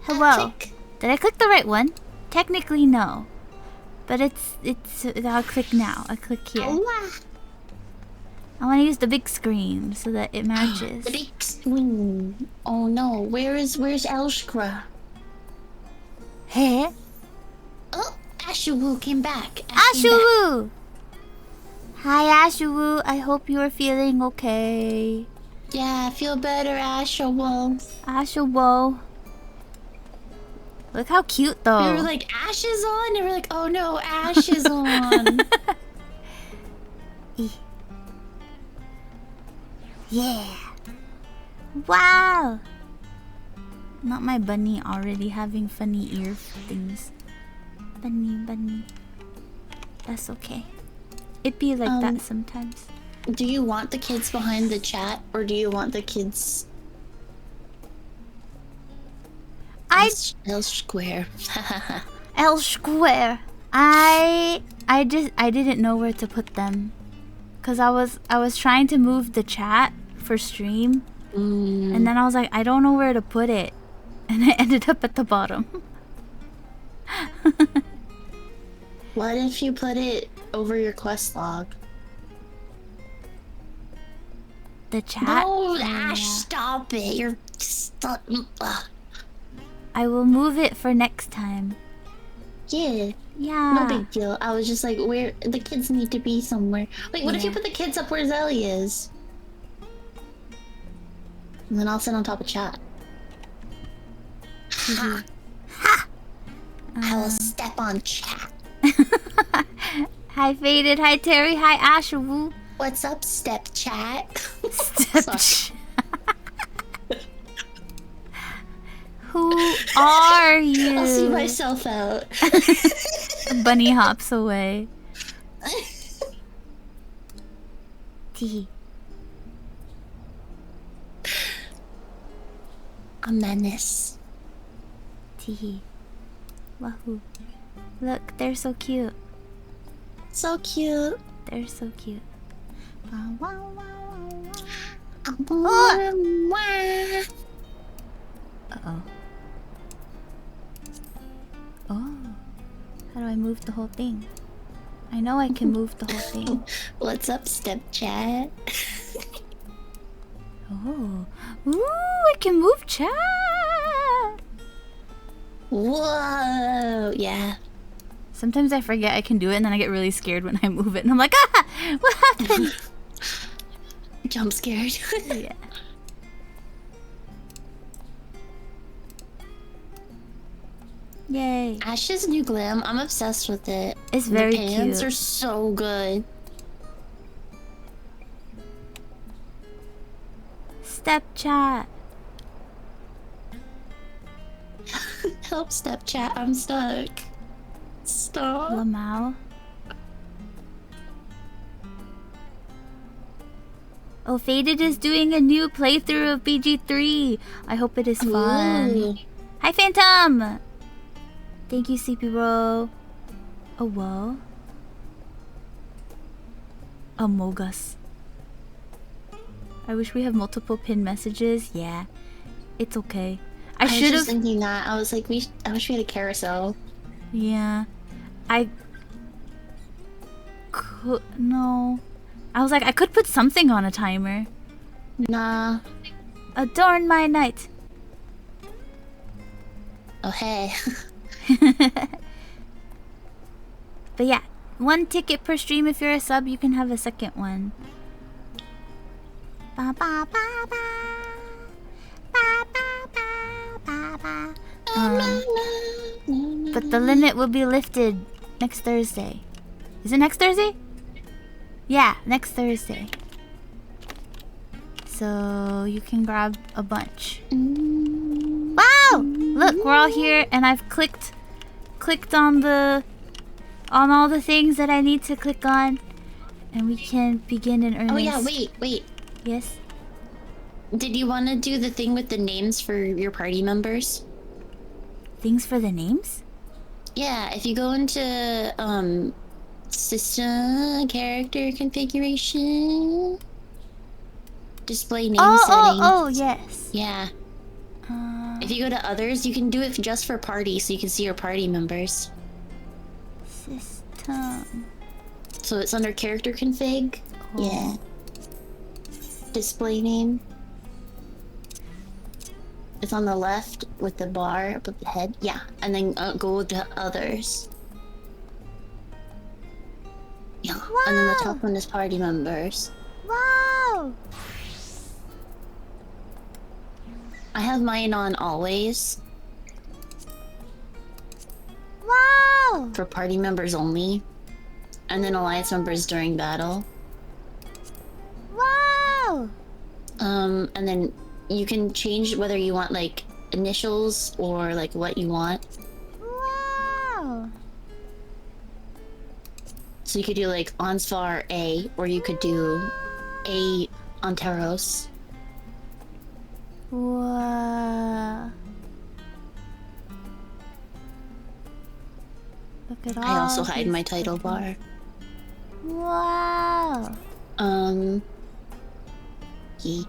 Hello. Did I click the right one? Technically, no. But I'll click now. I'll click here. I want to use the big screen so that it matches. The big screen. Oh no, where's Elshkra? Hey? Oh, Ashuwu came back. Ashuwu! Hi, Ashuwu. I hope you are feeling okay. Yeah, I feel better, Ashuwu. Ashuwu. Look how cute, though. We were like, Ash is on? And we're like, oh no, Ash is on. Yeah. Wow. Not my bunny already having funny ear things. Bunny. That's okay. It be like that sometimes. Do you want the kids behind the chat, or do you want the kids... L square. L square. I didn't know where to put them. Cause I was trying to move the chat for stream. And then I was like, I don't know where to put it. And I ended up at the bottom. What if you put it over your quest log? The chat? No, Ash, stop it. You're stuck. I will move it for next time. Yeah. Yeah. No big deal. I was just like, where the kids need to be somewhere. Wait, what if you put the kids up where Zelly is? And then I'll sit on top of chat. Ha! Ha! I will step on chat. Hi Faded, hi Terry, hi Ashawu. What's up, step chat? Step chat. Who are you? I'll see myself out. Bunny hops away. Tee. A menace. Tee. Wahoo. Look, they're so cute. So cute. They're so cute. Uh-oh. Oh. How do I move the whole thing? I know I can move the whole thing. What's up, step chat? Oh. Ooh, I can move chat! Whoa! Yeah. Sometimes I forget I can do it and then I get really scared when I move it. And I'm like, ah! What happened? Jump scared. Yeah. Yay. Ash's new glam, I'm obsessed with it. It's very cute. The pants are so good. Step chat. Help, step chat, I'm stuck. Stop. Lamau. Oh, Faded is doing a new playthrough of BG3. I hope it is fun. Ooh. Hi, Phantom. Thank you, CP Bro. Oh, whoa. Amogus. I wish we have multiple pinned messages. Yeah, it's okay. I should have. I was just thinking that. I was like, I wish we had a carousel. Yeah, I could. No, I was like, I could put something on a timer. Nah. Adorn my night. Oh hey. But yeah, 1 ticket per stream. If you're a sub, you can have a second one. Ba ba ba ba. Ba ba ba ba ba. But the limit will be lifted next Thursday. Is it next Thursday? Yeah, next Thursday. So you can grab a bunch. Wow! Look, we're all here, and I've clicked on all the things that I need to click on, and we can begin in earnest. Oh yeah, wait. Yes? Did you want to do the thing with the names for your party members? Things for the names? Yeah, if you go into system character display name settings. Oh, yes. Yeah. If you go to others, you can do it just for party, so you can see your party members. System. So it's under character config. Cool. Yeah. Display name. It's on the left with the bar above the head. Yeah, and then go to others. Yeah, Wow. and then the top one is party members. Wow! I have mine on always. Wow! For party members only. And then alliance members during battle. Wow! And then you can change whether you want like initials or like what you want. Wow! So you could do like Onsfar A, or you could do A Onteros. Wow! Look at all. I also hide these my title bar. Wow! Yeah.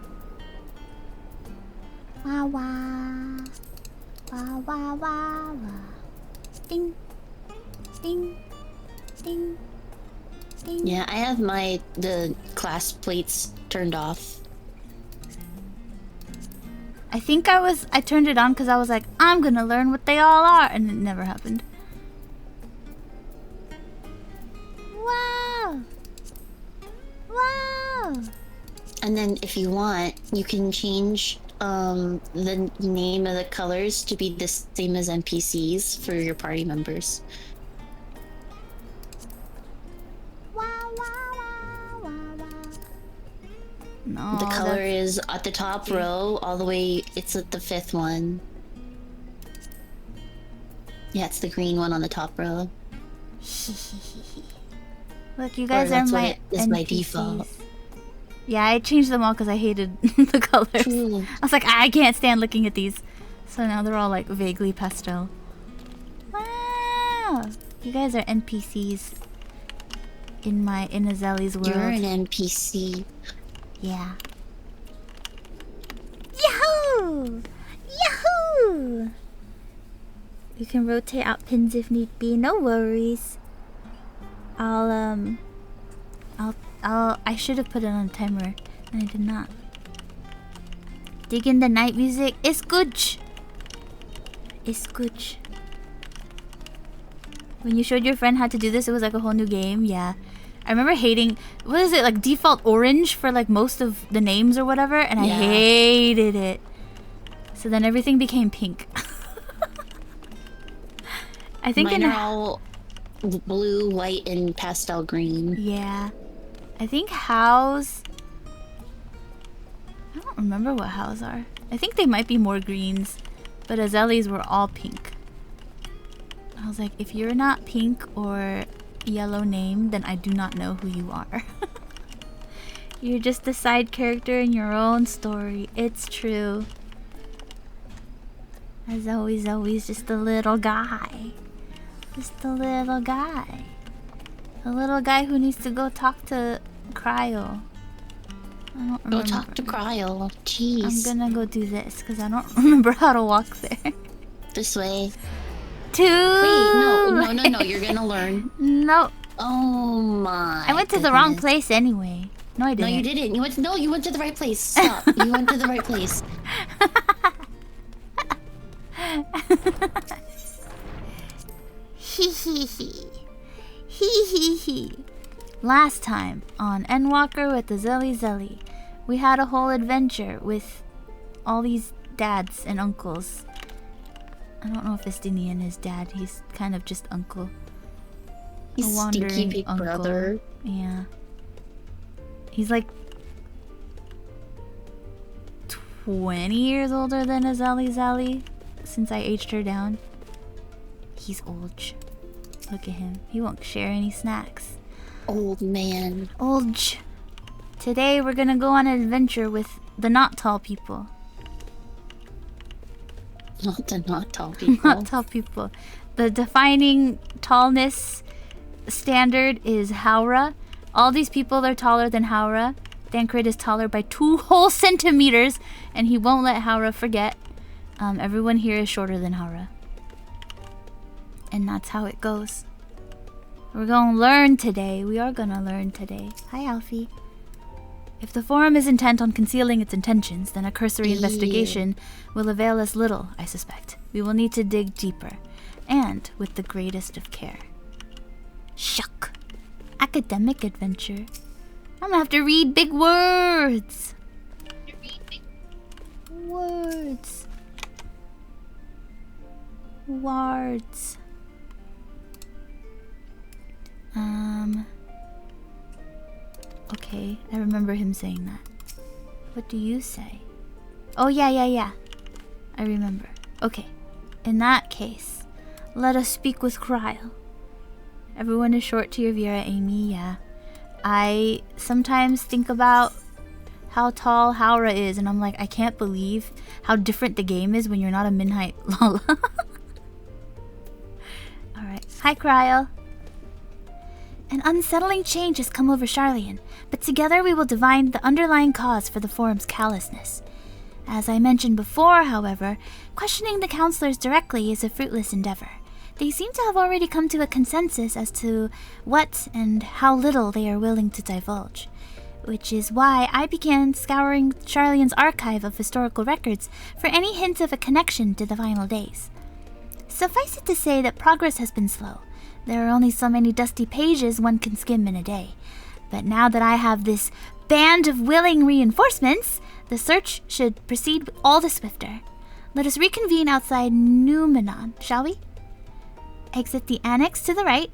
Wow! Wow! Wow! Wow! Wow! Wow! Ding! Ding! Ding! Ding! Yeah, I have the class plates turned off. I think I turned it on because I was like, I'm gonna learn what they all are, and it never happened. Wow! Wow! And then if you want, you can change the name of the colors to be the same as NPCs for your party members. Wow! Wow! Wow! Wow! Wow! No, The color is at the top row, all the way. It's at the 5th one. Yeah, it's the green one on the top row. Look, you guys Or are that's what my it is by NPCs. default. Yeah, I changed them all because I hated the colors. True. I was like, I can't stand looking at these. So now they're all like vaguely pastel. Wow! You guys are NPCs in Azeli's world. You're an NPC. Yeah. Yahoo! Yahoo! You can rotate out pins if need be. No worries. I should have put it on timer, and I did not. Digging the night music. It's good. It's good. When you showed your friend how to do this, it was like a whole new game. Yeah. I remember hating, what is it, like default orange for like most of the names or whatever, and I hated it. So then everything became pink. I think Mine are all blue, white, and pastel green. Yeah. I think hows... I don't remember what hows are. I think they might be more greens, but Azeli's were all pink. I was like, if you're not pink or yellow name, then I do not know who you are. You're just a side character in your own story. It's true. As always, just a little guy. Just a little guy. A little guy who needs to go talk to Cryo. I don't remember. Go talk to Cryo. Jeez. I'm gonna go do this because I don't remember how to walk there. This way. Two. Wait, no. You're gonna learn. No. Oh my. I went to the wrong place anyway. No, I didn't. No, you didn't. You went to the right place. Stop. You went to the right place. Hee hee hee. Hee hee hee. Last time on Endwalker with the Zelly, we had a whole adventure with all these dads and uncles. I don't know if Estinian is dad. He's kind of just uncle. He's a wandering stinky big uncle. brother. Yeah. He's like 20 years older than Azali since I aged her down. He's old. Look at him. He won't share any snacks. Old man. Old. Today we're gonna go on an adventure with the not tall people. Not the not tall people. Not tall people. The defining tallness standard is Haura. All these people are taller than Haura. Dankrit is taller by 2 whole centimeters, and he won't let Haura forget. Everyone here is shorter than Hara. And that's how it goes. We're gonna learn today. We are gonna learn today. Hi, Alfie. If the forum is intent on concealing its intentions, then a cursory investigation will avail us little, I suspect. We will need to dig deeper, and with the greatest of care. Shuck. Academic adventure. I'm gonna have to read big words. Words. Words. Okay, I remember him saying that. What do you say? Oh, yeah. I remember. Okay, in that case, let us speak with Cryle. Everyone is short to your Vera, Amy, yeah. I sometimes think about how tall Haura is, and I'm like, I can't believe how different the game is when you're not a min-height. Lol. Alright. Hi, Cryle. An unsettling change has come over Charlian, but together we will divine the underlying cause for the forum's callousness. As I mentioned before, however, questioning the counselors directly is a fruitless endeavor. They seem to have already come to a consensus as to what and how little they are willing to divulge, which is why I began scouring Charlian's archive of historical records for any hint of a connection to the final days. Suffice it to say that progress has been slow. There are only so many dusty pages one can skim in a day. But now that I have this band of willing reinforcements, the search should proceed all the swifter. Let us reconvene outside Numenon, shall we? Exit the annex to the right,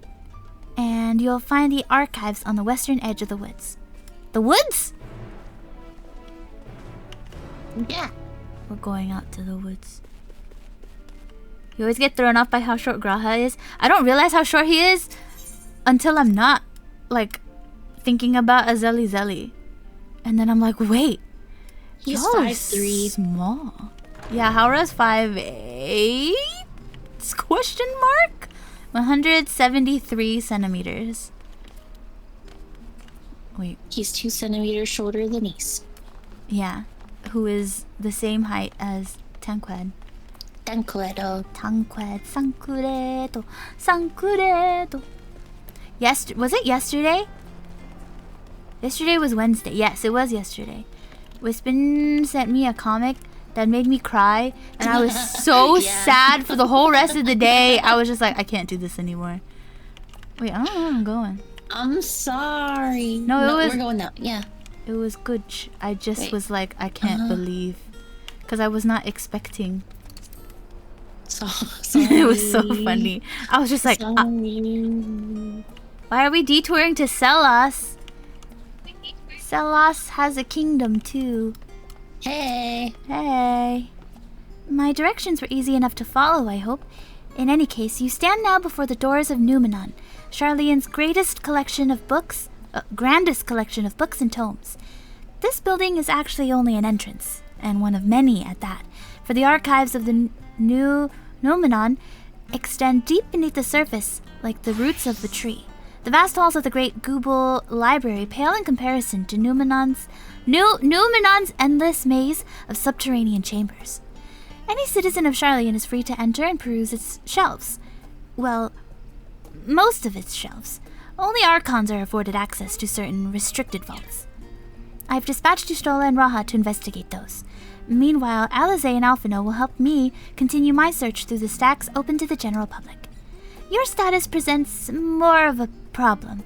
and you'll find the archives on the western edge of the woods. The woods? Yeah. We're going out to the woods. You always get thrown off by how short Graha is. I don't realize how short he is until I'm not, like, thinking about Azeli Zeli. And then I'm like, wait. He's y'all are 5'3". small. Yeah, Haura's 5'8"? Question mark? 173 centimeters. Wait. He's 2 centimeters shorter than Ace. Yeah. Who is the same height as Tanqued. Tanquedo. Sankuredo. Was it yesterday? Yesterday was Wednesday. Yes, it was yesterday. Wispin sent me a comic that made me cry, and I was so sad for the whole rest of the day. I was just like, I can't do this anymore. Wait, I don't know where I'm going. I'm sorry. No, we're going now. Yeah. It was good. I just was like, I can't believe. Because I was not expecting. So it was so funny. I was just like, why are we detouring to Selas? Selas has a kingdom too. Hey. My directions were easy enough to follow, I hope. In any case, you stand now before the doors of Numenon, Charlian's grandest collection of books and tomes. This building is actually only an entrance, and one of many at that, for the archives of the new Numenon extend deep beneath the surface like the roots of the tree. The vast halls of the great Google library pale in comparison to Numenon's endless maze of subterranean chambers. Any citizen of Charlian is free to enter and peruse its shelves. Well, most of its shelves. Only Archons are afforded access to certain restricted vaults. I've dispatched Ustola and Raha to investigate those. Meanwhile, Alize and Alphino will help me continue my search through the stacks open to the general public. Your status presents more of a problem.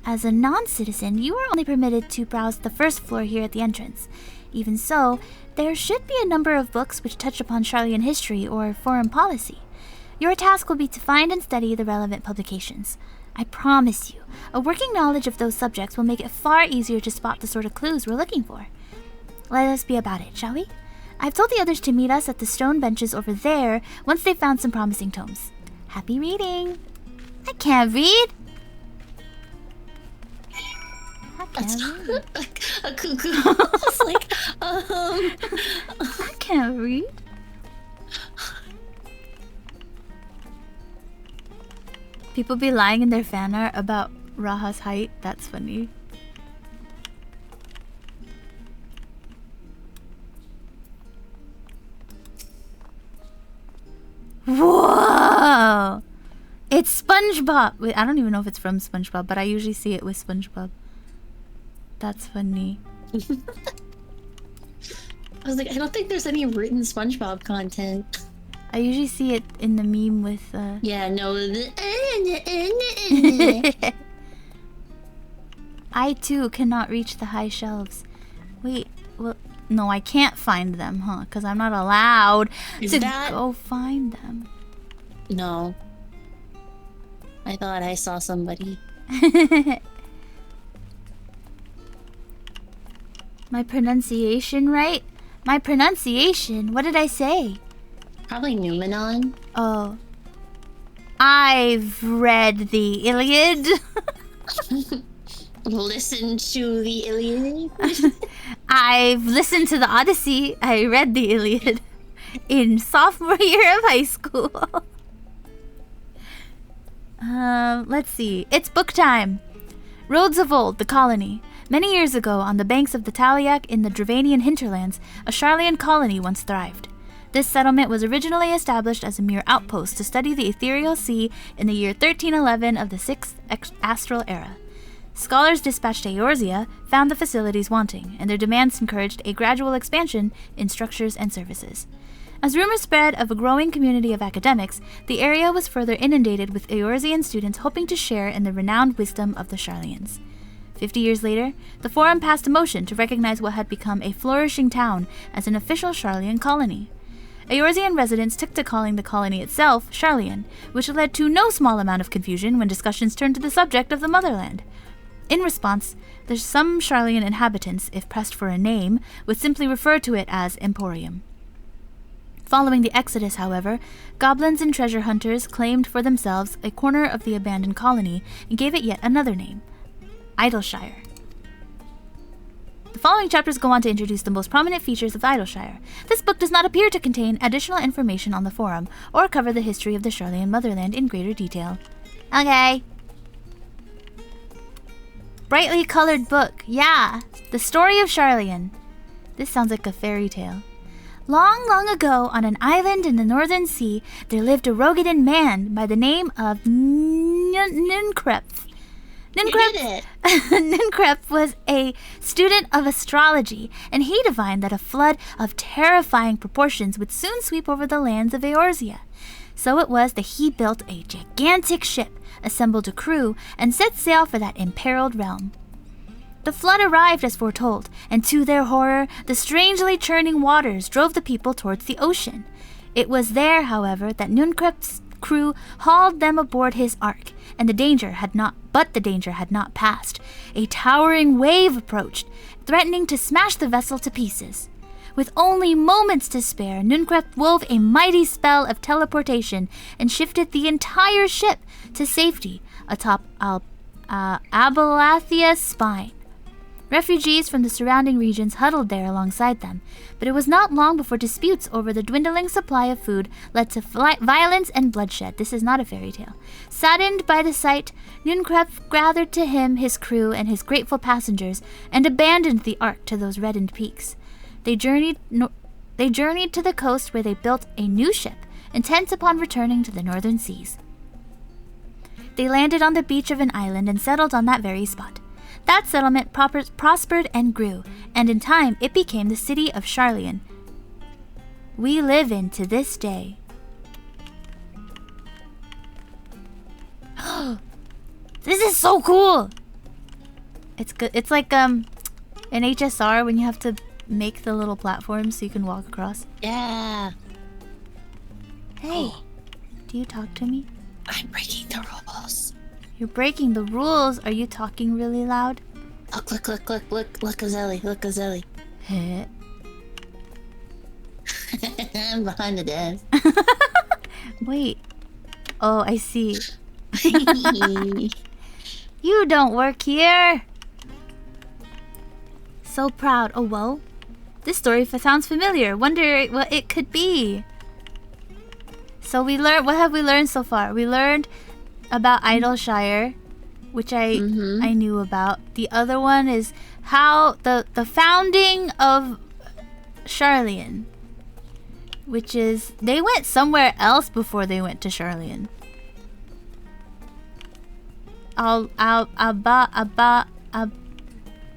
As a non-citizen, you are only permitted to browse the first floor here at the entrance. Even so, there should be a number of books which touch upon Charlian history or foreign policy. Your task will be to find and study the relevant publications. I promise you, a working knowledge of those subjects will make it far easier to spot the sort of clues we're looking for. Let us be about it, shall we? I've told the others to meet us at the stone benches over there once they've found some promising tomes. Happy reading! I can't read! A cuckoo. I was like, I can't read. People be lying in their fan art about Raha's height. That's funny. Whoa! It's SpongeBob. Wait, I don't even know if it's from SpongeBob, but I usually see it with SpongeBob. That's funny. I was like, I don't think there's any written SpongeBob content. I usually see it in the meme with. Yeah, no. I too cannot reach the high shelves. Wait, well, no, I can't find them, huh? Because I'm not allowed to go find them. No. I thought I saw somebody. My pronunciation right? My pronunciation? What did I say? Probably Numenon. Oh. I've read the Iliad. Listen to the Iliad. I've listened to the Odyssey. I read the Iliad in sophomore year of high school. Let's see. It's book time. Roads of Old, the Colony. Many years ago, on the banks of the Taliac in the Dravanian hinterlands, a Sharlayan colony once thrived. This settlement was originally established as a mere outpost to study the ethereal sea in the year 1311 of the 6th astral era. Scholars dispatched to Eorzea found the facilities wanting, and their demands encouraged a gradual expansion in structures and services. As rumors spread of a growing community of academics, the area was further inundated with Eorzean students hoping to share in the renowned wisdom of the Sharlayans. 50 years later, the Forum passed a motion to recognize what had become a flourishing town as an official Sharlayan colony. Eorzean residents took to calling the colony itself Sharlayan, which led to no small amount of confusion when discussions turned to the subject of the motherland. In response, some Sharlayan inhabitants, if pressed for a name, would simply refer to it as Emporium. Following the exodus, however, goblins and treasure hunters claimed for themselves a corner of the abandoned colony and gave it yet another name, Idleshire. The following chapters go on to introduce the most prominent features of Idleshire. This book does not appear to contain additional information on the Forum or cover the history of the Sharlayan motherland in greater detail. Okay. Brightly colored book. Yeah. The story of Sharlayan. This sounds like a fairy tale. Long, long ago, on an island in the northern sea, there lived a Rogadan man by the name of Ninkrep. Ninkrep was a student of astrology, and he divined that a flood of terrifying proportions would soon sweep over the lands of Eorzea. So it was that he built a gigantic ship, assembled a crew, and set sail for that imperiled realm. The flood arrived as foretold, and to their horror, the strangely churning waters drove the people towards the ocean. It was there, however, that Ninkrep's crew hauled them aboard his ark, and the danger had not passed. A towering wave approached, threatening to smash the vessel to pieces. With only moments to spare, Ninkrep wove a mighty spell of teleportation and shifted the entire ship to safety atop Abalathia's spine. Refugees from the surrounding regions huddled there alongside them, but it was not long before disputes over the dwindling supply of food led to violence and bloodshed. This is not a fairy tale. Saddened by the sight, Ninkrep gathered to him his crew and his grateful passengers and abandoned the ark to those reddened peaks. They journeyed to the coast where they built a new ship, intent upon returning to the northern seas. They landed on the beach of an island and settled on that very spot. That settlement prospered and grew, and in time it became the city of Sharlayan we live in to this day. This is so cool! It's good. It's like an HSR when you have to make the little platforms so you can walk across. Yeah. Hey, do you talk to me? I'm breaking the rules. You're breaking the rules. Are you talking really loud? Look, Azelli, look, Azelli. I'm behind the desk. Wait. Oh, I see. You don't work here. So proud. Oh, well. This story sounds familiar. Wonder what it could be. So we learned. What have we learned so far? We learned about Idleshire, which I knew about. The other one is how the founding of Sharlayan. which is they went somewhere else before they went to Charlian.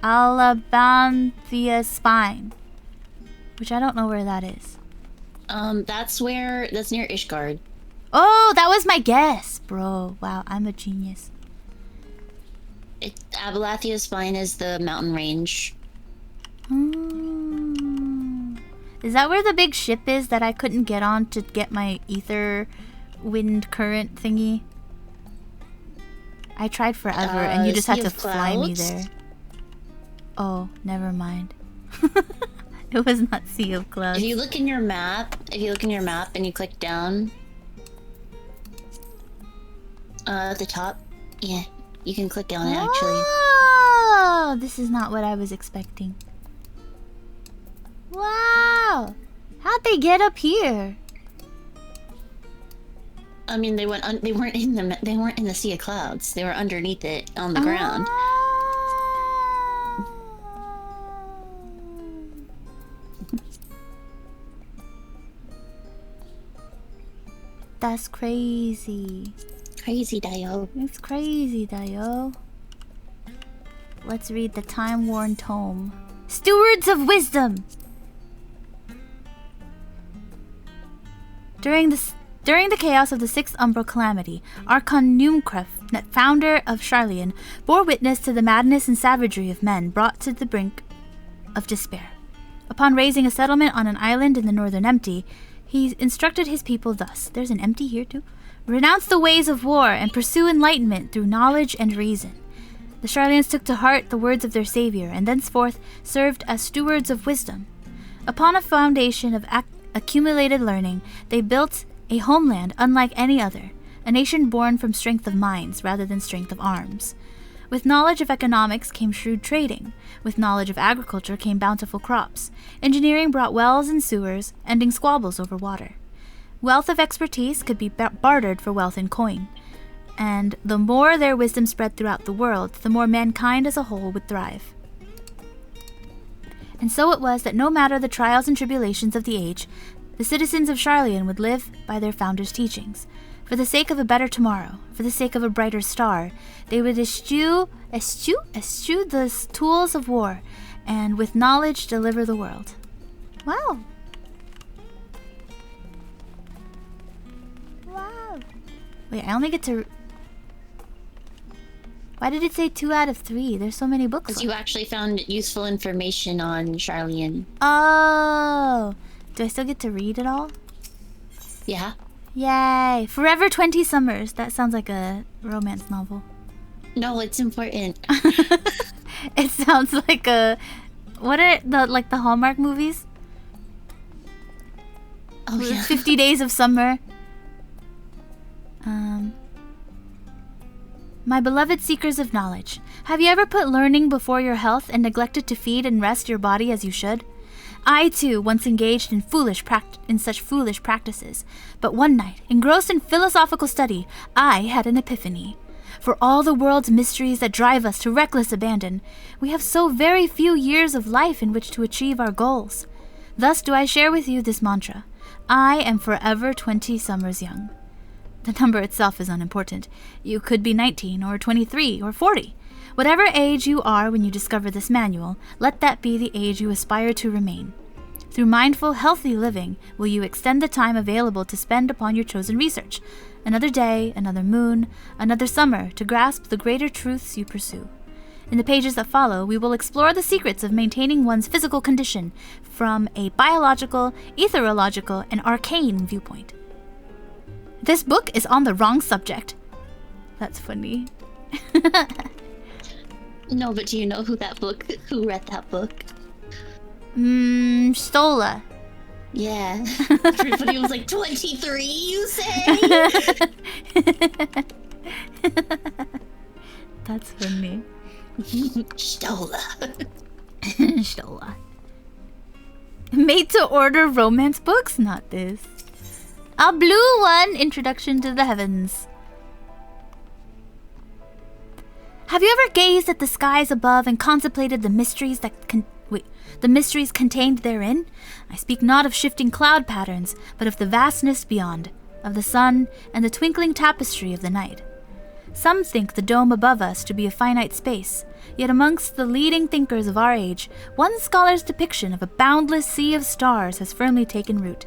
Alabanthia spine, which I don't know where that is. That's near Ishgard. Oh, that was my guess, bro. Wow, I'm a genius. Abalathia spine is the mountain range. Is that where the big ship is that I couldn't get on to get my ether wind current thingy? I tried forever and you just had to fly me there. Oh, never mind. It was not Sea of Clouds. If you look in your map, and you click down at the top, yeah, you can click on it actually. Oh, this is not what I was expecting. Wow, how'd they get up here? I mean, they weren't in the Sea of Clouds. They were underneath it on the ground. That's crazy. Crazy, Dio. It's crazy, Dio. Let's read the time-worn tome. Stewards of Wisdom! During the chaos of the Sixth Umbral Calamity, Archon Numkref, founder of Charlian, bore witness to the madness and savagery of men brought to the brink of despair. Upon raising a settlement on an island in the northern Empty, he instructed his people thus. There's an Empty here too. Renounce the ways of war and pursue enlightenment through knowledge and reason. The Charlians took to heart the words of their savior and thenceforth served as stewards of wisdom. Upon a foundation of accumulated learning, they built a homeland unlike any other, a nation born from strength of minds rather than strength of arms. With knowledge of economics came shrewd trading. With knowledge of agriculture came bountiful crops. Engineering brought wells and sewers, ending squabbles over water. Wealth of expertise could be bartered for wealth in coin. And the more their wisdom spread throughout the world, the more mankind as a whole would thrive. And so it was that no matter the trials and tribulations of the age, the citizens of Charlian would live by their founder's teachings. For the sake of a better tomorrow, for the sake of a brighter star, they would eschew the tools of war, and with knowledge deliver the world. Wow. Wow. Wait, I only get to... Why did it say 2 out of 3? There's so many books. Because you actually found useful information on Charlian. Oh. Do I still get to read it all? Yeah. Yay! Forever 20 Summers. That sounds like a romance novel. No, it's important. It sounds like a... What are the Hallmark movies? Oh, yeah. 50 Days of Summer. My beloved seekers of knowledge, have you ever put learning before your health and neglected to feed and rest your body as you should? I, too, once engaged in such foolish practices. But one night, engrossed in philosophical study, I had an epiphany. For all the world's mysteries that drive us to reckless abandon, we have so very few years of life in which to achieve our goals. Thus do I share with you this mantra. I am forever 20 summers young. The number itself is unimportant. You could be 19 or 23 or 40. Whatever age you are when you discover this manual, let that be the age you aspire to remain. Through mindful, healthy living, will you extend the time available to spend upon your chosen research. Another day, another moon, another summer to grasp the greater truths you pursue. In the pages that follow, we will explore the secrets of maintaining one's physical condition from a biological, etherological, and arcane viewpoint. This book is on the wrong subject. That's funny. No, but do you know who read that book? Stola. Yeah. Everybody was like, 23, you say? That's funny. Stola. Stola. Made to order romance books? Not this. A blue one! Introduction to the Heavens. Have you ever gazed at the skies above and contemplated the mysteries that The mysteries contained therein? I speak not of shifting cloud patterns, but of the vastness beyond, of the sun and the twinkling tapestry of the night. Some think the dome above us to be a finite space, yet amongst the leading thinkers of our age, one scholar's depiction of a boundless sea of stars has firmly taken root.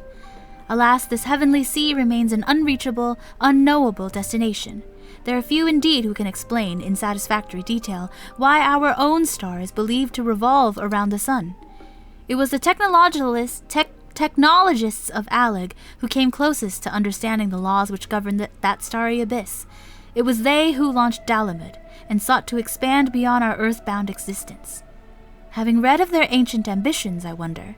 Alas, this heavenly sea remains an unreachable, unknowable destination. There are few indeed who can explain, in satisfactory detail, why our own star is believed to revolve around the sun. It was the technologists of Alig who came closest to understanding the laws which govern that starry abyss. It was they who launched Dalamud, and sought to expand beyond our earthbound existence. Having read of their ancient ambitions, I wonder,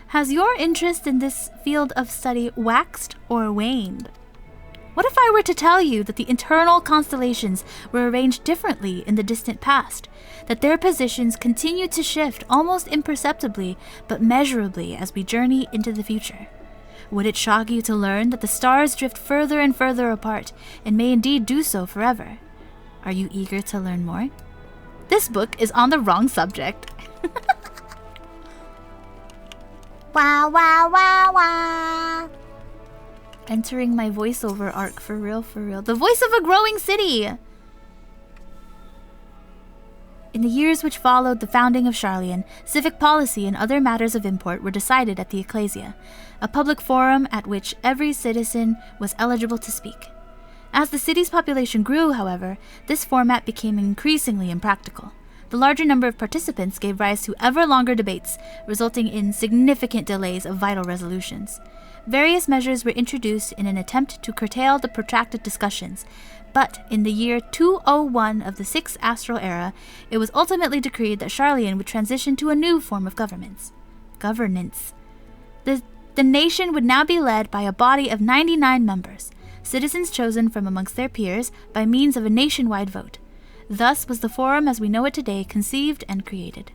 has your interest in this field of study waxed or waned? What if I were to tell you that the internal constellations were arranged differently in the distant past, that their positions continue to shift almost imperceptibly but measurably as we journey into the future? Would it shock you to learn that the stars drift further and further apart, and may indeed do so forever? Are you eager to learn more? This book is on the wrong subject. Wow, wow, wow, wow. Entering my voiceover arc, for real, for real. The voice of a growing city! In the years which followed the founding of Sharlayan, civic policy and other matters of import were decided at the Ecclesia, a public forum at which every citizen was eligible to speak. As the city's population grew, however, this format became increasingly impractical. The larger number of participants gave rise to ever longer debates, resulting in significant delays of vital resolutions. Various measures were introduced in an attempt to curtail the protracted discussions, but in the year 201 of the 6th Astral Era, it was ultimately decreed that Sharlayan would transition to a new form of governance. The nation would now be led by a body of 99 members, citizens chosen from amongst their peers by means of a nationwide vote. Thus was the Forum as we know it today conceived and created.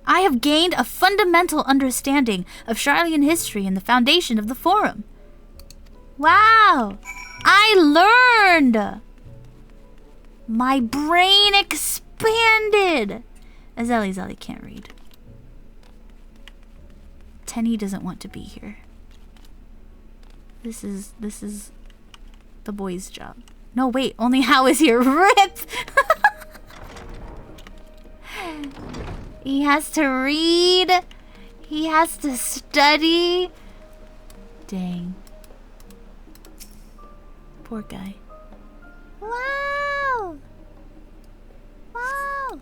I have gained a fundamental understanding of Sharlayan history and the foundation of the Forum. Wow! I learned! My brain expanded! Zelly can't read. Tenny doesn't want to be here. This is the boy's job. No, wait, only Hao is here. RIP! He has to read. He has to study. Dang. Poor guy. Wow! Wow!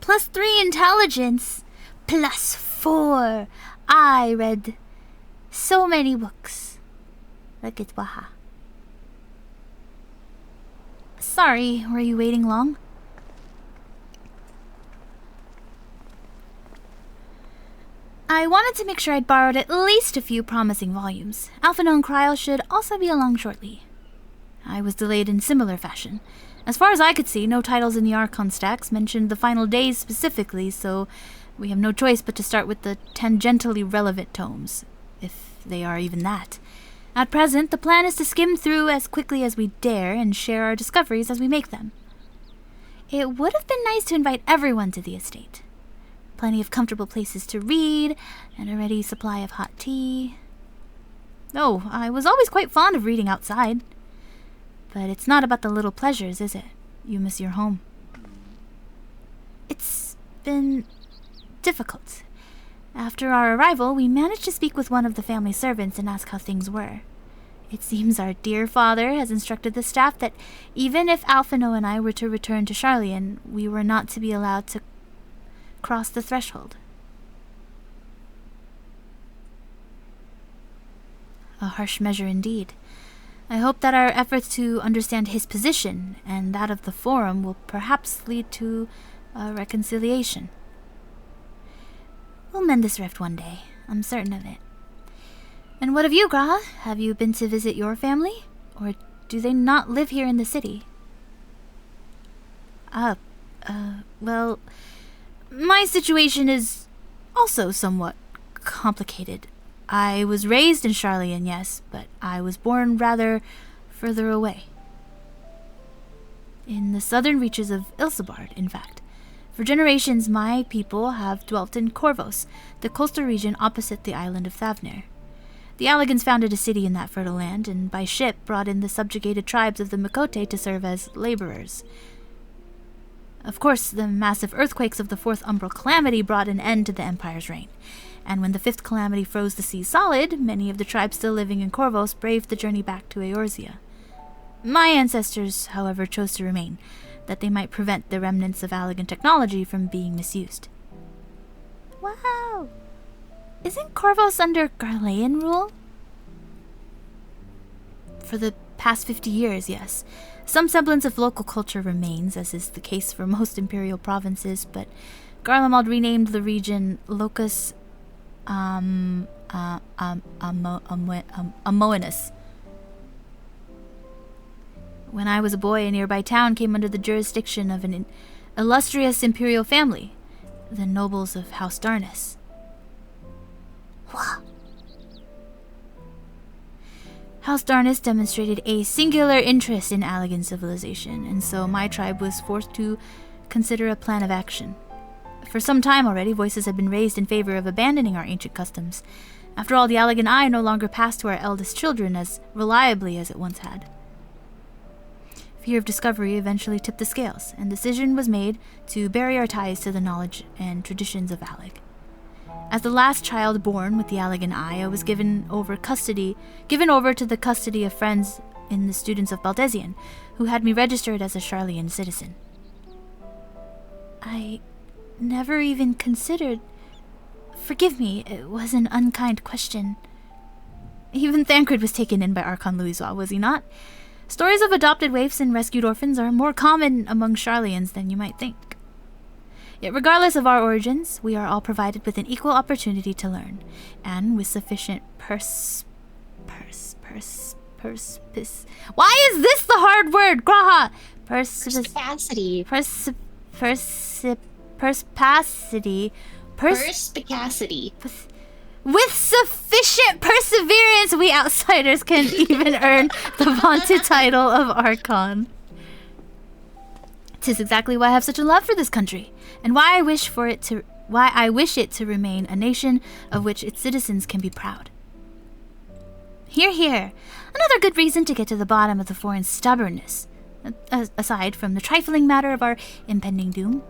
+3 intelligence. +4. I read so many books. Look at Waha. Sorry, were you waiting long? I wanted to make sure I'd borrowed at least a few promising volumes. Alphino and Kryl should also be along shortly. I was delayed in similar fashion. As far as I could see, no titles in the Archon stacks mentioned the final days specifically, so we have no choice but to start with the tangentially relevant tomes, if they are even that. At present, the plan is to skim through as quickly as we dare and share our discoveries as we make them. It would have been nice to invite everyone to the estate. Plenty of comfortable places to read, and a ready supply of hot tea. Oh, I was always quite fond of reading outside. But it's not about the little pleasures, is it? You miss your home. It's been difficult. After our arrival, we managed to speak with one of the family servants and ask how things were. It seems our dear father has instructed the staff that even if Alphino and I were to return to Sharlayan, we were not to be allowed to cross the threshold. A harsh measure indeed. I hope that our efforts to understand his position and that of the Forum will perhaps lead to a reconciliation. We'll mend this rift one day. I'm certain of it. And what of you, Graha? Have you been to visit your family? Or do they not live here in the city? Well, my situation is also somewhat complicated. I was raised in Sharlayan, yes, but I was born rather further away. In the southern reaches of Ilsabard, in fact. For generations, my people have dwelt in Corvos, the coastal region opposite the island of Thavner. The Alligans founded a city in that fertile land, and by ship brought in the subjugated tribes of the Makote to serve as laborers. Of course, the massive earthquakes of the Fourth Umbral Calamity brought an end to the Empire's reign, and when the Fifth Calamity froze the sea solid, many of the tribes still living in Corvos braved the journey back to Eorzea. My ancestors, however, chose to remain, that they might prevent the remnants of Allagan technology from being misused. Wow! Isn't Corvos under Garlean rule? For the past 50 years, yes. Some semblance of local culture remains, as is the case for most imperial provinces, but Garlemald renamed the region Locus Amoenus. When I was a boy, a nearby town came under the jurisdiction of an illustrious imperial family, the nobles of House Darnus. House Darnus demonstrated a singular interest in Allagan civilization, and so my tribe was forced to consider a plan of action. For some time already, voices have been raised in favor of abandoning our ancient customs. After all, the Allagan Eye no longer passed to our eldest children as reliably as it once had. Fear of discovery eventually tipped the scales, and decision was made to bury our ties to the knowledge and traditions of Allag. As the last child born with the Allagan Eye, I was given over to the custody of friends in the students of Baldesion, who had me registered as a Sharlayan citizen. I never even considered... Forgive me, it was an unkind question. Even Thancred was taken in by Archon Louisois, was he not? Stories of adopted waifs and rescued orphans are more common among Sharlayans than you might think. Yet regardless of our origins, we are all provided with an equal opportunity to learn, and with sufficient Why is this the hard word, Graha? Perspicacity. Perspicacity. With sufficient perseverance, we outsiders can even earn the vaunted title of Archon. 'Tis exactly why I have such a love for this country, and why I wish it to remain a nation of which its citizens can be proud. Hear, hear. Another good reason to get to the bottom of the foreign stubbornness, aside from the trifling matter of our impending doom.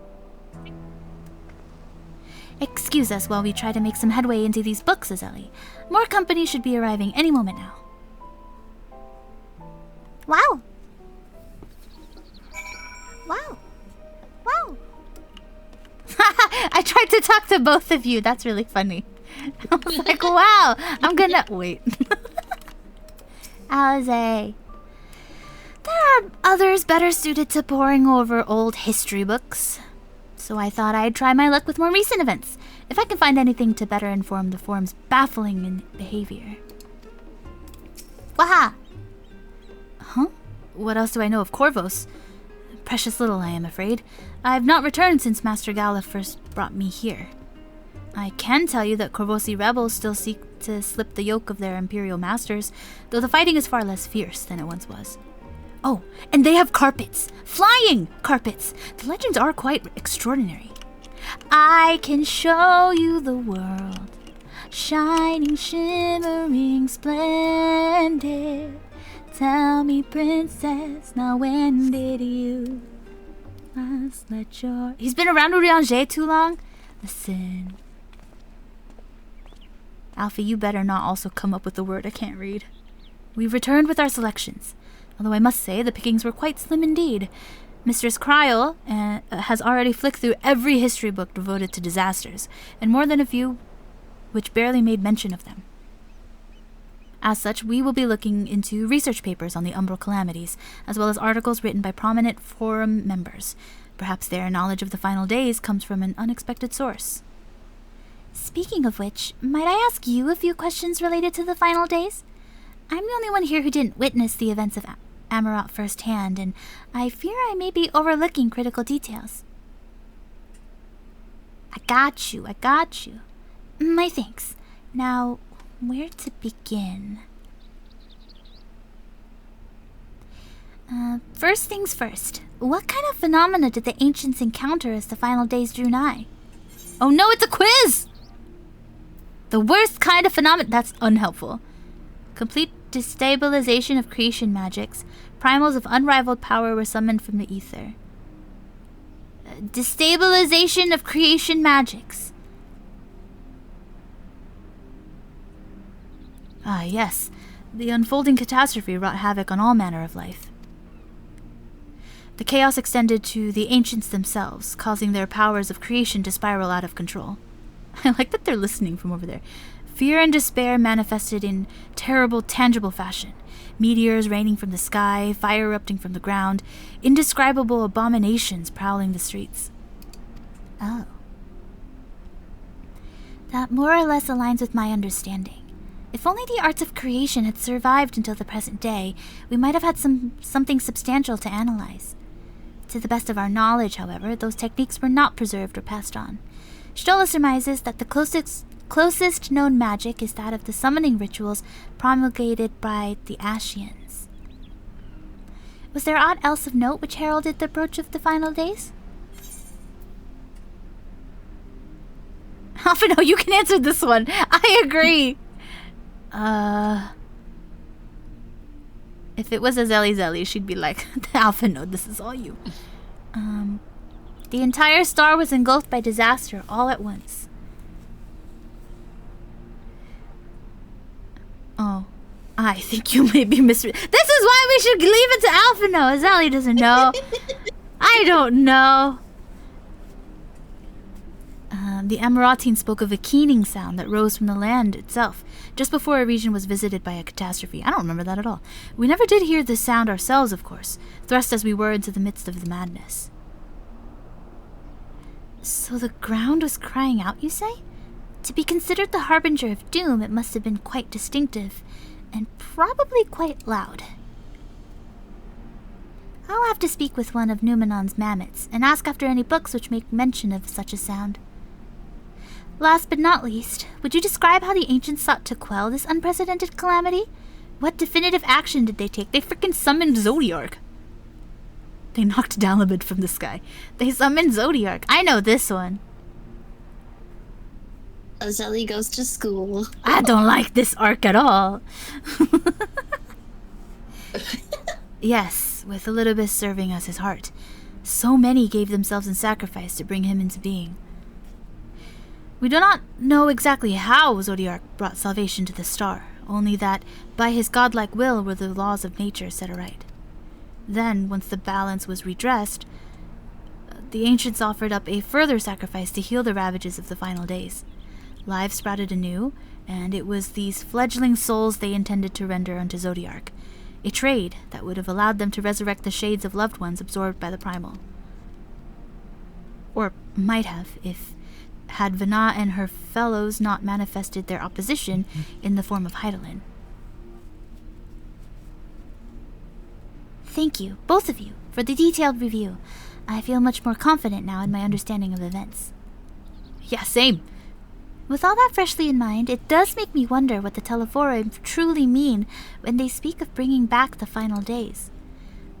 Excuse us while we try to make some headway into these books, Azeli. More company should be arriving any moment now. Wow. Wow. Wow. I tried to talk to both of you. That's really funny. I was like, wow, I'm gonna... Wait. Alize. There are others better suited to poring over old history books. So I thought I'd try my luck with more recent events, if I can find anything to better inform the Forum's baffling behavior. Waha! Huh? What else do I know of Corvos? Precious little, I am afraid. I've not returned since Master Gala first brought me here. I can tell you that Corvosi rebels still seek to slip the yoke of their imperial masters, though the fighting is far less fierce than it once was. Oh, and they have carpets! Flying carpets! The legends are quite extraordinary. I can show you the world, shining, shimmering, splendid. Tell me, princess, now when did you last let your... He's been around Urianger too long? Listen. Alfie, you better not also come up with the word I can't read. We've returned with our selections, although I must say the pickings were quite slim indeed. Mistress Kryl has already flicked through every history book devoted to disasters, and more than a few which barely made mention of them. As such, we will be looking into research papers on the Umbral Calamities, as well as articles written by prominent Forum members. Perhaps their knowledge of the final days comes from an unexpected source. Speaking of which, might I ask you a few questions related to the final days? I'm the only one here who didn't witness the events of Amarot firsthand, and I fear I may be overlooking critical details. I got you. My thanks. Now, where to begin? First things first. What kind of phenomena did the ancients encounter as the final days drew nigh? Oh no, it's a quiz! The worst kind of phenomena. That's unhelpful. Complete destabilization of creation magics. Primals of unrivaled power were summoned from the ether. Destabilization of creation magics. Ah, yes. The unfolding catastrophe wrought havoc on all manner of life. The chaos extended to the ancients themselves, causing their powers of creation to spiral out of control. I like that they're listening from over there. Fear and despair manifested in terrible, tangible fashion. Meteors raining from the sky, fire erupting from the ground, indescribable abominations prowling the streets. Oh. That more or less aligns with my understanding. If only the arts of creation had survived until the present day, we might have had something substantial to analyze. To the best of our knowledge, however, those techniques were not preserved or passed on. Stola surmises that the closest known magic is that of the summoning rituals promulgated by the Ashians. Was there aught else of note which heralded the approach of the final days? Alphino, you can answer this one. I agree. If it was a Zelly, she'd be like, Alphino, this is all you. The entire star was engulfed by disaster all at once. Oh, I think you may be misread. This is why we should leave it to Alphino. Zelly doesn't know. I don't know. The Amaratine spoke of a keening sound that rose from the land itself, just before a region was visited by a catastrophe. I don't remember that at all. We never did hear this sound ourselves, of course, thrust as we were into the midst of the madness. So the ground was crying out, you say? To be considered the harbinger of doom, it must have been quite distinctive, and probably quite loud. I'll have to speak with one of Numenon's mammoths, and ask after any books which make mention of such a sound. Last but not least, would you describe how the ancients sought to quell this unprecedented calamity? What definitive action did they take? They frickin' summoned Zodiark. They knocked Dalabid from the sky. They summoned Zodiark. I know this one. Zelly goes to school. I don't like this arc at all. Yes, with Elidibus serving as his heart. So many gave themselves in sacrifice to bring him into being. We do not know exactly how Zodiark brought salvation to the star, only that by his godlike will were the laws of nature set aright. Then, once the balance was redressed, the ancients offered up a further sacrifice to heal the ravages of the final days. Life sprouted anew, and it was these fledgling souls they intended to render unto Zodiark, a trade that would have allowed them to resurrect the shades of loved ones absorbed by the primal. Or might have, if had Vana and her fellows not manifested their opposition in the form of Hydaelyn. Thank you, both of you, for the detailed review. I feel much more confident now in my understanding of events. Yeah, same. With all that freshly in mind, it does make me wonder what the Telephoroi truly mean when they speak of bringing back the final days.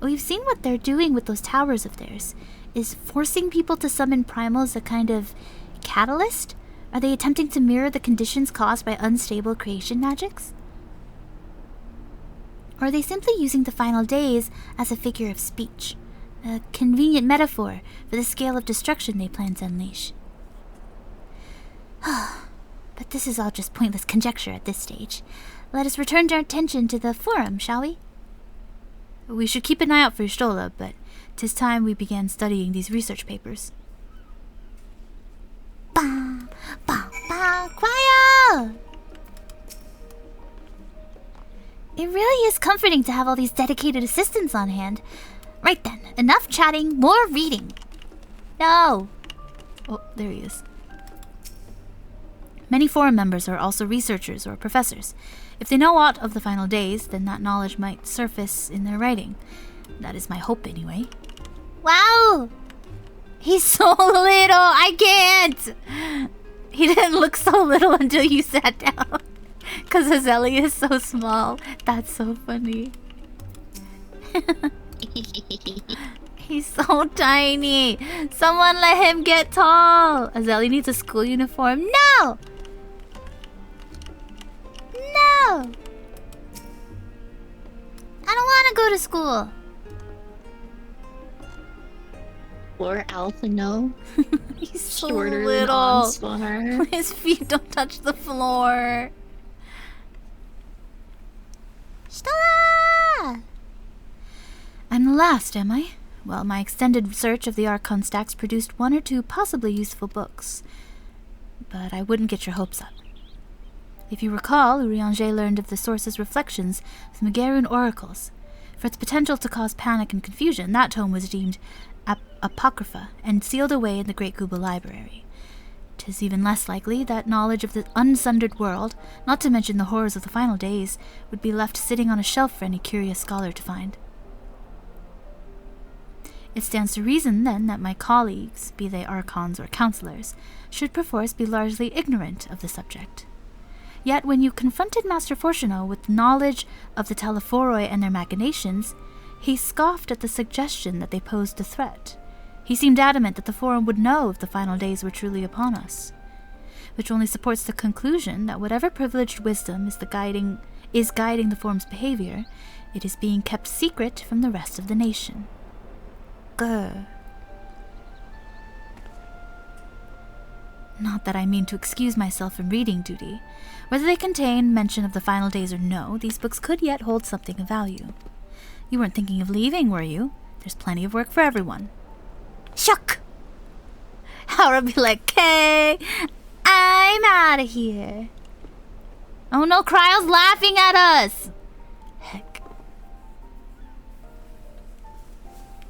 We've seen what they're doing with those towers of theirs. Is forcing people to summon primals a kind of catalyst? Are they attempting to mirror the conditions caused by unstable creation magics? Or are they simply using the final days as a figure of speech? A convenient metaphor for the scale of destruction they plan to unleash. But this is all just pointless conjecture at this stage. Let us return our attention to the forum, shall we? We should keep an eye out for Stola, but 'tis time we began studying these research papers. Ba, ba, ba, quiet! It really is comforting to have all these dedicated assistants on hand. Right then, enough chatting, more reading. No! Oh, there he is. Many forum members are also researchers or professors. If they know aught of the final days, then that knowledge might surface in their writing. That is my hope, anyway. Wow! He's so little! I can't! He didn't look so little until you sat down. Because Azeli is so small. That's so funny. He's so tiny. Someone let him get tall. Azeli needs a school uniform. No! No! I don't want to go to school. Poor Alphino. He's so Shorter little. than Onsvar. His feet don't touch the floor. Stella! I'm the last, am I? Well, my extended search of the Archon stacks produced 1 or 2 possibly useful books. But I wouldn't get your hopes up. If you recall, Urianger learned of the source's reflections from the Garoon oracles. For its potential to cause panic and confusion, that tome was deemed apocrypha and sealed away in the Great Kuba Library. 'Tis even less likely that knowledge of the unsundered world, not to mention the horrors of the final days, would be left sitting on a shelf for any curious scholar to find. It stands to reason, then, that my colleagues, be they archons or counselors, should perforce be largely ignorant of the subject. Yet when you confronted Master Fortuno with knowledge of the Telephoroi and their machinations, he scoffed at the suggestion that they posed a threat. He seemed adamant that the Forum would know if the final days were truly upon us, which only supports the conclusion that whatever privileged wisdom is guiding the Forum's behavior, it is being kept secret from the rest of the nation. Grr. Not that I mean to excuse myself from reading duty. Whether they contain mention of the final days or no, these books could yet hold something of value. You weren't thinking of leaving, were you? There's plenty of work for everyone. Shuck! Howrah be like, "Okay, I'm out of here." Oh no, Cryle's laughing at us! Heck.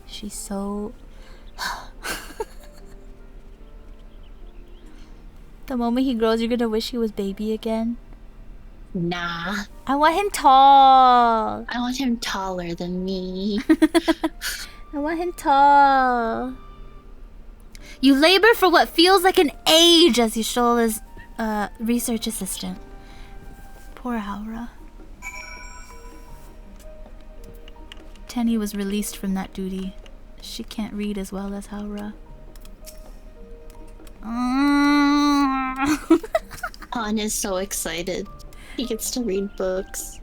She's so... The moment he grows, you're gonna wish he was baby again. Nah. I want him tall. I want him taller than me. I want him tall. You labor for what feels like an age as Yasholah's research assistant. Poor Howrah. Tenny was released from that duty. She can't read as well as Howrah. Han is so excited. He gets to read books.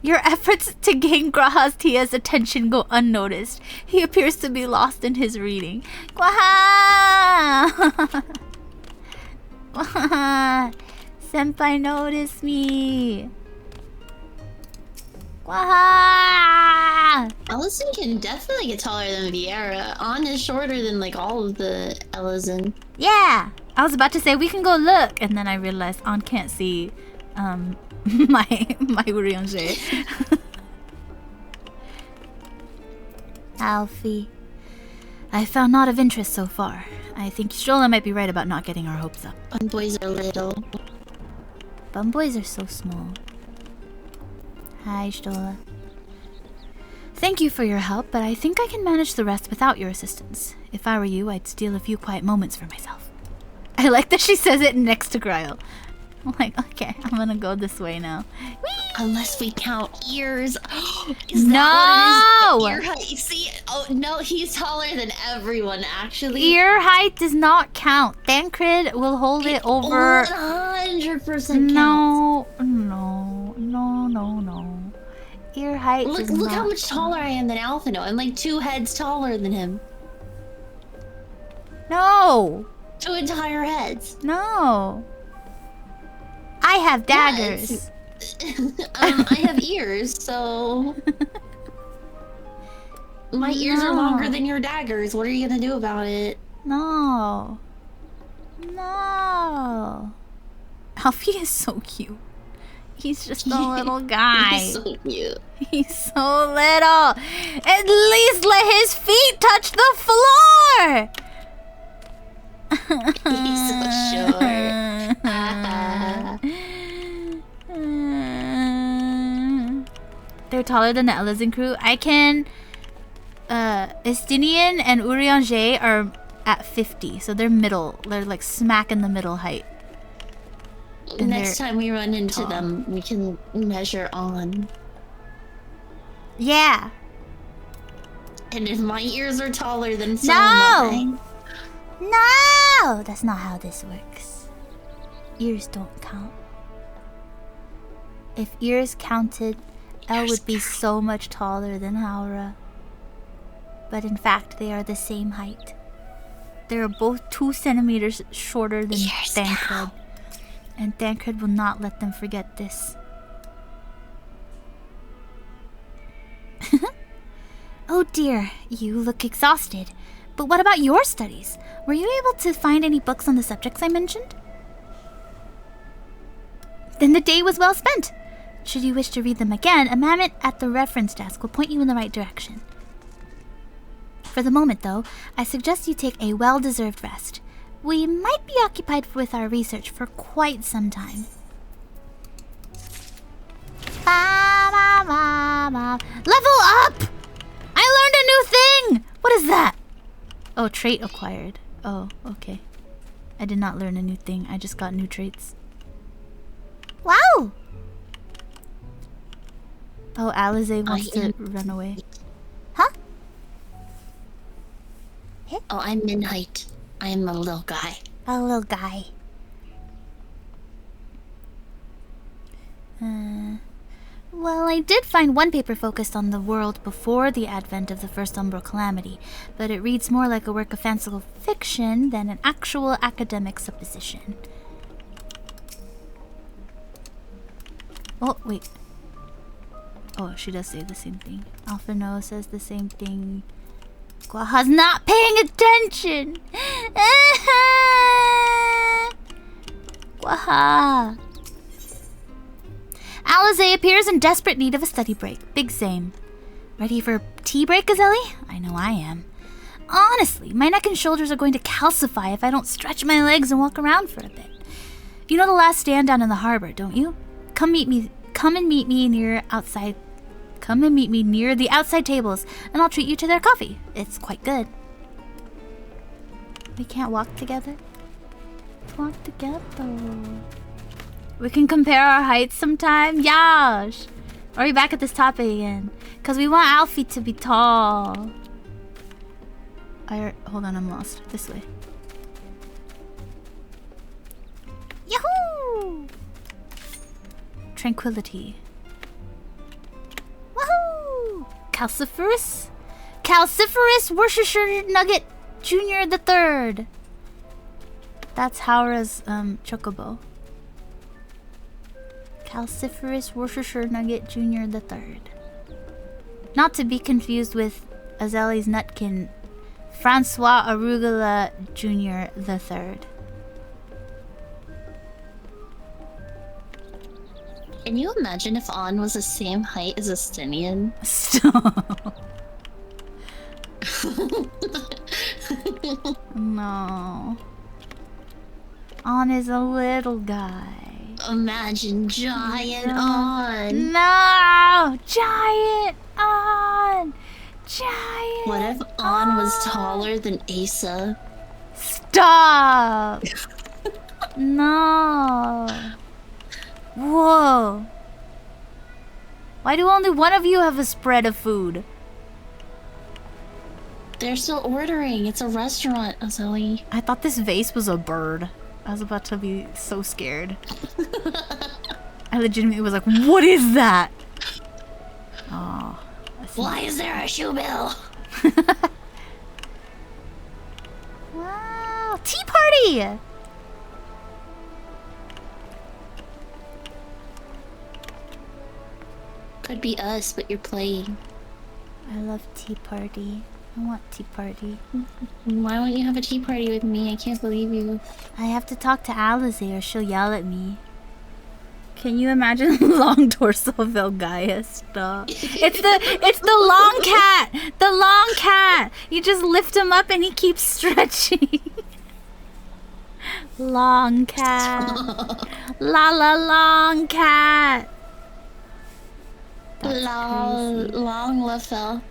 Your efforts to gain Graha's Tia's attention go unnoticed. He appears to be lost in his reading. Graha! Senpai noticed me. Graha! Ellison can definitely get taller than Viera. An is shorter than like all of the Ellison. Yeah! I was about to say we can go look, and then I realized An can't see my Urianger. Alfie. I found naught of interest so far. I think Shola might be right about not getting our hopes up. Bun boys are little. Bum boys are so small. Hi, Stola. Thank you for your help, but I think I can manage the rest without your assistance. If I were you, I'd steal a few quiet moments for myself. I like that she says it next to Gryle. I'm like, okay, I'm gonna go this way now. Whee! Unless we count ears. Is that what it is? Ear height. See? Oh, no, he's taller than everyone, actually. Ear height does not count. Thancred will hold it over... 100% No, no, no, no, no. Ear height Look how much taller I am than Alphino. I'm like 2 heads taller than him. No! 2 entire heads. No. I have daggers. I have ears, so... My ears are longer than your daggers. What are you gonna do about it? No. No. Alfie is so cute. He's just a little guy. He's so cute. He's so little. At least let his feet touch the floor. He's so short. They're taller than the Ellison crew. I can... Estinian and Urianger are at 50, so they're middle. They're like smack in the middle height. And next time we run into them, we can measure on. Yeah. And if my ears are taller, then so No! am I. No! That's not how this works. Ears don't count. If ears counted, Elle would be so much taller than Haura. But in fact, they are the same height. They are both 2 centimeters shorter than Thancred. And Thancred will not let them forget this. Oh dear, you look exhausted. But what about your studies? Were you able to find any books on the subjects I mentioned? Then the day was well spent. Should you wish to read them again, a man at the reference desk will point you in the right direction. For the moment, though, I suggest you take a well-deserved rest. We might be occupied with our research for quite some time. Level up! I learned a new thing! What is that? Oh, trait acquired. Oh, okay. I did not learn a new thing. I just got new traits. Wow! Oh, Alize wants to run away. Huh? Oh, I'm in height. I'm a little guy. A little guy. Well, I did find one paper focused on the world before the advent of the first Umbral Calamity, but it reads more like a work of fanciful fiction than an actual academic supposition. Oh, wait. Oh, she does say the same thing. Alpha No says the same thing. Guaha's not paying attention! Guaha! Alize appears in desperate need of a study break. Big same. Ready for tea break, Gazelle? I know I am. Honestly, my neck and shoulders are going to calcify if I don't stretch my legs and walk around for a bit. You know the last stand down in the harbor, don't you? Come and meet me near the outside tables, and I'll treat you to their coffee. It's quite good. We can't walk together? Let's walk together. We can compare our heights sometime. Yash! Are we back at this topic again? Because we want Alfie to be tall. Hold on, I'm lost. This way. Yahoo! Tranquility. Woohoo! Calciferous? Calciferous Worcestershire Nugget Junior the Third. That's Haura's chocobo. Calciferous Worcestershire Nugget Junior the Third. Not to be confused with Azelie's nutkin, Francois Arugula Junior the Third. Can you imagine if On was the same height as Estinian? Stop. No. On is a little guy. Imagine giant On. No! Giant On! Giant What if On was taller than Asa? Stop! No. Whoa. Why do only one of you have a spread of food? They're still ordering. It's a restaurant, Azalee. I thought this vase was a bird. I was about to be so scared. I legitimately was like, what is that? Oh. Why is there a shoe bill? Wow. Tea party! Could be us, but you're playing. I love tea party. I want tea party. Why won't you have a tea party with me? I can't believe you. I have to talk to Alize or she'll yell at me. Can you imagine long torso Velgaia stuff? It's the long cat! The long cat! You just lift him up and he keeps stretching. Long cat. La la long cat. Long Lafel.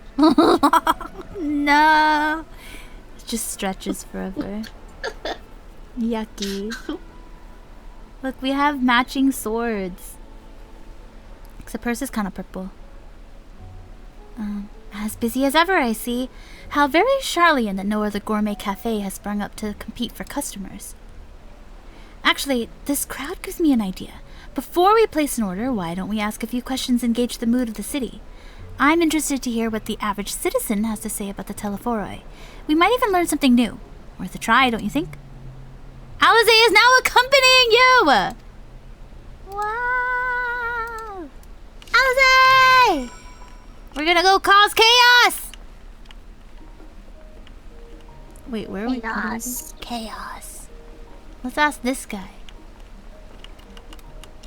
No. It just stretches forever. Yucky. Look, we have matching swords. Except hers is kind of purple. As busy as ever, I see. How very Charlian that no other gourmet cafe has sprung up to compete for customers. Actually, this crowd gives me an idea. Before we place an order, why don't we ask a few questions and gauge the mood of the city? I'm interested to hear what the average citizen has to say about the telephoroi. We might even learn something new. Worth a try, don't you think? Alize is now accompanying you! Wow! Alize! We're gonna go cause chaos! Wait, where are we? Chaos. Let's ask this guy.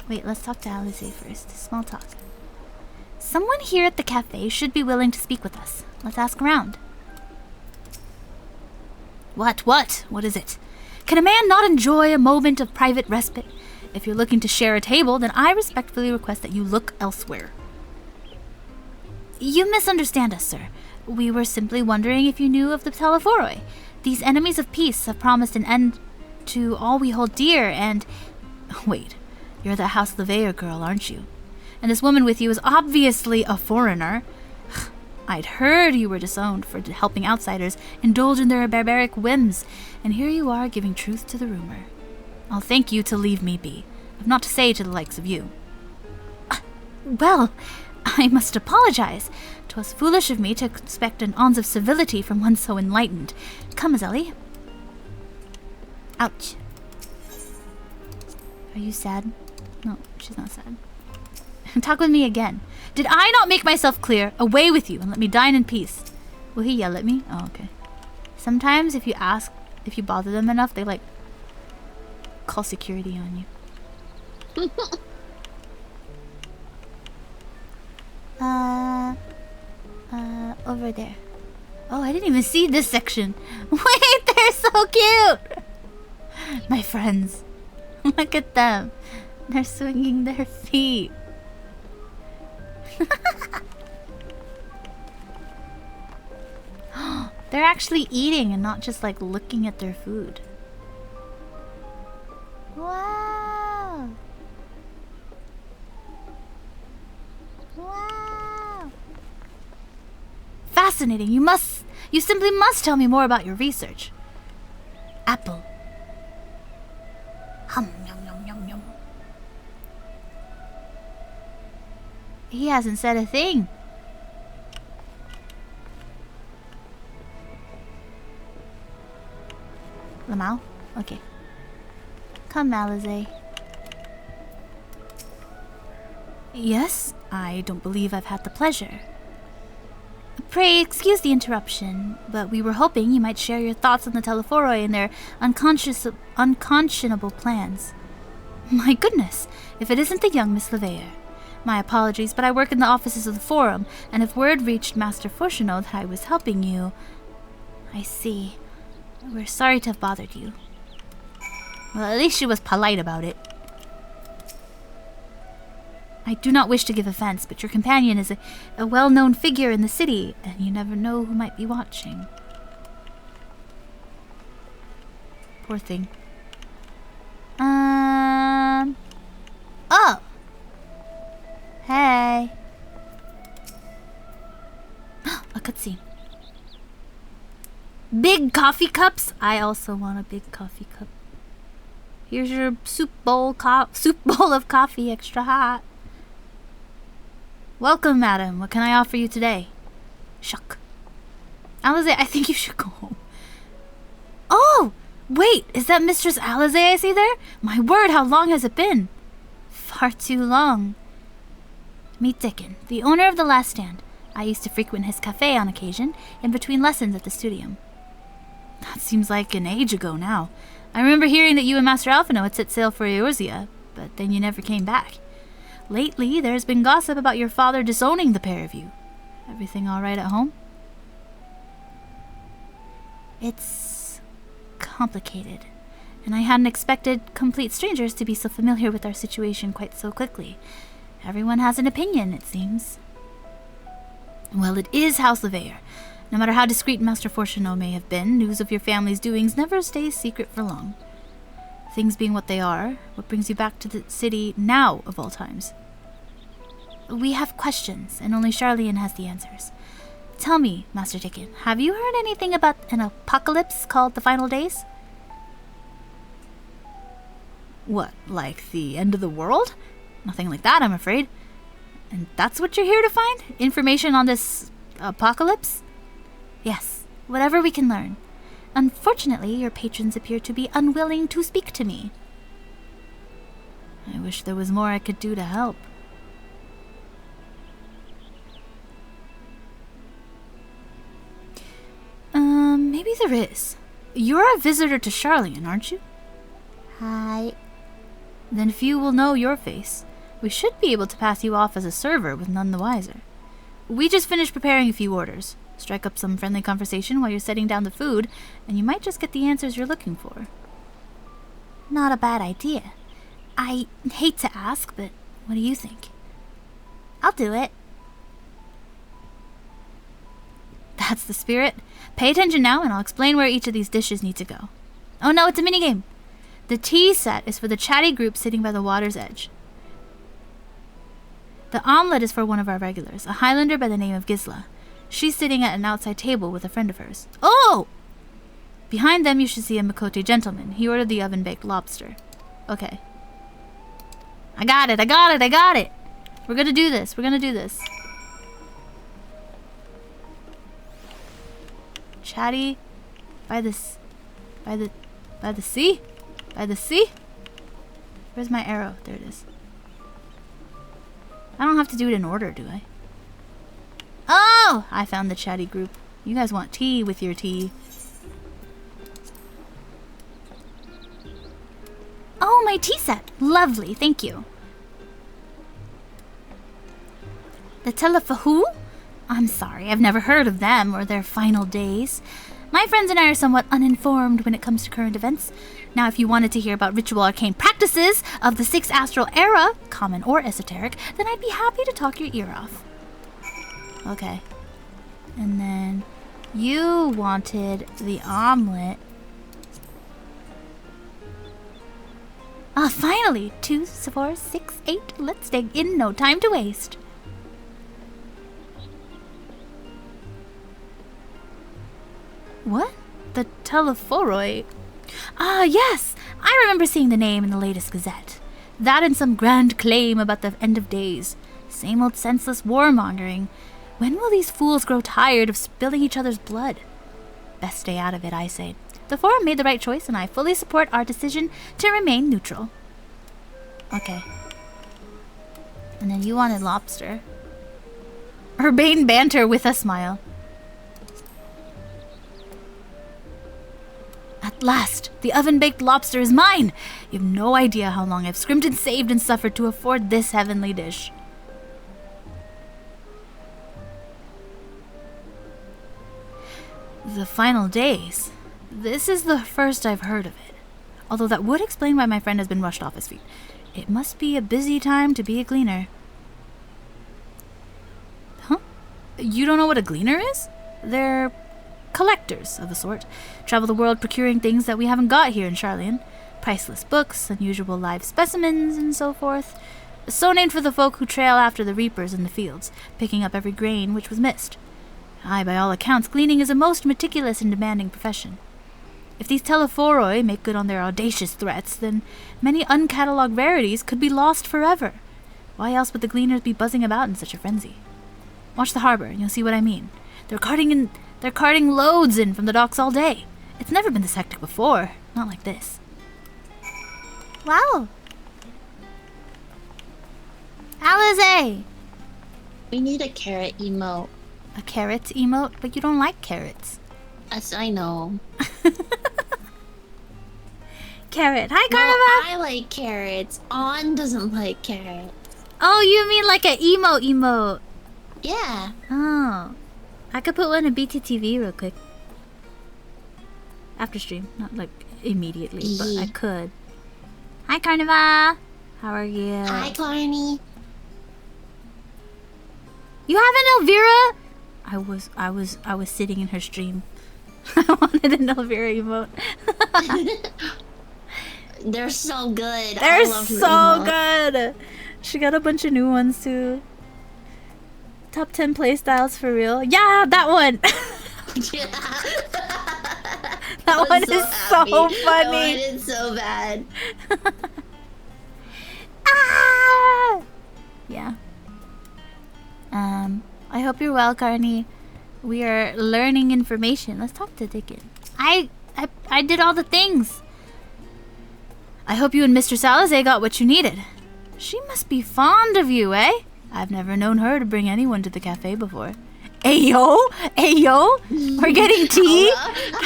Wait, let's talk to Alize first. Small talk. Someone here at the cafe should be willing to speak with us. Let's ask around. What? What is it? Can a man not enjoy a moment of private respite? If you're looking to share a table, then I respectfully request that you look elsewhere. You misunderstand us, sir. We were simply wondering if you knew of the telephoroi. These enemies of peace have promised an end to all we hold dear, and... Wait, you're the House Leveilleur girl, aren't you? And this woman with you is obviously a foreigner. I'd heard you were disowned for helping outsiders indulge in their barbaric whims, and here you are giving truth to the rumor. I'll thank you to leave me be. I've not to say to the likes of you. Well, I must apologize. 'Twas foolish of me to expect an ounce of civility from one so enlightened. Come, Azelli. Ouch. Are you sad? No, she's not sad. Talk with me again. Did I not make myself clear? Away with you and let me dine in peace. Will he yell at me? Oh, okay. Sometimes if you bother them enough, they like call security on you. Over there. Oh, I didn't even see this section. Wait, they're so cute! My friends. Look at them. They're swinging their feet. They're actually eating and not just like looking at their food. Wow. Wow. Fascinating. You simply must tell me more about your research. Apple. Hum, yum, yum, yum, yum. He hasn't said a thing. Lamau? Okay. Come, Alize. Yes? I don't believe I've had the pleasure. Pray excuse the interruption, but we were hoping you might share your thoughts on the telephoroi and their unconscionable plans. My goodness, if it isn't the young Miss Leveilleur. My apologies, but I work in the offices of the Forum, and if word reached Master Fortunato that I was helping you... I see. We're sorry to have bothered you. Well, at least she was polite about it. I do not wish to give offense, but your companion is a well-known figure in the city, and you never know who might be watching. Poor thing. Oh! Hey! A cutscene. Big coffee cups? I also want a big coffee cup. Here's your soup bowl of coffee, extra hot. Welcome, madam. What can I offer you today? Shuck. Alize, I think you should go home. Oh! Wait, is that Mistress Alize I see there? My word, how long has it been? Far too long. Meet Dickon, the owner of the Last Stand. I used to frequent his cafe on occasion, in between lessons at the studium. That seems like an age ago now. I remember hearing that you and Master Alphino had set sail for Eorzea, but then you never came back. Lately, there's been gossip about your father disowning the pair of you. Everything all right at home? It's complicated, and I hadn't expected complete strangers to be so familiar with our situation quite so quickly. Everyone has an opinion, it seems. Well, it is House Leveilleur. No matter how discreet Master Fortunato may have been, news of your family's doings never stays secret for long. Things being what they are, what brings you back to the city now, of all times? We have questions, and only Charlian has the answers. Tell me, Master Dickon, have you heard anything about an apocalypse called the Final Days? What, like the end of the world? Nothing like that, I'm afraid. And that's what you're here to find? Information on this apocalypse? Yes, whatever we can learn. Unfortunately, your patrons appear to be unwilling to speak to me. I wish there was more I could do to help. Maybe there is. You're a visitor to Charlian, aren't you? Hi. Then few will know your face. We should be able to pass you off as a server with none the wiser. We just finished preparing a few orders. Strike up some friendly conversation while you're setting down the food, and you might just get the answers you're looking for. Not a bad idea. I hate to ask, but what do you think? I'll do it. That's the spirit. Pay attention now, and I'll explain where each of these dishes need to go. Oh no, it's a minigame. The tea set is for the chatty group sitting by the water's edge. The omelet is for one of our regulars, a Highlander by the name of Gisla. She's sitting at an outside table with a friend of hers. Oh! Behind them you should see a Makote gentleman. He ordered the oven-baked lobster. Okay. I got it! We're gonna do this. Chatty by the sea? By the sea? Where's my arrow? There it is. I don't have to do it in order, do I? Oh! I found the chatty group. You guys want tea with your tea. Oh, my tea set! Lovely, thank you. The Telefahu? I'm sorry, I've never heard of them or their final days. My friends and I are somewhat uninformed when it comes to current events. Now, if you wanted to hear about ritual arcane practices of the 6th Astral Era, common or esoteric, then I'd be happy to talk your ear off. Okay. And then you wanted the omelet. Ah, finally! 2, 4, 6, 8. Let's dig in, no time to waste. What? The Telephoroi? Ah, yes! I remember seeing the name in the latest Gazette. That and some grand claim about the end of days. Same old senseless warmongering. When will these fools grow tired of spilling each other's blood? Best stay out of it, I say. The forum made the right choice, and I fully support our decision to remain neutral. Okay. And then you wanted lobster. Urbane banter with a smile. At last, the oven-baked lobster is mine! You have no idea how long I've scrimped and saved and suffered to afford this heavenly dish. The final days. This is the first I've heard of it. Although that would explain why my friend has been rushed off his feet. It must be a busy time to be a gleaner. Huh? You don't know what a gleaner is? They're collectors of a sort. Travel the world procuring things that we haven't got here in Charlian. Priceless books, unusual live specimens, and so forth. So named for the folk who trail after the reapers in the fields, picking up every grain which was missed. Aye, by all accounts, gleaning is a most meticulous and demanding profession. If these Telephoroi make good on their audacious threats, then many uncatalogued rarities could be lost forever. Why else would the gleaners be buzzing about in such a frenzy? Watch the harbor, and you'll see what I mean. They're carting loads in from the docks all day. It's never been this hectic before. Not like this. Wow. Alize! We need a carrot emote. A carrot emote? But you don't like carrots. As I know. Carrot. Hi, No, Carnival! I like carrots. On doesn't like carrots. Oh, you mean like an emote? Yeah. Oh. I could put one in BTTV real quick. After stream. Not like immediately, but I could. Hi, Carnival! How are you? Hi, Carney. You have an Elvira? I was sitting in her stream. I wanted an Elvira emote. They're so good. They're I love her so emote. good. She got a bunch of new ones too. Top 10 playstyles for real. Yeah, that one. Yeah. That one is so funny. That one is so bad. Ah! Yeah. I hope you're well, Carney. We are learning information. Let's talk to Dickon. I did all the things. I hope you and Mr. Salazar got what you needed. She must be fond of you, eh? I've never known her to bring anyone to the cafe before. Ayo! Ayo! We're getting tea?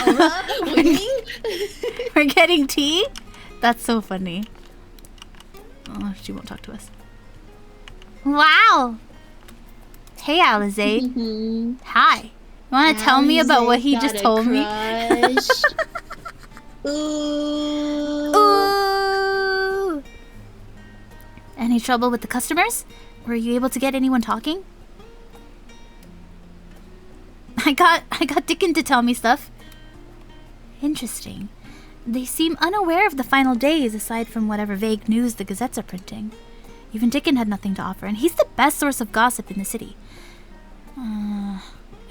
Aura, winning? We're getting tea? That's so funny. Oh, she won't talk to us. Wow! Hey, Alize. Hi. You want to tell me about what he just told me? Ooh. Ooh! Any trouble with the customers? Were you able to get anyone talking? I got Dickon to tell me stuff. Interesting. They seem unaware of the final days aside from whatever vague news the gazettes are printing. Even Dickon had nothing to offer, and he's the best source of gossip in the city.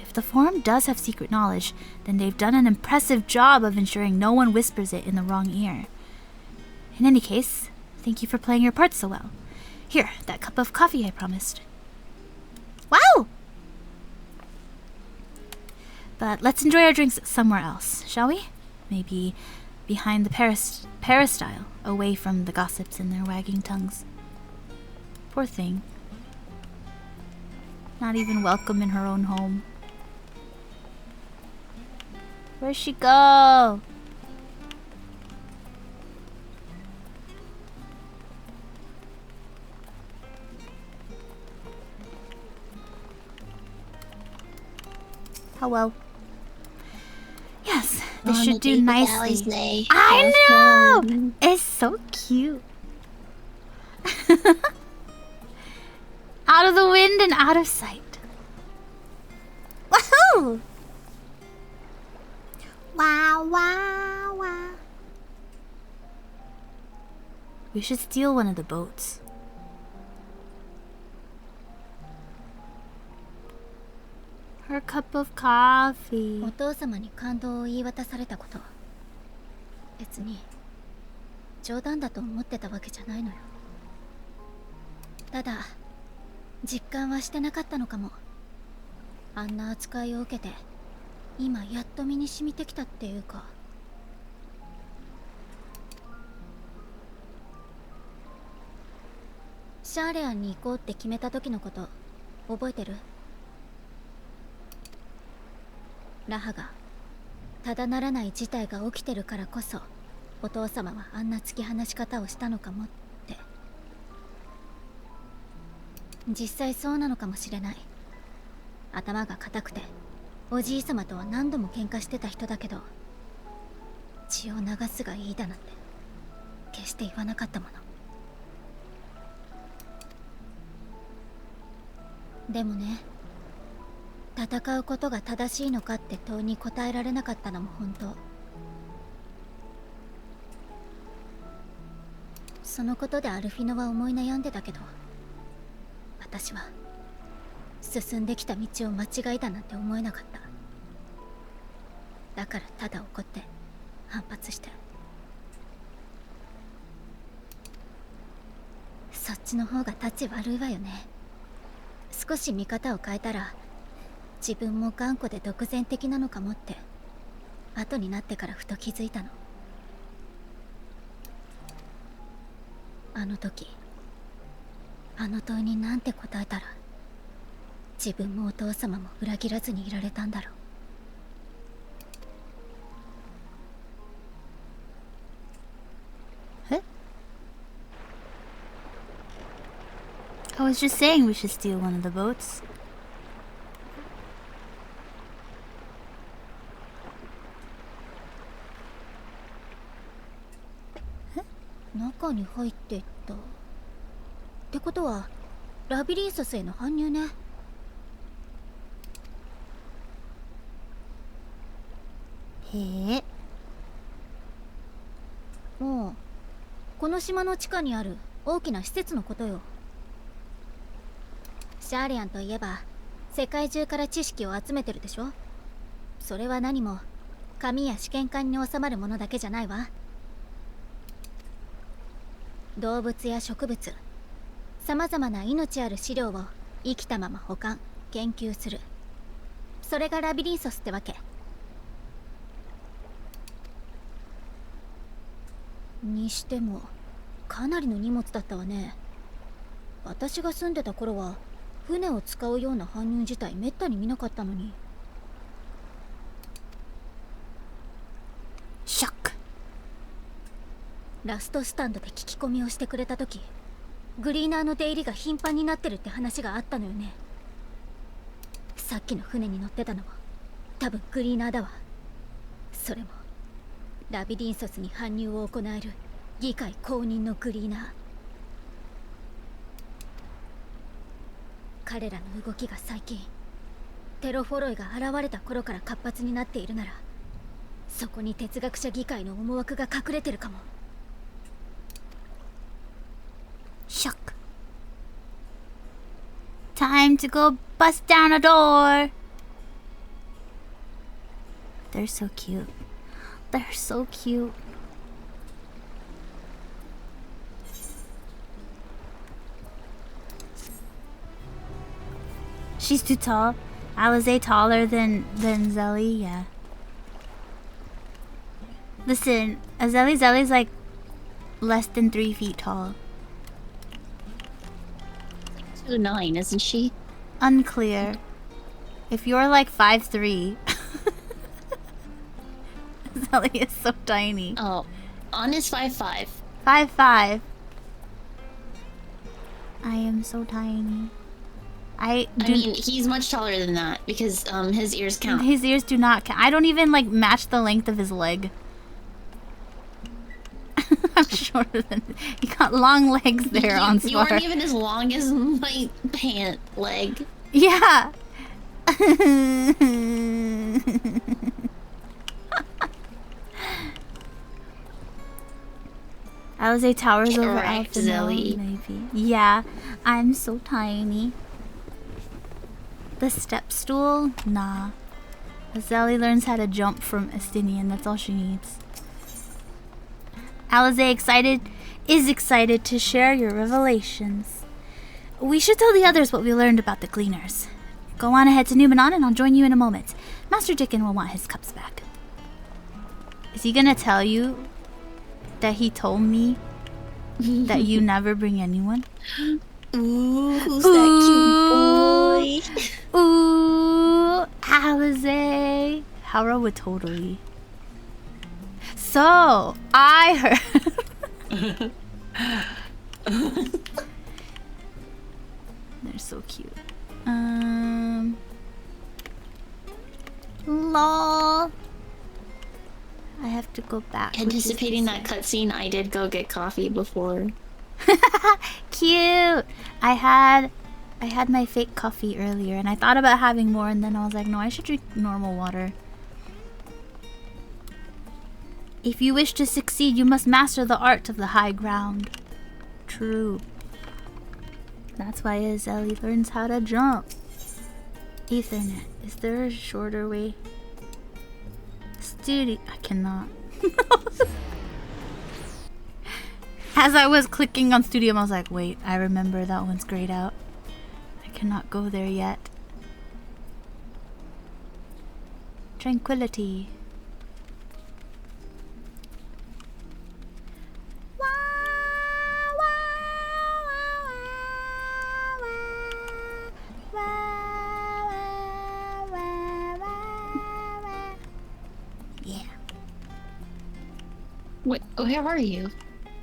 If the forum does have secret knowledge, then they've done an impressive job of ensuring no one whispers it in the wrong ear. In any case, thank you for playing your part so well. Here, that cup of coffee I promised. Wow! But let's enjoy our drinks somewhere else, shall we? Maybe behind the peristyle, away from the gossips and their wagging tongues. Poor thing. Not even welcome in her own home. Where'd she go? Hello. Yes, this should do nicely. I know! It's so cute. Out of the wind and out of sight. Woohoo! Wow, wow, wow. We should steal one of the boats. Her cup of coffee. お父様に感動を言い渡されたこと、別に冗談だと思ってたわけじゃないのよ。ただ実感はしてなかったのかも。あんな扱いを受けて今やっと身に染みてきたっていうか。シャーレアンに行こうって決めた時のこと覚えてる？ラハがただならない事態が起きてるからこそお父様はあんな突き放し方をしたのかもって。実際そうなのかもしれない。頭が固くておじい様とは何度も喧嘩してた人だけど、血を流すがいいだなんて決して言わなかったもの。でもね、戦うことが正しいのかって問いに答えられなかったのも本当。そのことでアルフィノは思い悩んでたけど、私は進んできた道を間違いだなんて思えなかった。だからただ怒って反発して。そっちの方が立ち悪いわよね。少し見方を変えたら自分も頑固で独善的なのかもって後になってからふと気づいたの。あの時あの問いになんて答えたら自分もお父様も裏切らずにいられたんだろう。え？ I was just saying we should steal one of the boats. 中に入っていったってことはラビリンソスへの搬入ね。へえ。もうこの島の地下にある大きな施設のことよ。シャーリアンといえば世界中から知識を集めてるでしょ。それは何も紙や試験管に収まるものだけじゃないわ。動物や植物、さまざまな命ある資料を生きたまま保管研究する、それがラビリンソスってわけ。にしてもかなりの荷物だったわね。私が住んでた頃は船を使うような搬入自体めったに見なかったのに。ショック。ラストスタンドで聞き込みをしてくれた時、グリーナーの出入りが頻繁になってるって話があったのよね。さっきの船に乗ってたのも多分グリーナーだわ。それもラビリンソスに搬入を行える議会公認のグリーナー。彼らの動きが最近テロフォロイが現れた頃から活発になっているなら、そこに哲学者議会の思惑が隠れてるかも。ショック。Time to go bust down a door. They're so cute. They're so cute. She's too tall. Alize taller than Zelly, yeah. Listen, Zelly's like less than 3 feet tall. 2'9", isn't she? Unclear. If you're like 5'3", Zelly is so tiny. Oh, On is 5'5". 5'5". I am so tiny. I mean, he's much taller than that because his ears count. His ears do not count. I don't even like match the length of his leg. I'm shorter than you. Got long legs there on Spar. You aren't even as long as my pant leg. Yeah. Alize towers over Correct, Zelly. maybe. Yeah, I'm so tiny. The step stool? Nah. Zelly learns how to jump from Estinian. That's all she needs. Alize is excited to share your revelations. We should tell the others what we learned about the cleaners. Go on ahead to Numenon and I'll join you in a moment. Master Dickon will want his cups back. Is he gonna tell you that he told me that you never bring anyone? Ooh, who's that cute boy? Ooh, Alize. Hara would totally. So, I heard... They're so cute. Lol. I have to go back. Anticipating that cutscene, I did go get coffee before. Cute. I had my fake coffee earlier, and I thought about having more, and then I was like, no, I should drink normal water. If you wish to succeed, you must master the art of the high ground. True. That's why Zelly learns how to jump. Ethernet. Is there a shorter way? Studio. I cannot. As I was clicking on Studium, I was like, wait, I remember that one's grayed out. I cannot go there yet. Tranquility. Yeah. Wait, where are you?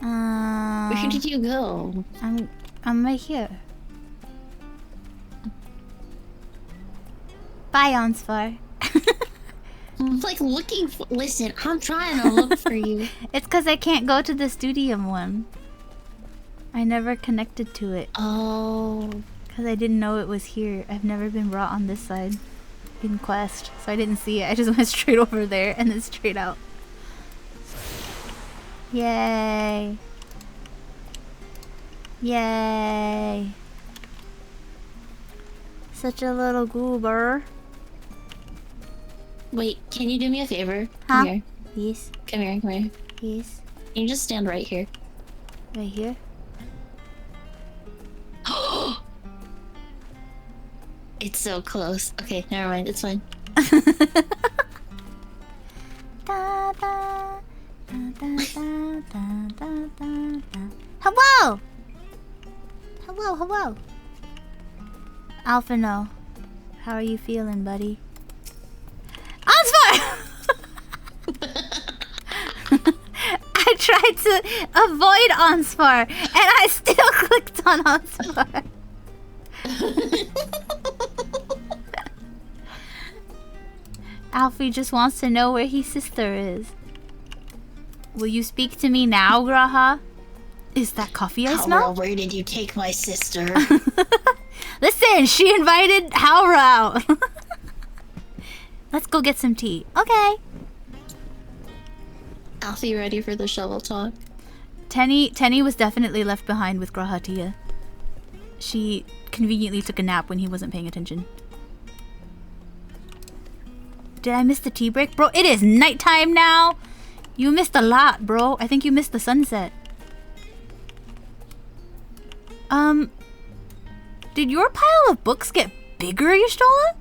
Where did you go? I'm right here. Bye, Onsfar. I'm like looking for. Listen, I'm trying to look for you. It's because I can't go to the Studium one. I never connected to it. Oh. Because I didn't know it was here. I've never been brought on this side in Quest, so I didn't see it. I just went straight over there and then straight out. Yay. Yay. Such a little goober. Wait, can you do me a favor? Huh? Come here. Yes. Come here, come here. Yes. Can you just stand right here? Right here. It's so close. Okay, never mind. It's fine. Da, da, da, da, da, da, da, da. Hello! Hello, hello. Alphino, how are you feeling, buddy? Onsfar! I tried to avoid Onsfar, and I still clicked on Onsfar. Alfie just wants to know where his sister is. Will you speak to me now, Graha? Is that coffee I smell? Where did you take my sister? Listen, she invited Howrao. Let's go get some tea. Okay. Alfie, ready for the shovel talk? Tenny was definitely left behind with Grahatia. She conveniently took a nap when he wasn't paying attention. Did I miss the tea break? Bro, it is nighttime now. You missed a lot, bro. I think you missed the sunset. Did your pile of books get bigger, Y'shtola?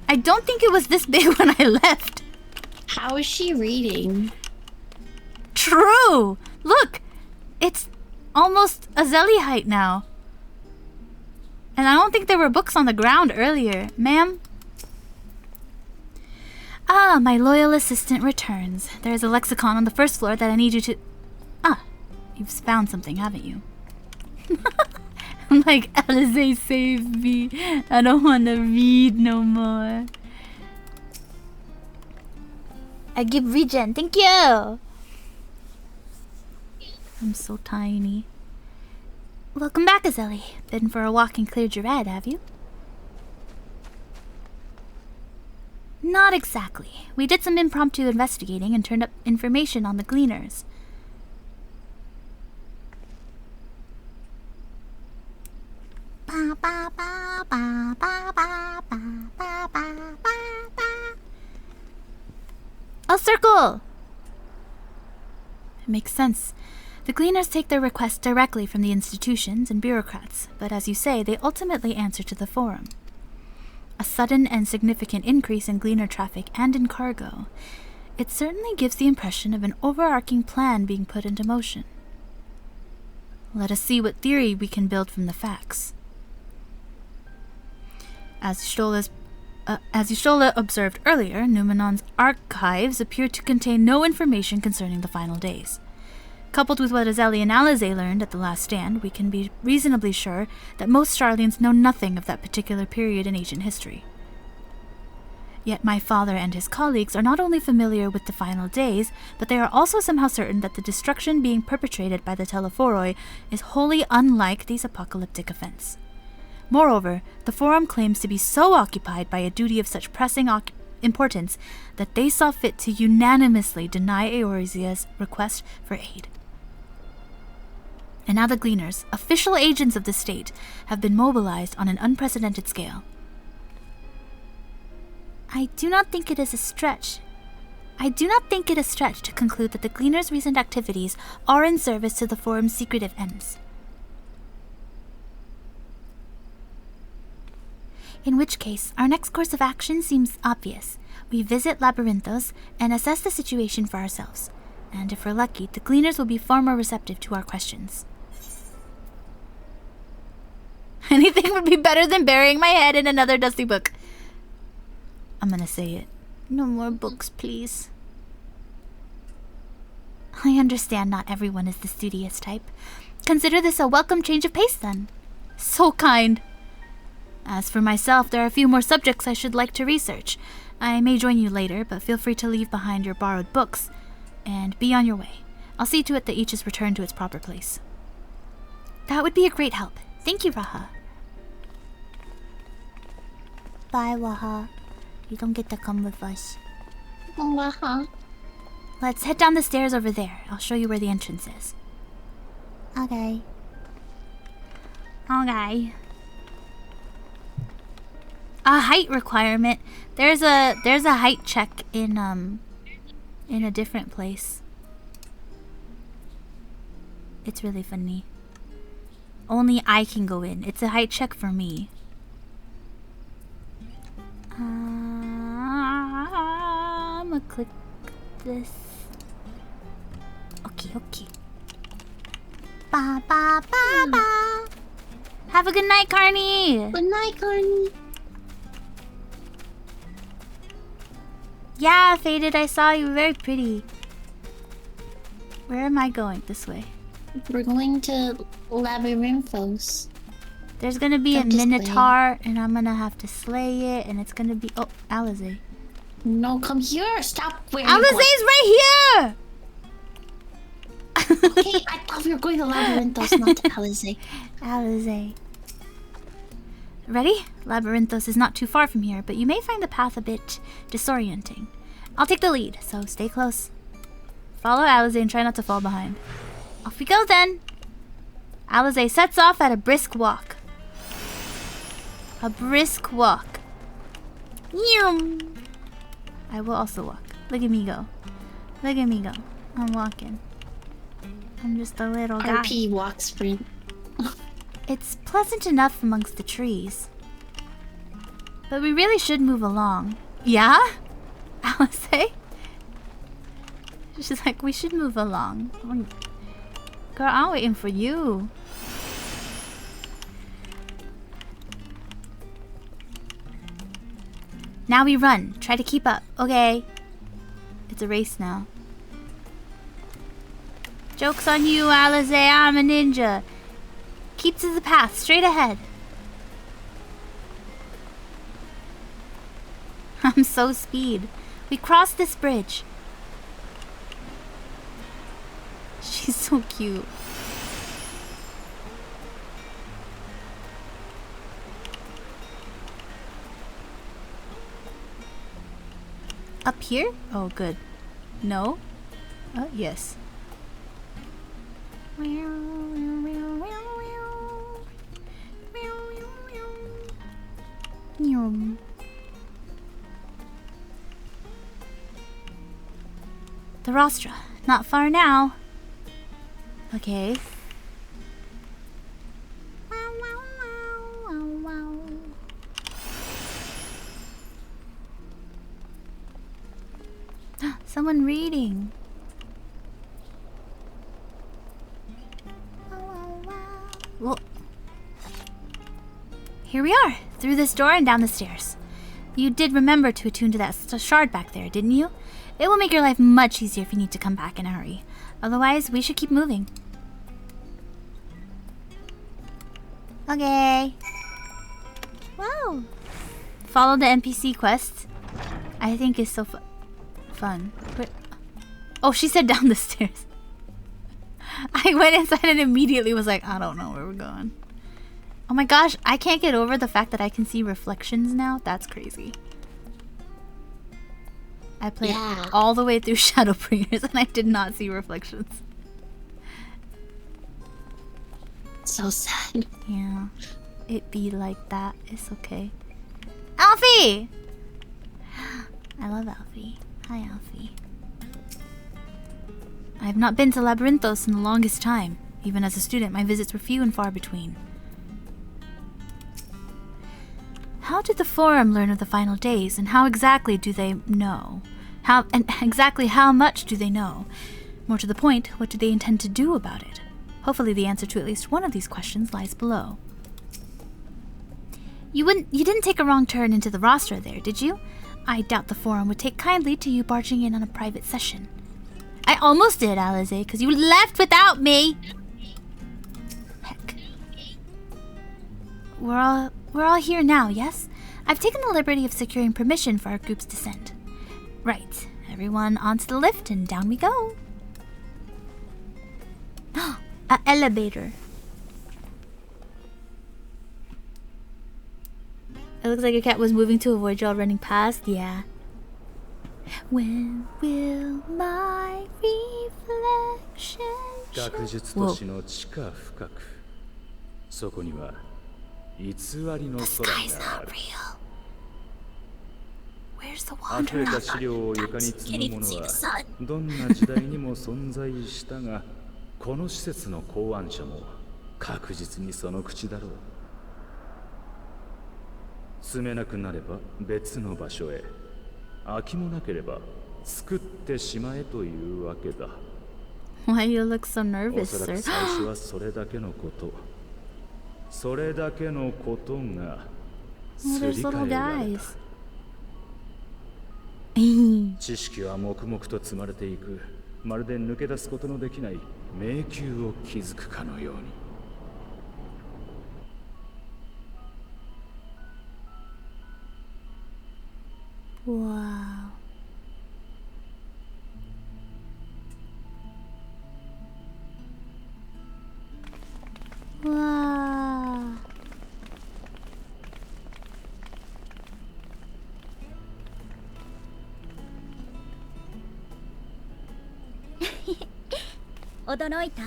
I don't think it was this big when I left. How is she reading? True! Look! It's almost Azeli height now. And I don't think there were books on the ground earlier. Ma'am? Ah, my loyal assistant returns. There is a lexicon on the first floor that I need you to... Ah, you've found something, haven't you? I'm like, Alize, save me. I don't want to read no more. I give regen, thank you! I'm so tiny. Welcome back, Azeli. Been for a walk and cleared your head, have you? Not exactly. We did some impromptu investigating and turned up information on the Gleaners. A circle! It makes sense. The Gleaners take their requests directly from the institutions and bureaucrats, but as you say, they ultimately answer to the Forum. A sudden and significant increase in Gleaner traffic and in cargo. It certainly gives the impression of an overarching plan being put into motion. Let us see what theory we can build from the facts. As Y'shtola observed earlier, Numenon's archives appear to contain no information concerning the final days. Coupled with what Azeli and Alize learned at the last stand, we can be reasonably sure that most Sharlians know nothing of that particular period in ancient history. Yet my father and his colleagues are not only familiar with the final days, but they are also somehow certain that the destruction being perpetrated by the Telephoroi is wholly unlike these apocalyptic events. Moreover, the Forum claims to be so occupied by a duty of such pressing importance that they saw fit to unanimously deny Eorzea's request for aid. And now the Gleaners, official agents of the state, have been mobilized on an unprecedented scale. I do not think it a stretch to conclude that the Gleaners' recent activities are in service to the Forum's secretive ends. In which case, our next course of action seems obvious. We visit Labyrinthos and assess the situation for ourselves. And if we're lucky, the Gleaners will be far more receptive to our questions. Anything would be better than burying my head in another dusty book. I'm gonna say it. No more books, please. I understand not everyone is the studious type. Consider this a welcome change of pace, then. So kind. As for myself, there are a few more subjects I should like to research. I may join you later, but feel free to leave behind your borrowed books. And be on your way. I'll see to it that each is returned to its proper place. That would be a great help. Thank you, Raha. Bye, Raha. You don't get to come with us. Raha. Let's head down the stairs over there. I'll show you where the entrance is. Okay. Okay. a height requirement. There's a height check in a different place. It's really funny. Only I can go in. It's a height check for me. I'm gonna click this. Okay, okay. Ba ba ba ba. Have a good night, Carney. Good night, Carney. Yeah, Faded, I saw you. Very pretty. Where am I going? This way. We're going to Labyrinthos. There's gonna be a Minotaur, and I'm gonna have to slay it, and it's gonna be... Oh, Alizé. No, come here. Stop. Alizé's right here! Okay, I thought we were going to Labyrinthos, not to Alizé. Alizé. Ready? Labyrinthos is not too far from here, but you may find the path a bit disorienting. I'll take the lead, so stay close. Follow Alizé and try not to fall behind. Off we go then! Alizé sets off at a brisk walk. A brisk walk. Yum. I will also walk. Look at me go. Look at me go. I'm walking. I'm just a little guy. RP walk sprint. It's pleasant enough amongst the trees. But we really should move along. Yeah? Alizé? She's like, we should move along. Girl, I'm waiting for you. Now we run. Try to keep up. Okay. It's a race now. Joke's on you, Alizé. I'm a ninja. Keep to the path. Straight ahead. I'm so speed. We crossed this bridge. She's so cute. Up here? Oh, good. No? Yes. The rostra. Not far now. Okay. Someone reading. Well, here we are, through this door and down the stairs. You did remember to attune to that shard back there, didn't you? It will make your life much easier if you need to come back in a hurry. Otherwise, we should keep moving. Okay. Wow. Follow the NPC quest. I think is so fun. Wait. Oh, she said down the stairs. I went inside and immediately was like, I don't know where we're going. Oh my gosh, I can't get over the fact that I can see reflections now. That's crazy. I played all the way through Shadowbringers and I did not see reflections. So sad. Yeah. It be like that. It's okay. Alfie! I love Alfie. Hi, Alfie. I have not been to Labyrinthos in the longest time. Even as a student, my visits were few and far between. How did the Forum learn of the final days, and how exactly do they know? Exactly how much do they know? More to the point, what do they intend to do about it? Hopefully the answer to at least one of these questions lies below. You didn't take a wrong turn into the rostra there, did you? I doubt the Forum would take kindly to you barging in on a private session. I almost did, Alizé, because you left without me! Heck. We're all here now, yes? I've taken the liberty of securing permission for our group's descent. Right. Everyone onto the lift and down we go. An elevator. It looks like your cat was moving to avoid y'all running past. Yeah. When will my reflection show? The sky's not real. There's the 溢れ water. た資料を床に積むものはどんな時代にも存在したが、この施設の考案者も確実にその口だろう。住めなくなれば別の場所へ、空きもなければ作ってしまえというわけだ。Why you look so お nervous, そら sir? く最初はそれだけのこと、それだけのことが Oh, す there's り替 little えられた。 guys. 知識は黙々と積まれていく。まるで抜け出すことのできない迷宮を築くかのように。Wow. Wow. 驚いた？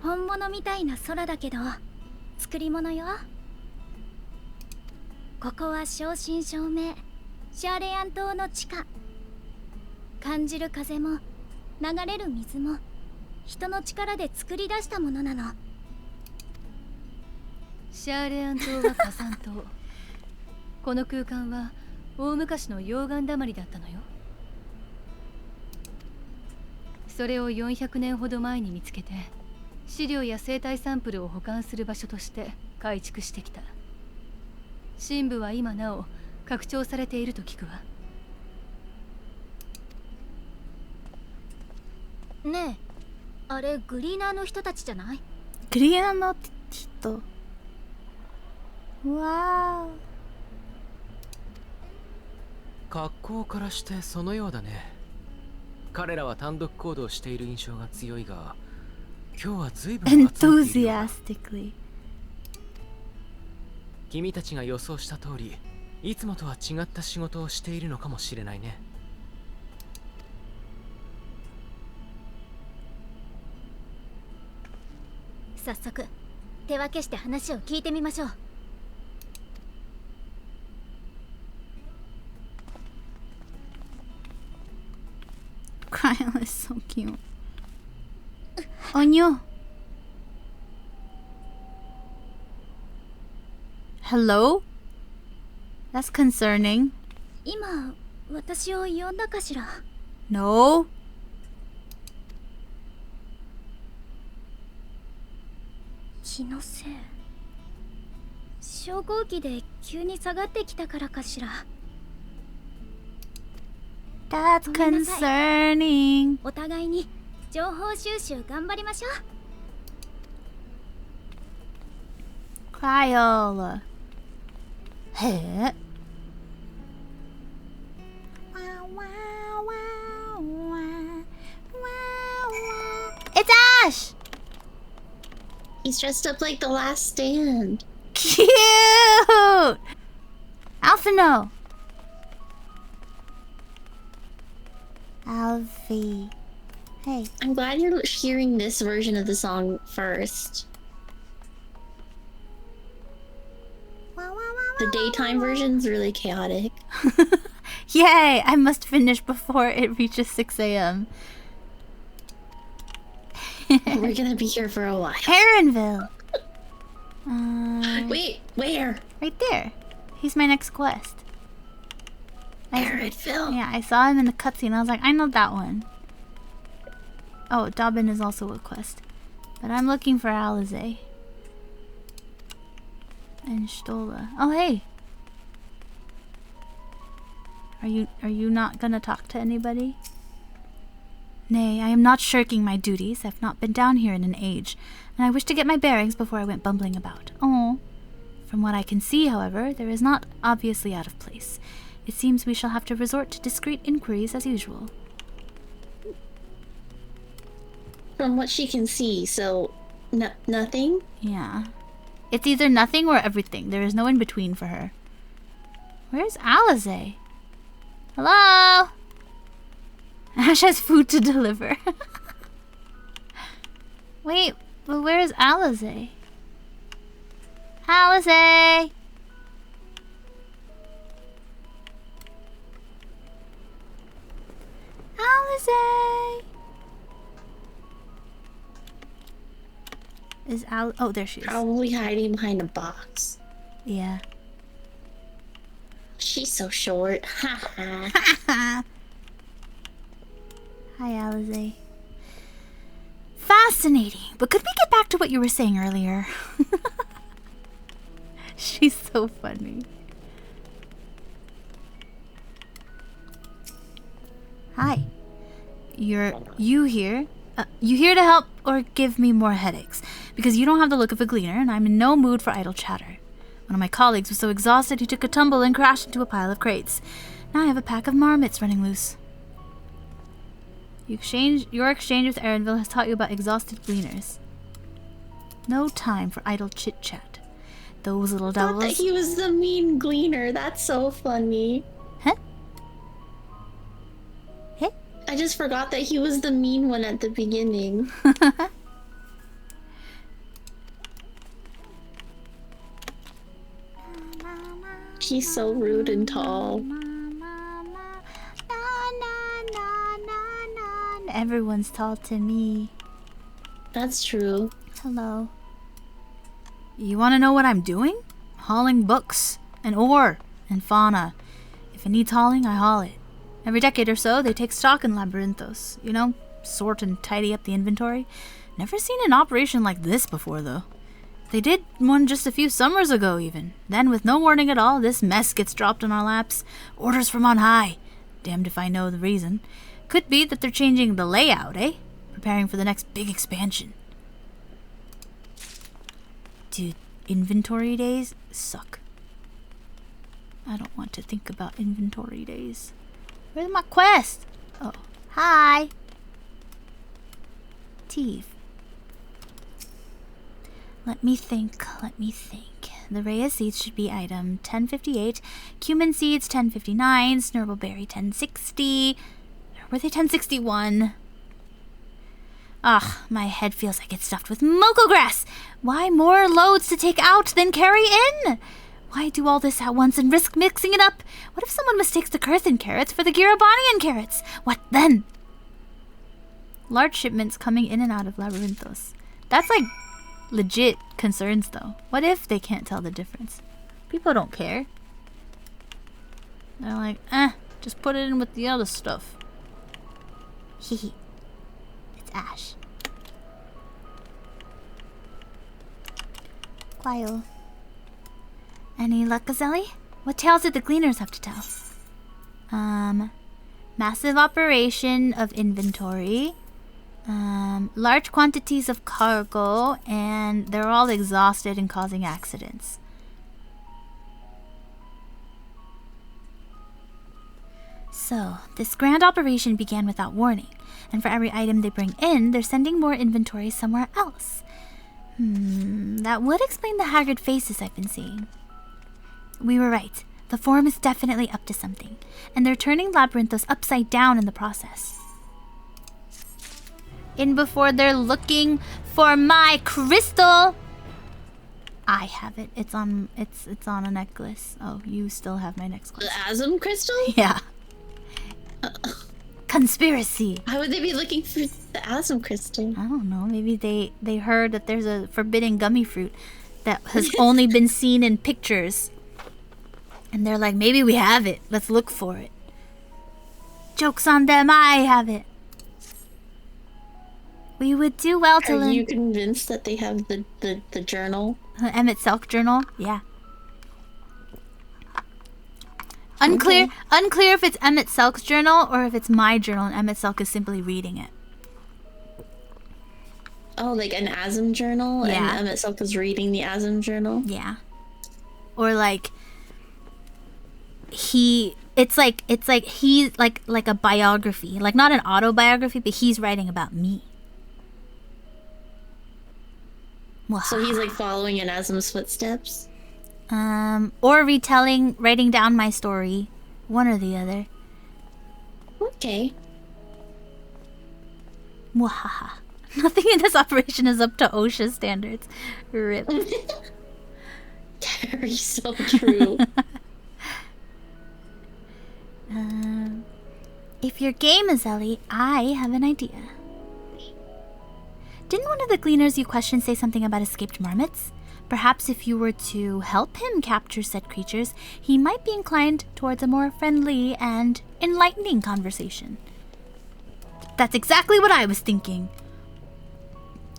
本物みたいな空だけど作り物よ。ここは正真正銘シャーレアン島の地下。感じる風も流れる水も人の力で作り出したものなの。シャーレアン島は火山島。この空間は大昔の溶岩だまりだったのよ。それを400年ほど前に見つけて、資料や生態サンプルを保管する場所として改築してきた。深部は今なお拡張されていると聞くわ。ねえ、あれグリーナーの人たちじゃない？グリーナーの人。Wow. 格好からしてそのようだね。彼らは単独行動している印象が強いが、今日は随分集まっているようだ。 Enthusiastically. 君たちが予想した通り、いつもとは違った仕事をしているのかもしれないね。早速手分けして話を聞いてみましょう。Cryo is so cute. Onyo. Hello? That's concerning. 今私を呼んだかしら？ No. 気のせい。昇降機で急に下がってきたからかしら。 That's concerning. お互いに情報収集頑張りましょう。 Cryola. Hey. It's Ash! He's dressed up like the last stand. Cute! Alphino! Alfie. Hey. I'm glad you're hearing this version of the song first. The daytime version's really chaotic. Yay! I must finish before it reaches 6 a.m. We're gonna be here for a while. Heronville! Wait, where? Right there. He's my next quest. Aridville. Yeah, I saw him in the cutscene. I was like, I know that one. Oh, Dobbin is also a quest. But I'm looking for Alizé. And Stola. Oh, hey! Are you not gonna talk to anybody? Nay, I am not shirking my duties. I've not been down here in an age, and I wish to get my bearings before I went bumbling about. Oh. From what I can see, however, there is not obviously out of place. It seems we shall have to resort to discreet inquiries as usual. From what she can see, so nothing? Yeah. It's either nothing or everything. There is no in between for her. Where's Alizé? Hello? Ash has food to deliver. Wait, but where's Alizé? Alizé! Alizé! Is Al? Oh, there she is. Probably hiding behind a box. Yeah. She's so short. Ha ha. Hi, Alizé. Fascinating. But could we get back to what you were saying earlier? She's so funny. Hi. You here? You here to help or give me more headaches? Because you don't have the look of a gleaner, and I'm in no mood for idle chatter. One of my colleagues was so exhausted he took a tumble and crashed into a pile of crates. Now I have a pack of marmots running loose. Your exchange with Erenville has taught you about exhausted gleaners. No time for idle chit-chat. Those little I thought that devils... he was the mean gleaner. That's so funny. Huh? Hey? I just forgot that he was the mean one at the beginning. He's so rude and tall. Everyone's tall to me. That's true. Hello. You want to know what I'm doing? Hauling books and ore and fauna. If it needs hauling, I haul it. Every decade or so, they take stock in Labyrinthos. You know, sort and tidy up the inventory. Never seen an operation like this before, though. They did one just a few summers ago, even. Then, with no warning at all, this mess gets dropped on our laps. Orders from on high. Damned if I know the reason. Could be that they're changing the layout, eh? Preparing for the next big expansion. Dude, inventory days suck. I don't want to think about inventory days. Where's my quest? Oh, hi. Teeth. Let me think. The Rhea seeds should be item 1058, cumin seeds 1059, snurble-berry 1060. Were they 1061? Ugh, my head feels like it's stuffed with moko grass. Why more loads to take out than carry in? Why do all this at once and risk mixing it up? What if someone mistakes the Kurthan carrots for the Girabanian carrots? What then? Large shipments coming in and out of Labyrinthos. That's like legit concerns, though. What if they can't tell the difference? People don't care. They're like, just put it in with the other stuff. Hehe. It's Ash. Quail. Any luck, Gazelli? What tales did the gleaners have to tell? Massive operation of inventory. Large quantities of cargo, and they're all exhausted and causing accidents. So, this grand operation began without warning, and for every item they bring in, they're sending more inventory somewhere else. That would explain the haggard faces I've been seeing. We were right. The Forum is definitely up to something, and they're turning Labyrinthos upside down in the process. In before they're looking for my crystal! I have it. It's on a necklace. Oh, you still have my necklace. The Asm crystal? Yeah. Conspiracy. Why would they be looking for the Asm crystal? I don't know. Maybe they heard that there's a forbidden gummy fruit that has only been seen in pictures. And they're like, maybe we have it. Let's look for it. Joke's on them. I have it. We would do well to learn. Are you convinced that they have the journal? Emmett Selk journal? Yeah. Unclear if it's Emmett Selk's journal or if it's my journal and Emmett Selk is simply reading it. Oh, like an Asm journal? Yeah. And Emmett Selk is reading the Asm journal? Yeah. Or like it's like he's like a biography. Like not an autobiography, but he's writing about me. So he's like following in Asm's footsteps? Or writing down my story. One or the other. Okay. Mwahaha. Nothing in this operation is up to OSHA standards. Rip. Very so true. If If you're game, Azeli, I have an idea. Didn't one of the gleaners you questioned say something about escaped marmots? Perhaps if you were to help him capture said creatures, he might be inclined towards a more friendly and enlightening conversation. That's exactly what I was thinking.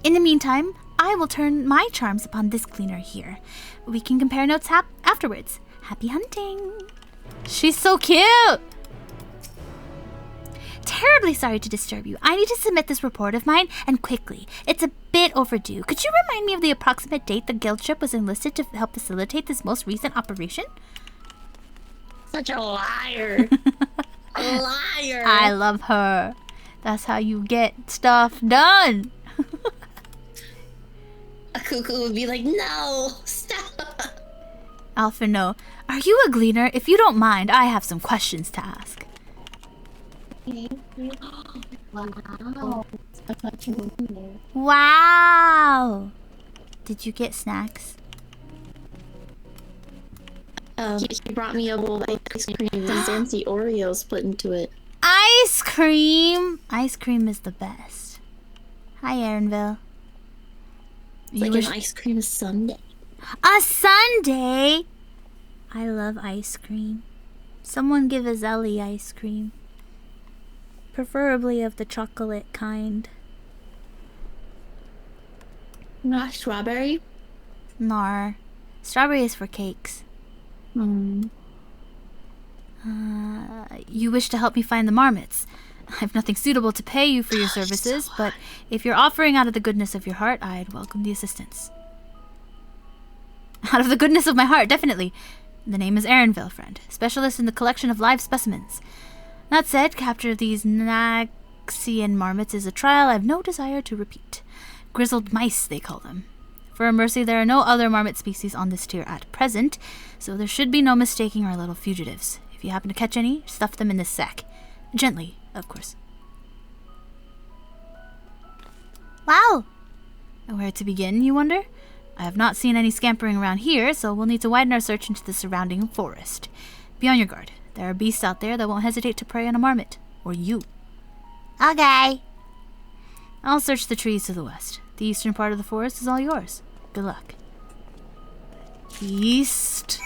In the meantime, I will turn my charms upon this gleaner here. We can compare notes afterwards. Happy hunting! She's so cute! Terribly sorry to disturb you. I need to submit this report of mine, and quickly. It's a bit overdue. Could you remind me of the approximate date the guild ship was enlisted to help facilitate this most recent operation? Such a liar. A liar. I love her. That's how you get stuff done. A cuckoo would be like, no, stop. Alpha, no. Are you a gleaner? If you don't mind, I have some questions to ask. Wow. Wow! Did you get snacks? He brought me a bowl of ice cream and fancy Oreos put into it. Ice cream! Ice cream is the best. Hi, Aaronville. It's like an ice cream sundae. A sundae? I love ice cream. Someone give Azeli ice cream. Preferably of the chocolate kind. Not strawberry? Nar. Strawberry is for cakes. You wish to help me find the marmots. I've nothing suitable to pay you for your services, but if you're offering out of the goodness of your heart, I'd welcome the assistance. Out of the goodness of my heart, definitely. The name is Aaronville, friend. Specialist in the collection of live specimens. That said, capture of these Naxian marmots is a trial I've no desire to repeat. Grizzled mice, they call them. For a mercy, there are no other marmot species on this tier at present, so there should be no mistaking our little fugitives. If you happen to catch any, stuff them in this sack. Gently, of course. Wow! Where to begin, you wonder? I have not seen any scampering around here, so we'll need to widen our search into the surrounding forest. Be on your guard. There are beasts out there that won't hesitate to prey on a marmot. Or you. Okay. I'll search the trees to the west. The eastern part of the forest is all yours. Good luck. East.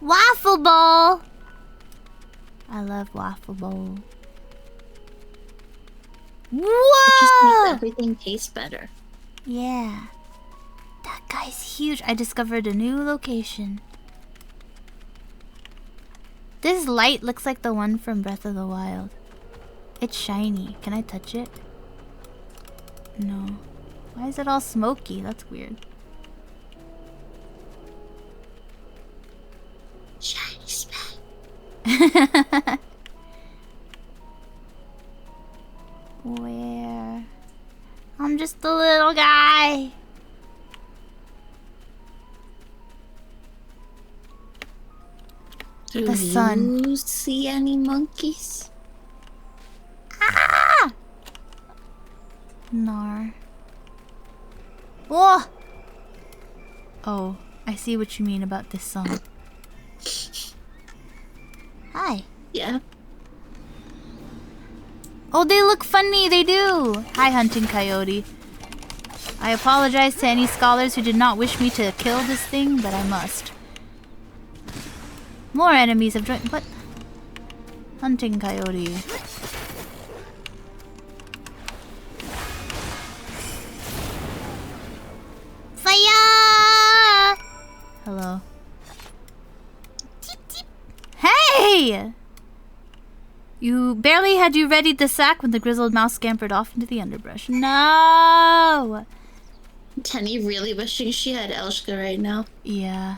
Waffle bowl! I love waffle bowl. It just makes Whoa! everything taste better. Yeah. That guy's huge. I discovered a new location. This light looks like the one from Breath of the Wild. It's shiny. Can I touch it? No. Why is it all smoky? That's weird. Shiny spec. Where? I'm just a little guy. Do The sun. you see any monkeys? Ah! Nar. Whoa! Oh, I see what you mean about this song. Hi. Yeah. Oh, they look funny, they do! Hi, Hunting Coyote. I apologize to any scholars who did not wish me to kill this thing, but I must. More enemies have joined. What? Hunting Coyote. Fire! Hello. Hey! You barely had you readied the sack when the grizzled mouse scampered off into the underbrush. No! Tenny really wishing she had Elshka right now. Yeah.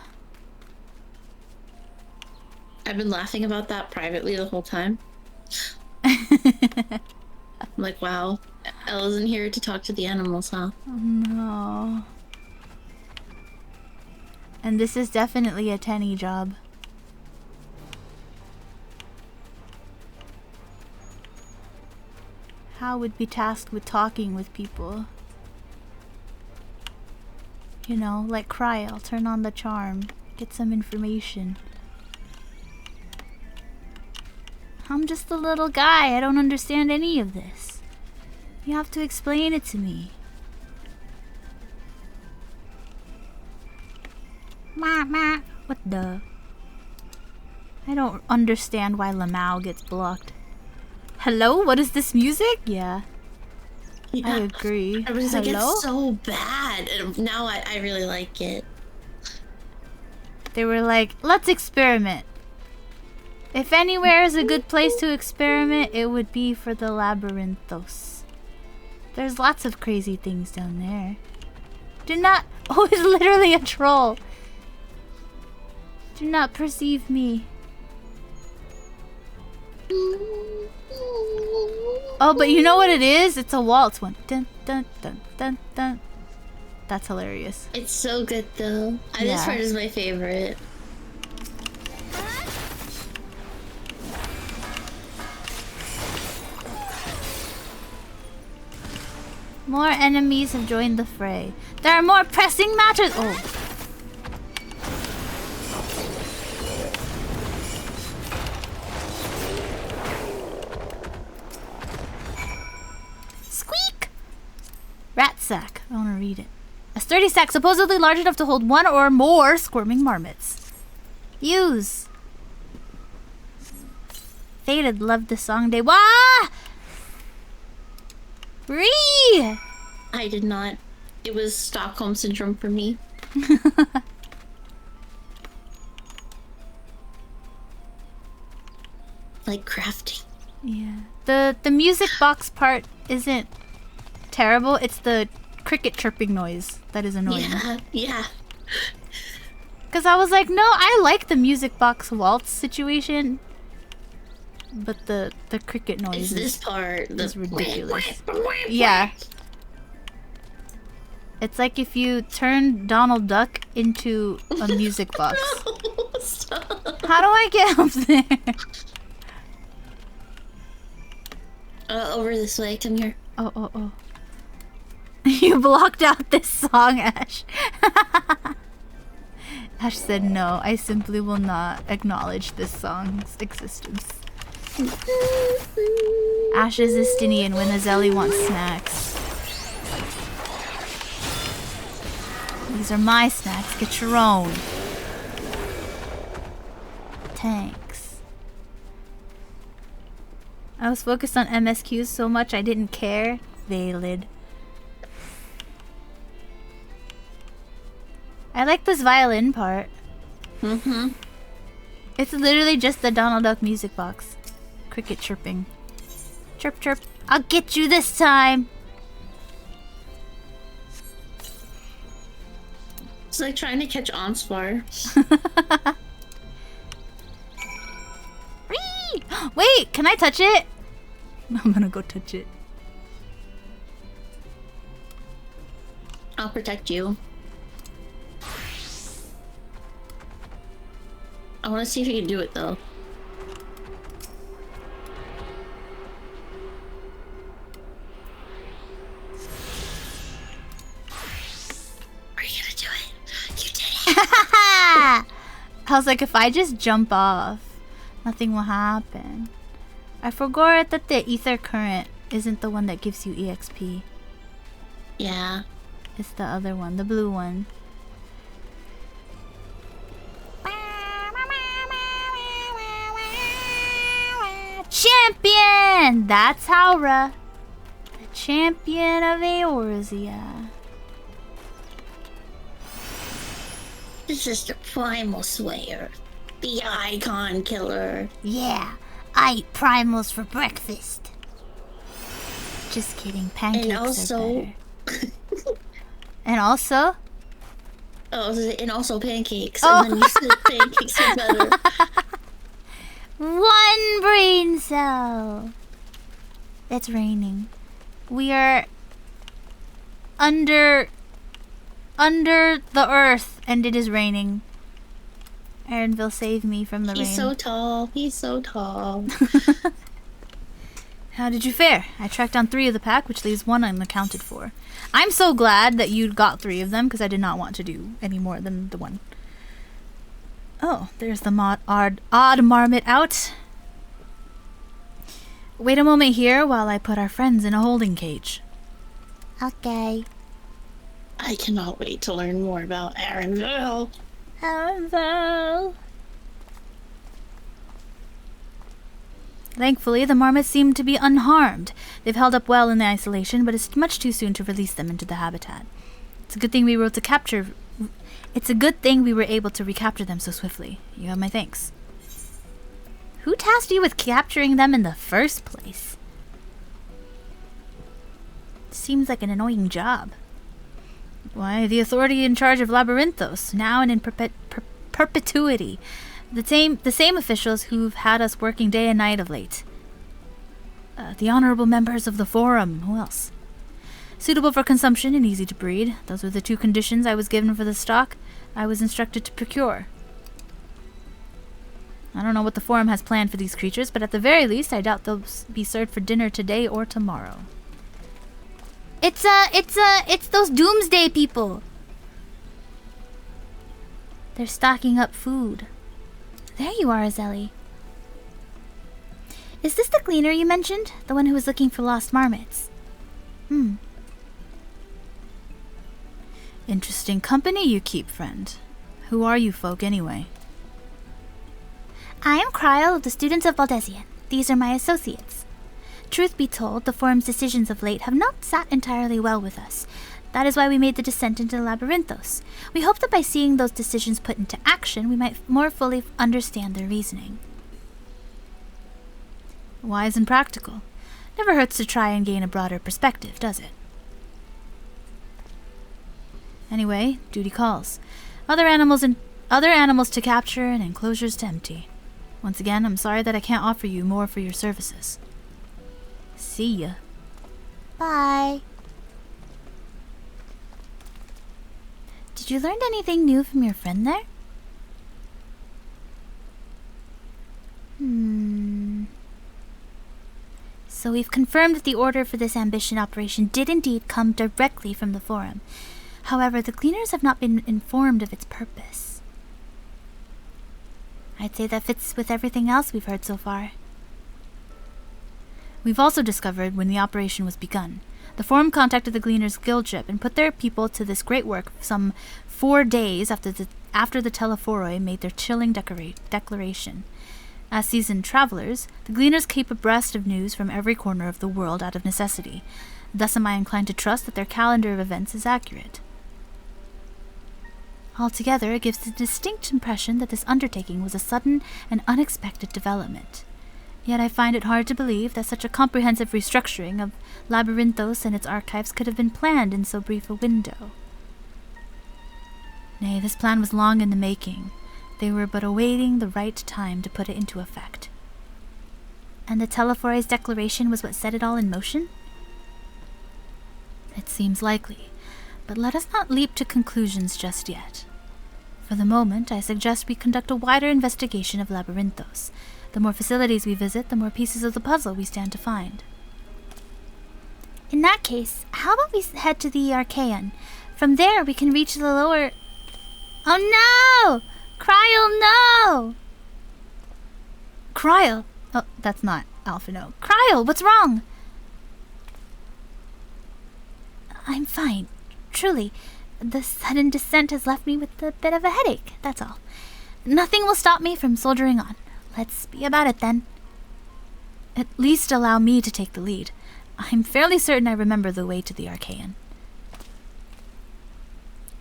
I've been laughing about that privately the whole time. I'm like, wow, Elle isn't here to talk to the animals, huh? No. And this is definitely a Tenny job. How would be tasked with talking with people? You know, like cry, I'll turn on the charm, get some information. I'm just a little guy. I don't understand any of this. You have to explain it to me. What the? I don't understand why Lamau gets blocked. Hello? What is this music? Yeah. I agree. I was like, Hello? it's so bad. And now I really like it. They were like, let's experiment. If anywhere is a good place to experiment, it would be for the Labyrinthos. There's lots of crazy things down there. Do not... Oh, it's literally a troll. Do not perceive me. Oh, but you know what it is? It's a waltz one. Dun, dun, dun, dun, dun. That's hilarious. It's so good though. This part is my favorite. More enemies have joined the fray. There are more pressing matters. Oh. Squeak! Rat sack. I want to read it. A sturdy sack supposedly large enough to hold one or more squirming marmots. Use. Faded loved the song they... Wah! Ree! I did not. It was Stockholm Syndrome for me. Like crafting. Yeah. The music box part isn't terrible. It's the cricket chirping noise that is annoying. Yeah. Because I was like, no, I like the music box waltz situation. But the cricket noise this part is ridiculous. Yeah. It's like if you turn Donald Duck into a music box. Stop. How do I get up there? Over this way. Come here. Oh. You blocked out this song, Ash. Ash said no, I simply will not acknowledge this song's existence. Ash is Estinian when Azeli wants snacks. These are my snacks. Get your own. Tanks. I was focused on MSQs so much I didn't care. Valid. I like this violin part. Mm-hmm. It's literally just the Donald Duck music box. Cricket chirping. Chirp, chirp. I'll get you this time. It's like trying to catch Onspar. Wait, can I touch it? I'm gonna go touch it. I'll protect you. I want to see if you can do it though. Are you gonna do it? You did it! I was like, if I just jump off, nothing will happen. I forgot that the ether current isn't the one that gives you EXP. Yeah. It's the other one, the blue one. Champion! That's Haura. The champion of Eorzea. This is the Primal Slayer. The Icon Killer. Yeah, I eat primals for breakfast. Just kidding, pancakes are better. And also? Oh, and also pancakes. Oh. And then you said pancakes are better. One brain cell. It's raining. We are under the earth, and it is raining. Aaronville, save me from the rain. He's so tall. He's so tall. How did you fare? I tracked down 3 of the pack, which leaves 1 unaccounted for. I'm so glad that you got 3 of them, because I did not want to do any more than the 1. Oh, there's the odd marmot out. Wait a moment here while I put our friends in a holding cage. Okay. I cannot wait to learn more about Aaronville. Aaronville. Thankfully, the marmots seem to be unharmed. They've held up well in the isolation, but it's much too soon to release them into the habitat. It's a good thing we were able to recapture them so swiftly. You have my thanks. Who tasked you with capturing them in the first place? Seems like an annoying job. Why, the authority in charge of Labyrinthos, now and in perpetuity. The same officials who've had us working day and night of late. The honorable members of the Forum. Who else? Suitable for consumption and easy to breed. Those were the two conditions I was given for the stock I was instructed to procure. I don't know what the Forum has planned for these creatures, but at the very least, I doubt they'll be served for dinner today or tomorrow. It's those doomsday people. They're stocking up food. There you are, Azelli. Is this the cleaner you mentioned? The one who was looking for lost marmots? Interesting company you keep, friend. Who are you folk, anyway? I am Kryl of the Students of Valdesian. These are my associates. Truth be told, the Forum's decisions of late have not sat entirely well with us. That is why we made the descent into Labyrinthos. We hope that by seeing those decisions put into action, we might more fully understand their reasoning. Wise and practical. Never hurts to try and gain a broader perspective, does it? Anyway, duty calls. Other animals to capture and enclosures to empty. Once again, I'm sorry that I can't offer you more for your services. See ya. Bye. Did you learn anything new from your friend there? So we've confirmed that the order for this ambition operation did indeed come directly from the Forum. However, the cleaners have not been informed of its purpose. I'd say that fits with everything else we've heard so far. We've also discovered when the operation was begun. The Forum contacted the Gleaners Guild ship and put their people to this great work some 4 days after the Telephoroi made their chilling declaration. As seasoned travelers, the Gleaners keep abreast of news from every corner of the world out of necessity. Thus am I inclined to trust that their calendar of events is accurate. Altogether, it gives the distinct impression that this undertaking was a sudden and unexpected development. Yet I find it hard to believe that such a comprehensive restructuring of Labyrinthos and its archives could have been planned in so brief a window. Nay, this plan was long in the making. They were but awaiting the right time to put it into effect. And the Telephorai's declaration was what set it all in motion? It seems likely, but let us not leap to conclusions just yet. For the moment, I suggest we conduct a wider investigation of Labyrinthos. The more facilities we visit, the more pieces of the puzzle we stand to find. In that case, how about we head to the Archaeon? From there, we can reach the lower... Oh no! Kryl, no! Kryl! Oh, that's not Alpha, no. Kryl, what's wrong? I'm fine. Truly. The sudden descent has left me with a bit of a headache, that's all. Nothing will stop me from soldiering on. Let's be about it, then. At least allow me to take the lead. I'm fairly certain I remember the way to the Archaeon.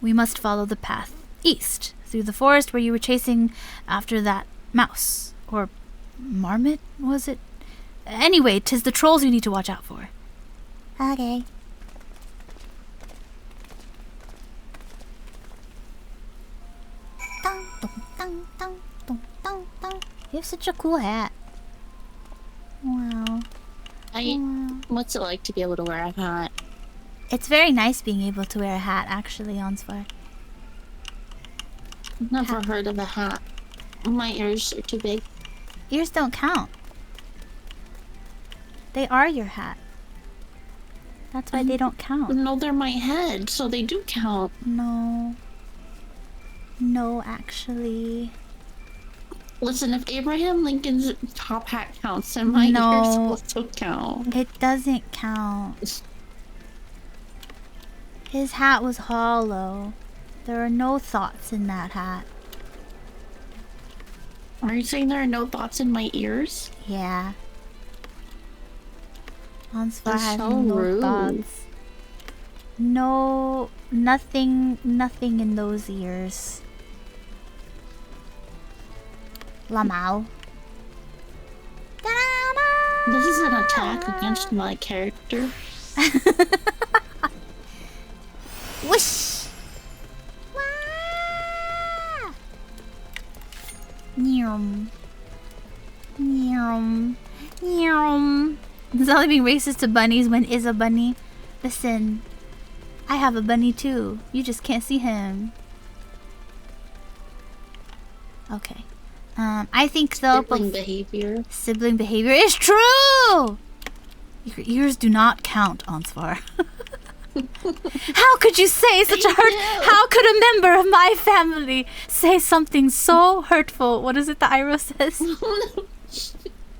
We must follow the path east, through the forest where you were chasing after that mouse. Or marmot, was it? Anyway, 'tis the trolls you need to watch out for. Okay. Dun, dun, dun, dun, dun, dun, dun. You have such a cool hat. Wow. What's it like to be able to wear a hat? It's very nice being able to wear a hat, actually, Onsvar. Never heard of a hat. My ears are too big. Ears don't count. They are your hat. That's why they don't count. No, they're my head, so they do count. No. No, actually. Listen, if Abraham Lincoln's top hat counts, then my No. ears also count. It doesn't count. His hat was hollow. There are no thoughts in that hat. Are you saying there are no thoughts in my ears? Yeah. Ansvar That's has so no rude. thoughts. No, nothing in those ears. Lamau. This is an attack against my character. Whoosh! Wah! Nyum. Nyum. Nyum. Is Ellie being racist to bunnies when is a bunny? Listen, I have a bunny too. You just can't see him. Okay. I think though sibling behavior is true! Your ears do not count, Ansvar. How could you say such a how could a member of my family say something so hurtful? What is it that Iroh says?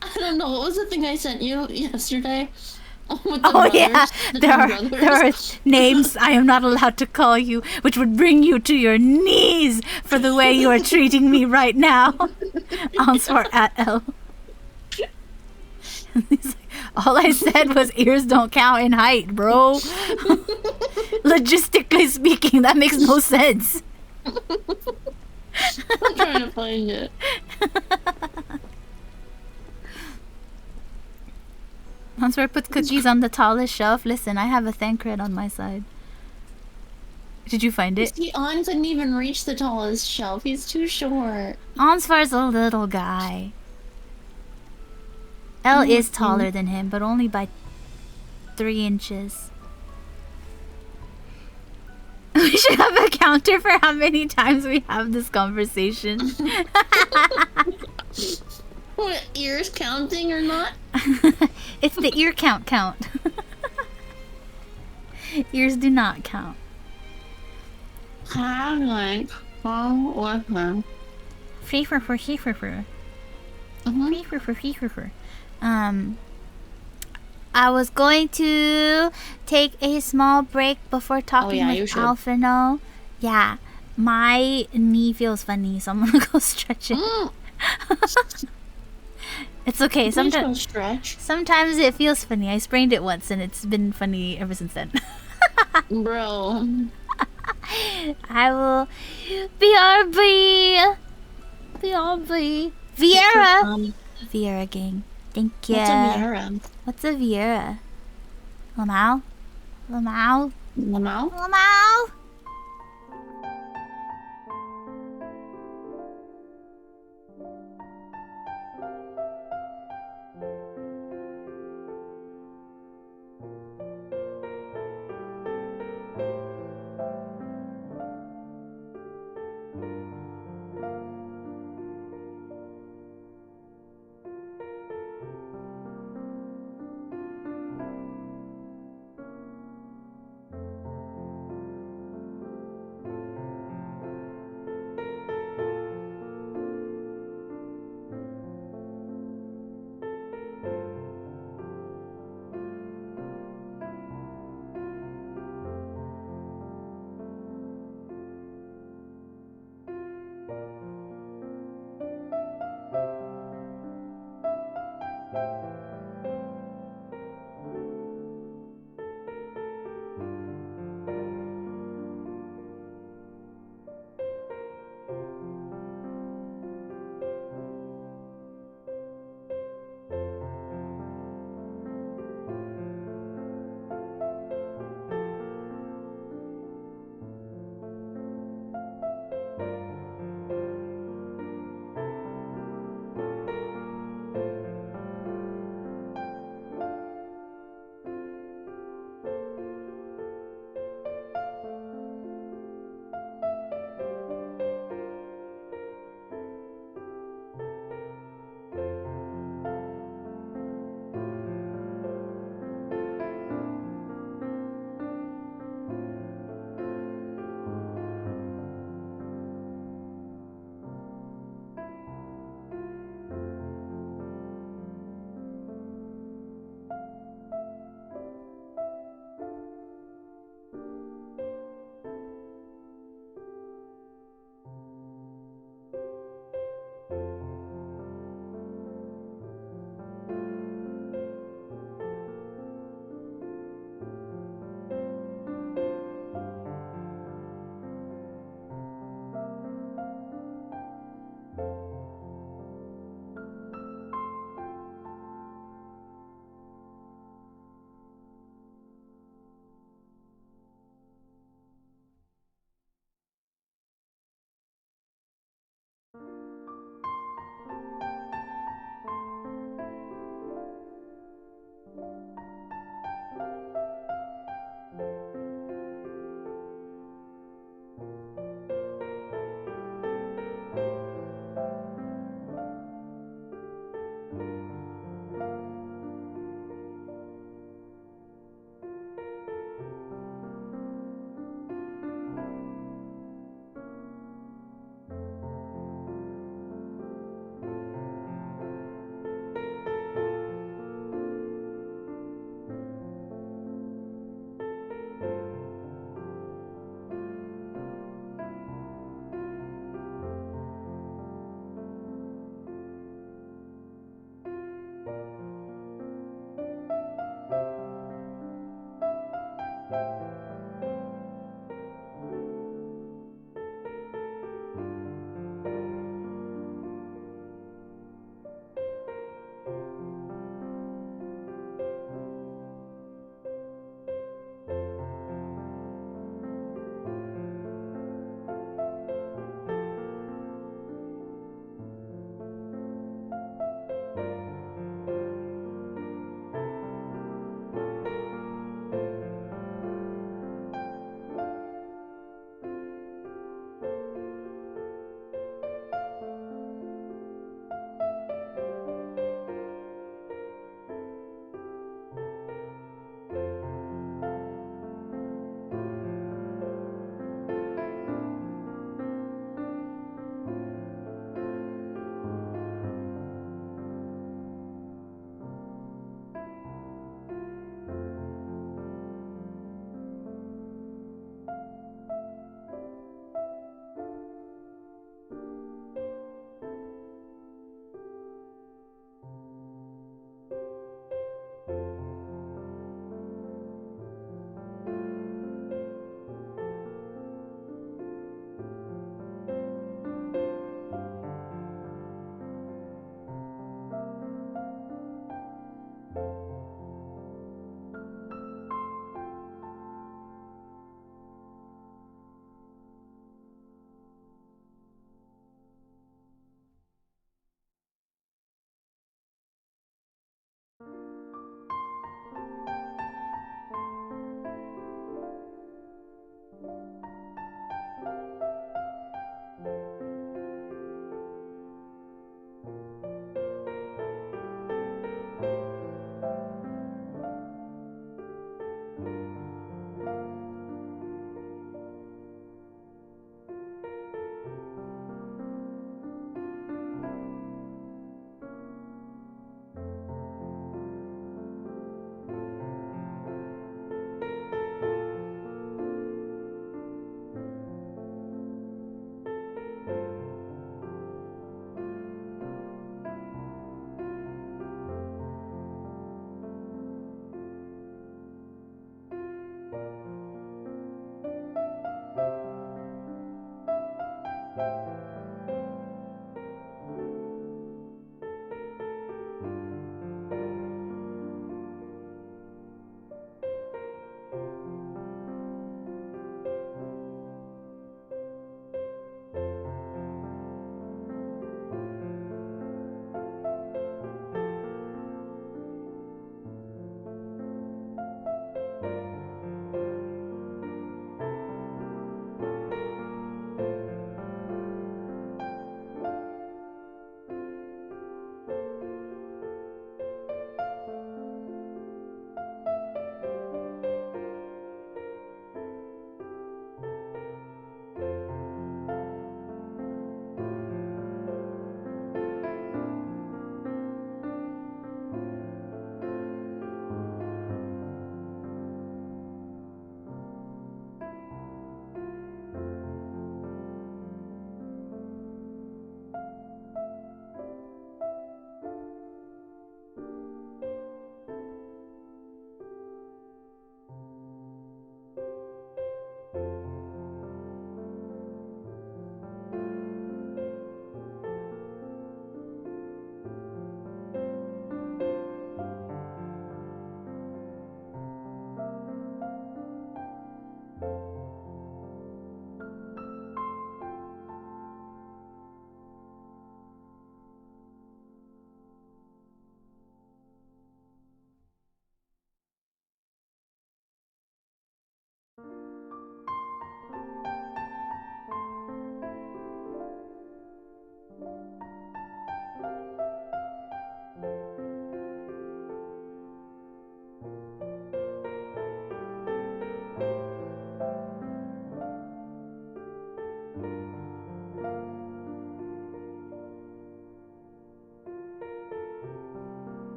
I don't know. What was the thing I sent you yesterday? Oh yeah, there are names I am not allowed to call you, which would bring you to your knees for the way you are treating me right now. Answer at L. All I said was ears don't count in height, bro. Logistically speaking, that makes no sense. I'm trying to find it. Answer puts cookies on the tallest shelf. Listen, I have a Thancred on my side. Did you find it? See, On couldn't even reach the tallest shelf. He's too short. Ansvar's a little guy. L is taller than him, but only by 3 inches. We should have a counter for how many times we have this conversation. What, ears counting or not? It's the ear count. Ears do not count. Free for. I was going to take a small break before talking with Alphino. Yeah, my knee feels funny, so I'm gonna go stretch it. It's okay. Sometimes it feels funny. I sprained it once, and it's been funny ever since then. Bro. I will. BRB. Vieira. Vieira gang. Thank you. What's a Vieira? What's a Vieira? Lamau? Lamau?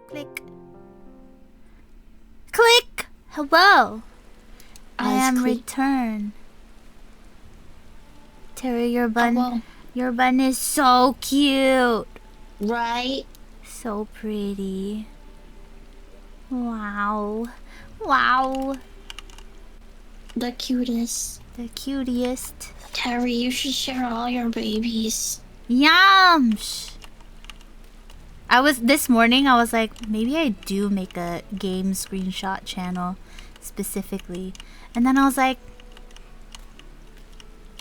Click. Click! Hello. I Eyes am click. returned. Terry, your bun, well. your bun is so cute. Right? So pretty. Wow. Wow. The cutest. The cutest. Terry, you should share all your babies. Yums. This morning I was like, maybe I do make a game screenshot channel specifically. And then I was like,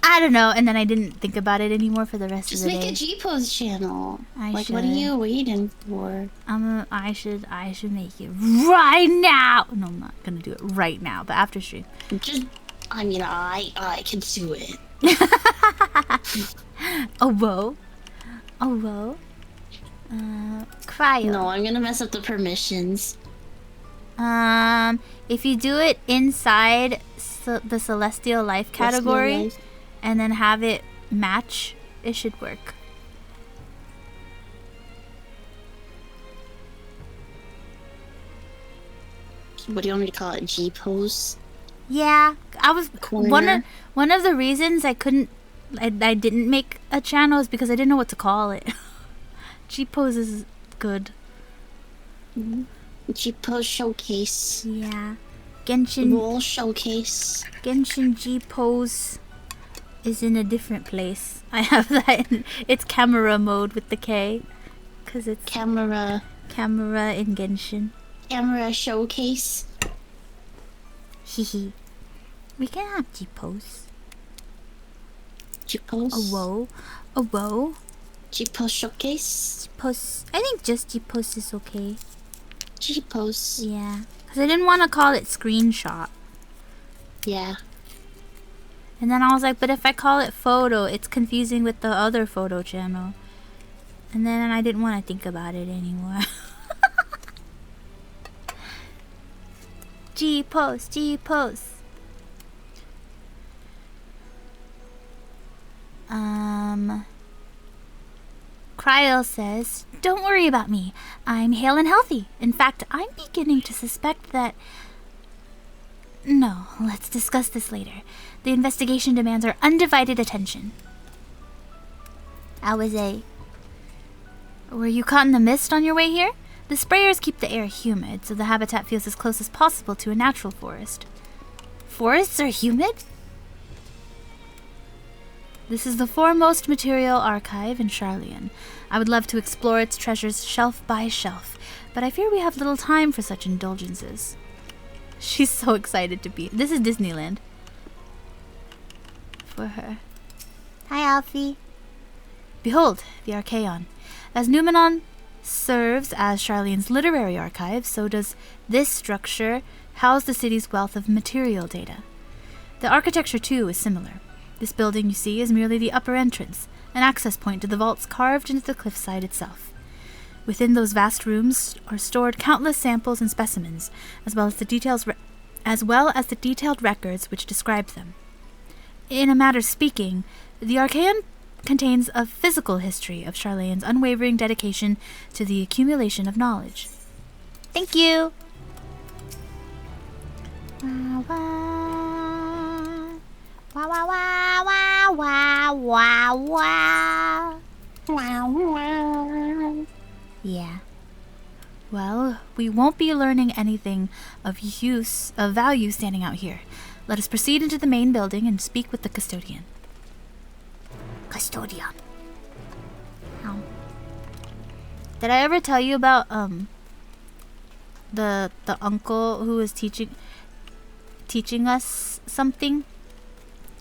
I don't know. And then I didn't think about it anymore for the rest Just of the make day. a G-Pose channel. I What are should. you waiting for? I should make it right now. No, I'm not gonna do it right now, but after stream. I can do it. Oh whoa. Oh whoa. Cryo. No, I'm gonna mess up the permissions. If you do it inside the Celestial Life category, Celestial Life. and then have it match, it should work. What do you want me to call it? G-Pose? Yeah, I was Corner. one of the reasons I didn't make a channel is because I didn't know what to call it. G-Pose is good. G-Pose Showcase. Yeah. Genshin Roll Showcase. G-Pose is in a different place. I have that in it's camera mode with the K. Cause it's Camera in Genshin. Camera Showcase. Hehe. We can have G-Pose. G-Pose. A whoa. A whoa. G-Pose Showcase. G-Pose. I think just G-Pose is okay. G-Pose. Yeah. Because I didn't want to call it screenshot. Yeah. And then I was like, but if I call it photo, it's confusing with the other photo channel. And then I didn't want to think about it anymore. G-Pose, G-Pose. Cryo says, don't worry about me. I'm hale and healthy. In fact, I'm beginning to suspect that... No, let's discuss this later. The investigation demands our undivided attention. Were you caught in the mist on your way here? The sprayers keep the air humid, so the habitat feels as close as possible to a natural forest. Forests are humid? This is the foremost material archive in Charlian. I would love to explore its treasures shelf by shelf, but I fear we have little time for such indulgences. She's so excited to be. This is Disneyland. For her. Hi, Alfie. Behold, the Archaeon. As Numenon serves as Charlian's literary archive, so does this structure house the city's wealth of material data. The architecture, too, is similar. This building you see is merely the upper entrance, an access point to the vaults carved into the cliffside itself. Within those vast rooms are stored countless samples and specimens, as well as the detailed records which describe them. In a matter of speaking, the Archaeon contains a physical history of Charlian's unwavering dedication to the accumulation of knowledge. Thank you! Wah, wah. Wah, wah, wah, wah, wah, wah. Wow, wow. Yeah. Well, we won't be learning anything of value standing out here. Let us proceed into the main building and speak with the custodian. Custodian. Ow. Did I ever tell you about the uncle who was teaching us something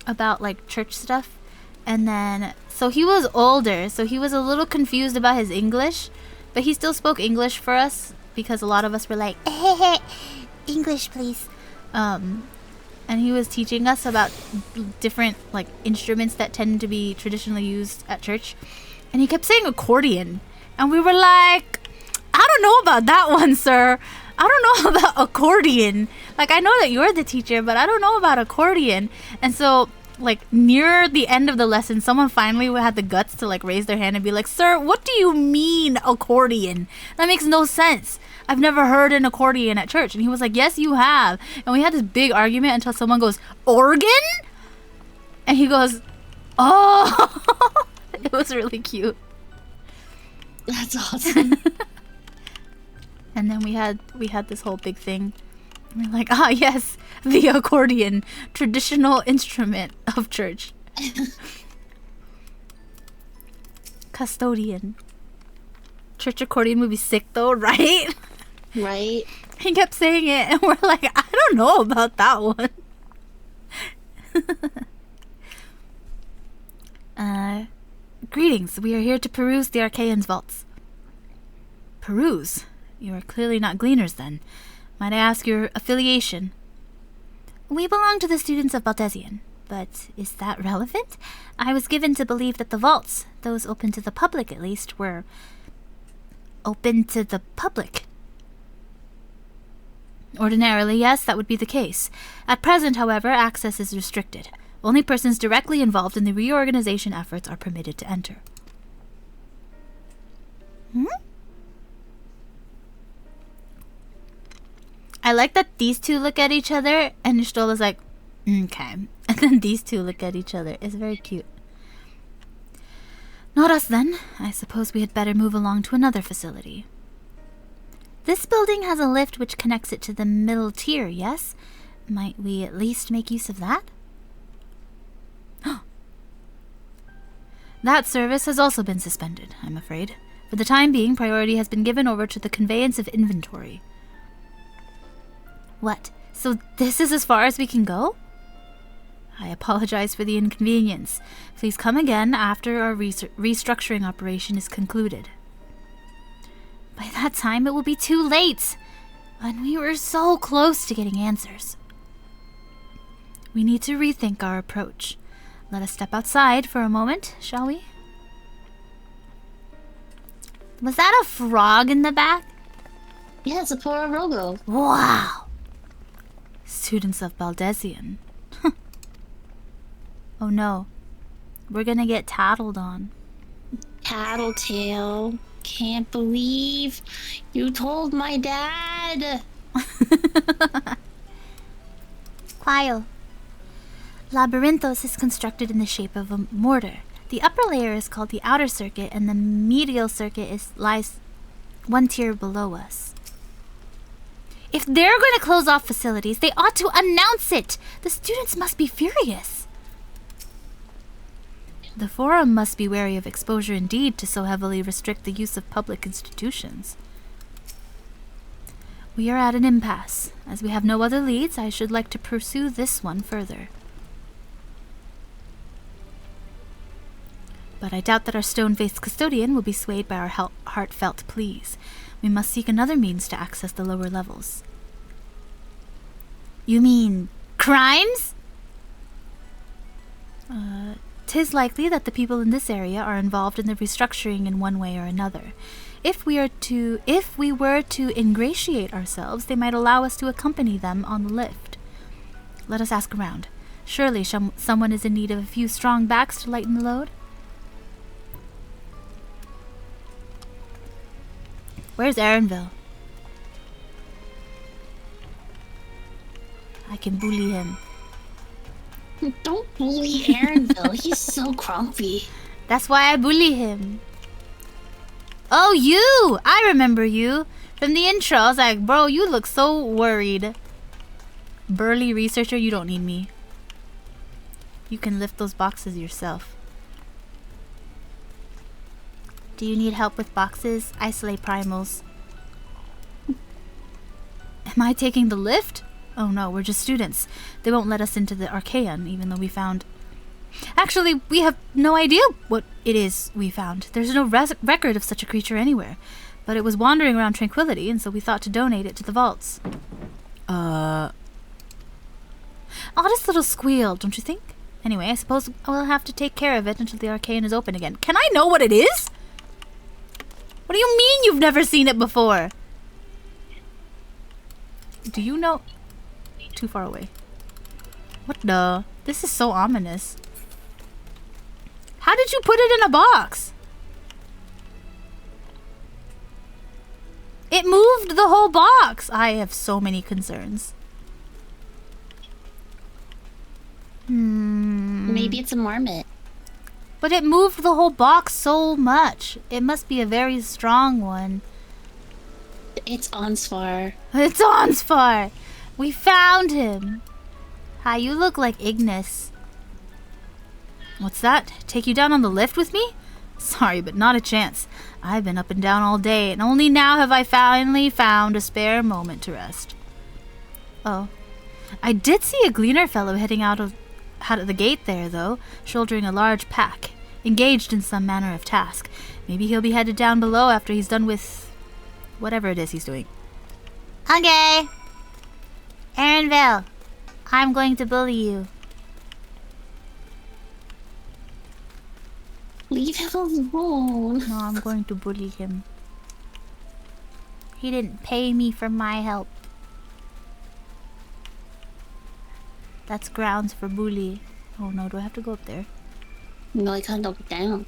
about like church stuff? And then so he was older, so he was a little confused about his English, but he still spoke English for us because a lot of us were like, hey, English please. And he was teaching us about different like instruments that tend to be traditionally used at church. And he kept saying accordion. And we were like, I don't know about that one, sir. I don't know about accordion. Like, I know that you're the teacher, but I don't know about accordion. And so, like, near the end of the lesson, someone finally had the guts to, like, raise their hand and be like, "Sir, what do you mean accordion? That makes no sense. I've never heard an accordion at church." And he was like, "Yes, you have." And we had this big argument until someone goes, "Organ?" And he goes, "Oh." It was really cute. That's awesome. And then we had this whole big thing. And we're like, "Ah, yes, the accordion, traditional instrument of church." Custodian. Church accordion would be sick though, right? Right? He kept saying it, and we're like, "I don't know about that one." Greetings. We are here to peruse the Archaean's vaults. Peruse? You are clearly not gleaners then. Might I ask your affiliation? We belong to the students of Baldesian, but is that relevant? I was given to believe that the vaults, those open to the public at least, were open to the public. Ordinarily, yes, that would be the case. At present, however, access is restricted. Only persons directly involved in the reorganization efforts are permitted to enter. I like that these two look at each other, and Stola's like, "Okay." And then these two look at each other. It's very cute. Not us, then. I suppose we had better move along to another facility. This building has a lift which connects it to the middle tier, yes? Might we at least make use of that? That service has also been suspended, I'm afraid. For the time being, priority has been given over to the conveyance of inventory. What? So this is as far as we can go? I apologize for the inconvenience. Please come again after our restructuring operation is concluded. By that time, it will be too late. And we were so close to getting answers. We need to rethink our approach. Let us step outside for a moment, shall we? Was that a frog in the back? Yeah, it's a Pororogo. Wow. Students of Baldesian. Oh no. We're gonna get tattled on. Tattletale. Can't believe you told my dad. Quile. Labyrinthos is constructed in the shape of a mortar. The upper layer is called the outer circuit, and the medial circuit lies one tier below us. If they're going to close off facilities, they ought to announce it! The students must be furious. The Forum must be wary of exposure indeed to so heavily restrict the use of public institutions. We are at an impasse. As we have no other leads, I should like to pursue this one further. But I doubt that our stone-faced custodian will be swayed by our heartfelt pleas. We must seek another means to access the lower levels. You mean crimes? 'Tis likely that the people in this area are involved in the restructuring in one way or another. If we were to ingratiate ourselves, they might allow us to accompany them on the lift. Let us ask around. Surely someone is in need of a few strong backs to lighten the load? Where's Aaronville? I can bully him. Don't bully Aaronville. He's so grumpy. That's why I bully him. Oh, you! I remember you. From the intro, I was like, bro, you look so worried. Burly researcher, you don't need me. You can lift those boxes yourself. Do you need help with boxes? Isolate primals. Am I taking the lift? Oh no, we're just students. They won't let us into the Archaean, even though we found... Actually, we have no idea what it is we found. There's no record of such a creature anywhere. But it was wandering around Tranquility, and so we thought to donate it to the vaults. Oddest little squeal, don't you think? Anyway, I suppose we'll have to take care of it until the Archaean is open again. Can I know what it is? What do you mean you've never seen it before? Do you know? Too far away. What the? This is so ominous. How did you put it in a box? It moved the whole box. I have so many concerns. Maybe it's a marmot. But it moved the whole box so much. It must be a very strong one. It's Onsfar. It's Onsfar. We found him. Hi, you look like Ignis. What's that? Take you down on the lift with me? Sorry, but not a chance. I've been up and down all day, and only now have I finally found a spare moment to rest. Oh. I did see a gleaner fellow heading out of the gate there, though, shouldering a large pack, engaged in some manner of task. Maybe he'll be headed down below after he's done with whatever it is he's doing. Okay. Erinville, I'm going to bully you. Leave him alone. No, I'm going to bully him. He didn't pay me for my help. That's grounds for bully. Oh no, do I have to go up there? No, I can't look down.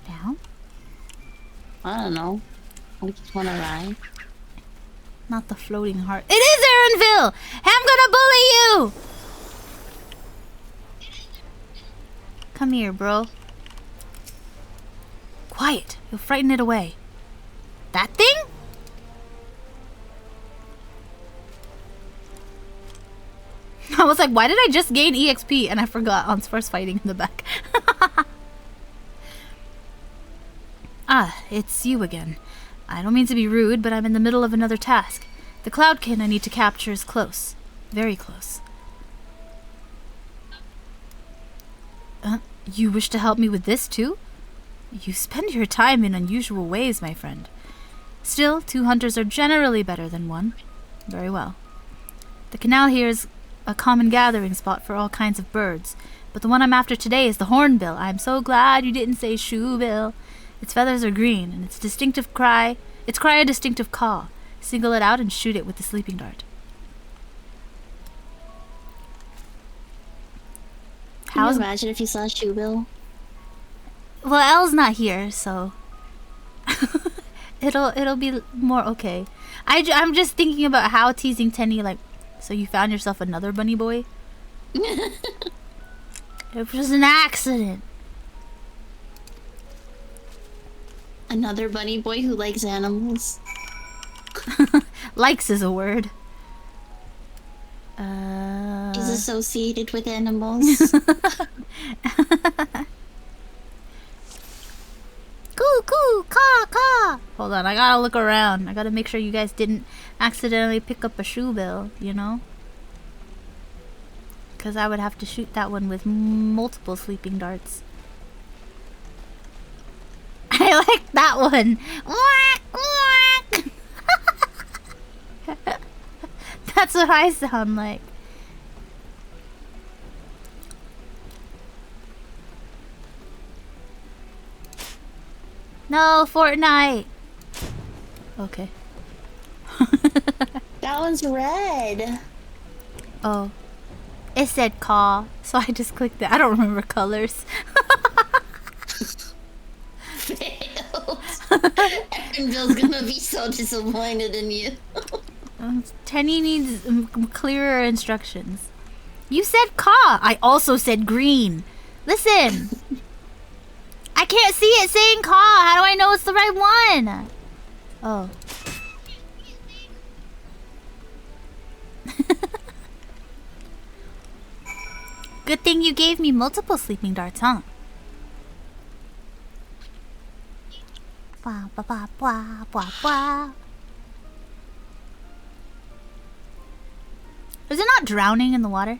Down? I don't know. I just want to ride. Not the floating heart. It is Erinville! I'm gonna bully you! Come here, bro. Quiet. You'll frighten it away. That thing? I was like, why did I just gain EXP? And I forgot Onsfar's fighting in the back. Ah, it's you again. I don't mean to be rude, but I'm in the middle of another task. The cloudkin I need to capture is close. Very close. You wish to help me with this too? You spend your time in unusual ways, my friend. Still, 2 hunters are generally better than 1. Very well. The canal here is a common gathering spot for all kinds of birds, but the one I'm after today is the hornbill. I'm so glad you didn't say shoebill. Its feathers are green, and its cry a distinctive caw. Single it out and shoot it with the sleeping dart. Can you imagine if you saw Shoebill? Well, Elle's not here, so it'll be more okay. I'm just thinking about how teasing Tenny, like, so you found yourself another bunny boy? It was an accident. Another bunny boy who likes animals. Likes is a word. Is associated with animals. Coo coo, caw caw. Hold on, I gotta look around. I gotta make sure you guys didn't accidentally pick up a shoebill, you know? Because I would have to shoot that one with multiple sleeping darts. I like that one. Quack, quack. That's what I sound like. No, Fortnite. Okay. That one's red. Oh. It said call, so I just clicked it. I don't remember colors. Fails. Bill's gonna be so disappointed in you. Tenny needs clearer instructions. You said caw. I also said green. Listen. I can't see it saying caw. How do I know it's the right one? Oh. Good thing you gave me multiple sleeping darts, huh? Blah, blah, blah, blah, blah, blah. Is it not drowning in the water?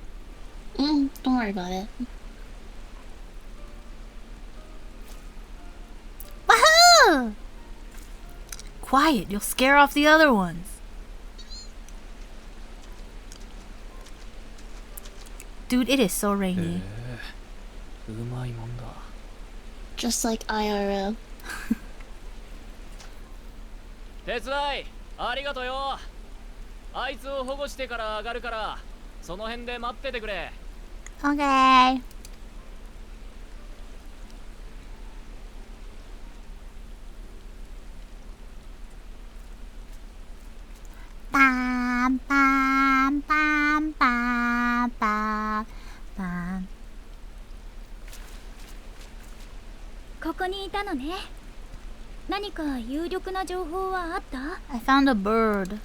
Don't worry about it. Wahoo! Quiet, you'll scare off the other ones. Dude, it is so rainy. Just like IRL. 手伝いありがとうよあいつを保護してから上がるから、その辺で待っててくれ。Okay. Bam, bam, bam, bam, bam, bam. ここにいたのね。何か有力な情報はあった？ I found a bird.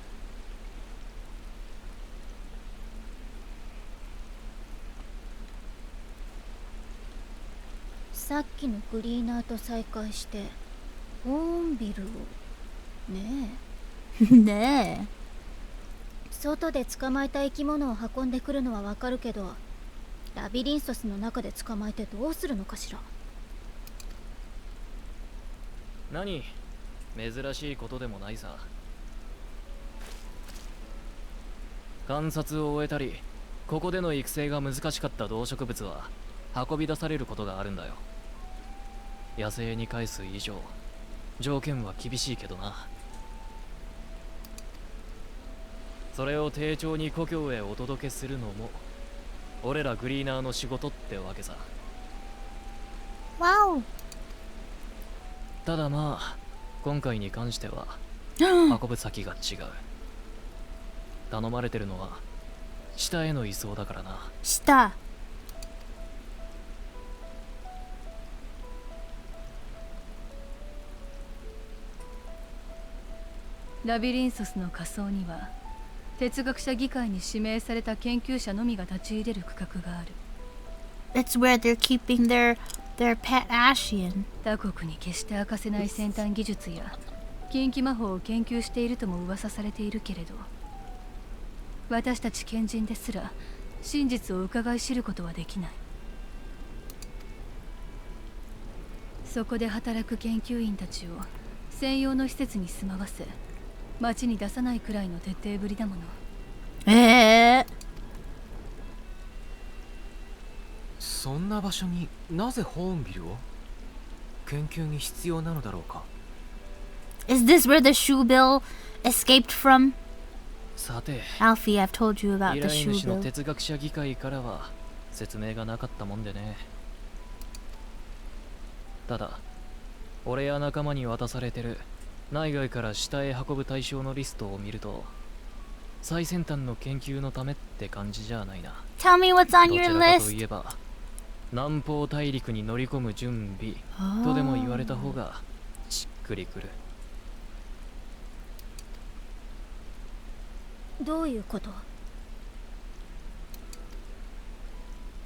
さっきのグリーナーと再会してホーンビルをねねえ、外で捕まえた生き物を運んでくるのはわかるけど、ラビリンソスの中で捕まえてどうするのかしら。何？珍しいことでもないさ。観察を終えたり、ここでの育成が難しかった動植物は運び出されることがあるんだよ。野生に返す以上、条件は厳しいけどな。それを丁重に故郷へお届けするのも俺らグリーナーの仕事ってわけさ。え。Wow. ただまあ今回に関しては運ぶ先が違う。頼まれてるのは下への移送だからな。下。ラビリンソスの仮想には哲学者議会に指名された研究者のみが立ち入れる区画がある。 It's where they're keeping their pet Ashian. 他国に決して明かせない先端技術や近畿魔法を研究しているとも噂されているけれど、私たち賢人ですら真実を伺い知ることはできない。そこで働く研究員たちを専用の施設に住まわせ、町に出さないくらいの徹底ぶりだもの。ええ。そんな場所になぜホーンビルを？研究に必要なのだろうか。 Is this where the shoe bill escaped from? さて、 Alfie, I've told you about 依 the 頼 shoe 主の bill. 哲学者議会からは説明がなかったもんでね。ただ俺や仲間に渡されてる内外から下へ運ぶ対象のリストを見ると、最先端の研究のためって感じじゃないな。 Tell me what's on どち your らかと list. いえば南方大陸に乗り込む準備とでも言われた方がしっくりくる。どういうこと？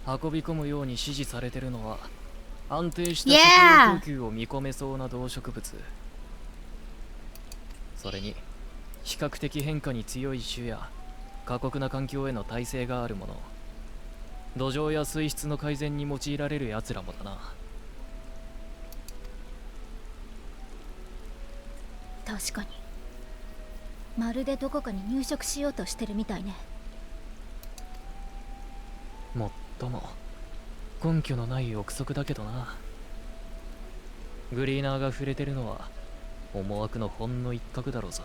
運び込むように指示されてるのは安定した Yeah! 食料供給を見込めそうな動植物、それに比較的変化に強い種や過酷な環境への耐性があるもの、土壌や水質の改善に用いられるやつらもだな。確かにまるでどこかに入植しようとしてるみたいね。もっとも根拠のない憶測だけどな。グリーナーが触れてるのは思惑のほんの一角だろうさ。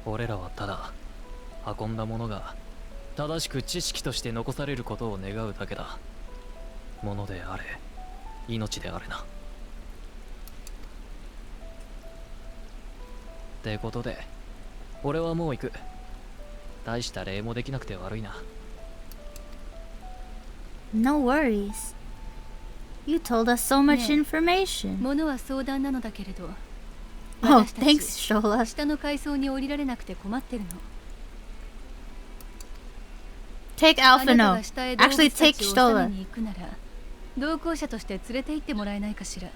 俺らはただ運んだものが正しく知識として残されることを願うだけだ。ものであれ命であれな。ってことで俺はもう行く。大した礼もできなくて悪いな。 No worries. You told us so much ねえ、 information. ものは相談なのだけれど、 Oh, 私たち thanks, Shola. 下の階層に降りられなくて困ってるの。 Take あなた Alpha が no. 下へ動物 Actually, た take ちを収め Stola. に行くなら、同行者として連れて行ってもらえないかしら。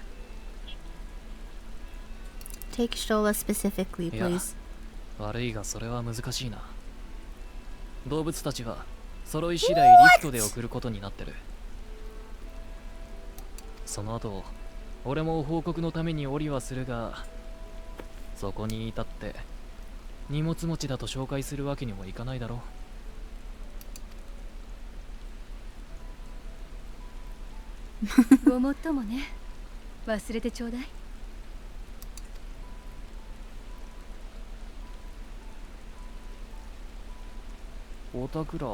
Take Stola specifically, いや please. 悪いがそれは難しいな。動物たちは揃い次第リフトで送ることになってる。その後俺も報告のために降りはするが、そこに至って荷物持ちだと紹介するわけにもいかないだろごもっともね。忘れてちょうだい。オタクら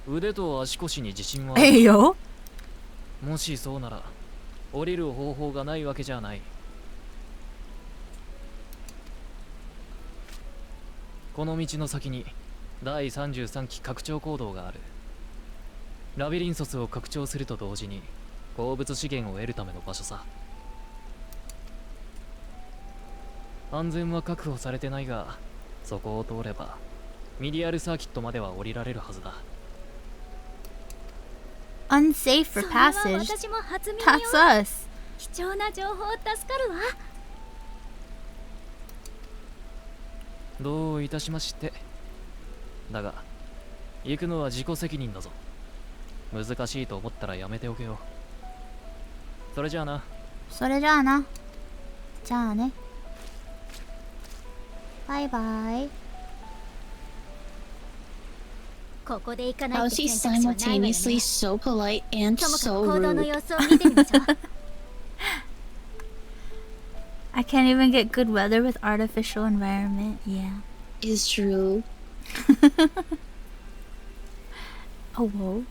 腕と足腰に自信はあえる。よ。もしそうなら降りる方法がないわけじゃない。この道の先に第33期拡張行動がある。ラビリンソスを拡張すると同時に鉱物資源を得るための場所さ。安全は確保されてないが、そこを通ればミリアルサーキットまでは降りられるはずだ。 Unsafe for それは passage. 私も初耳よ。 That's us. 貴重な情報助かるわ。どういたしまして。だが行くのは自己責任だぞ。難しいと思ったらやめておけよ。それじゃあな。それじゃあな。じゃあね。バイバイ。ここで行かない How っ is て he 選択肢はないわよ simultaneously ね。 so polite and ともかく so 行動の rude? 様子を見てみましょう。 I can't even get good weather with artificial environment. Yeah. Is true. Oh, whoa.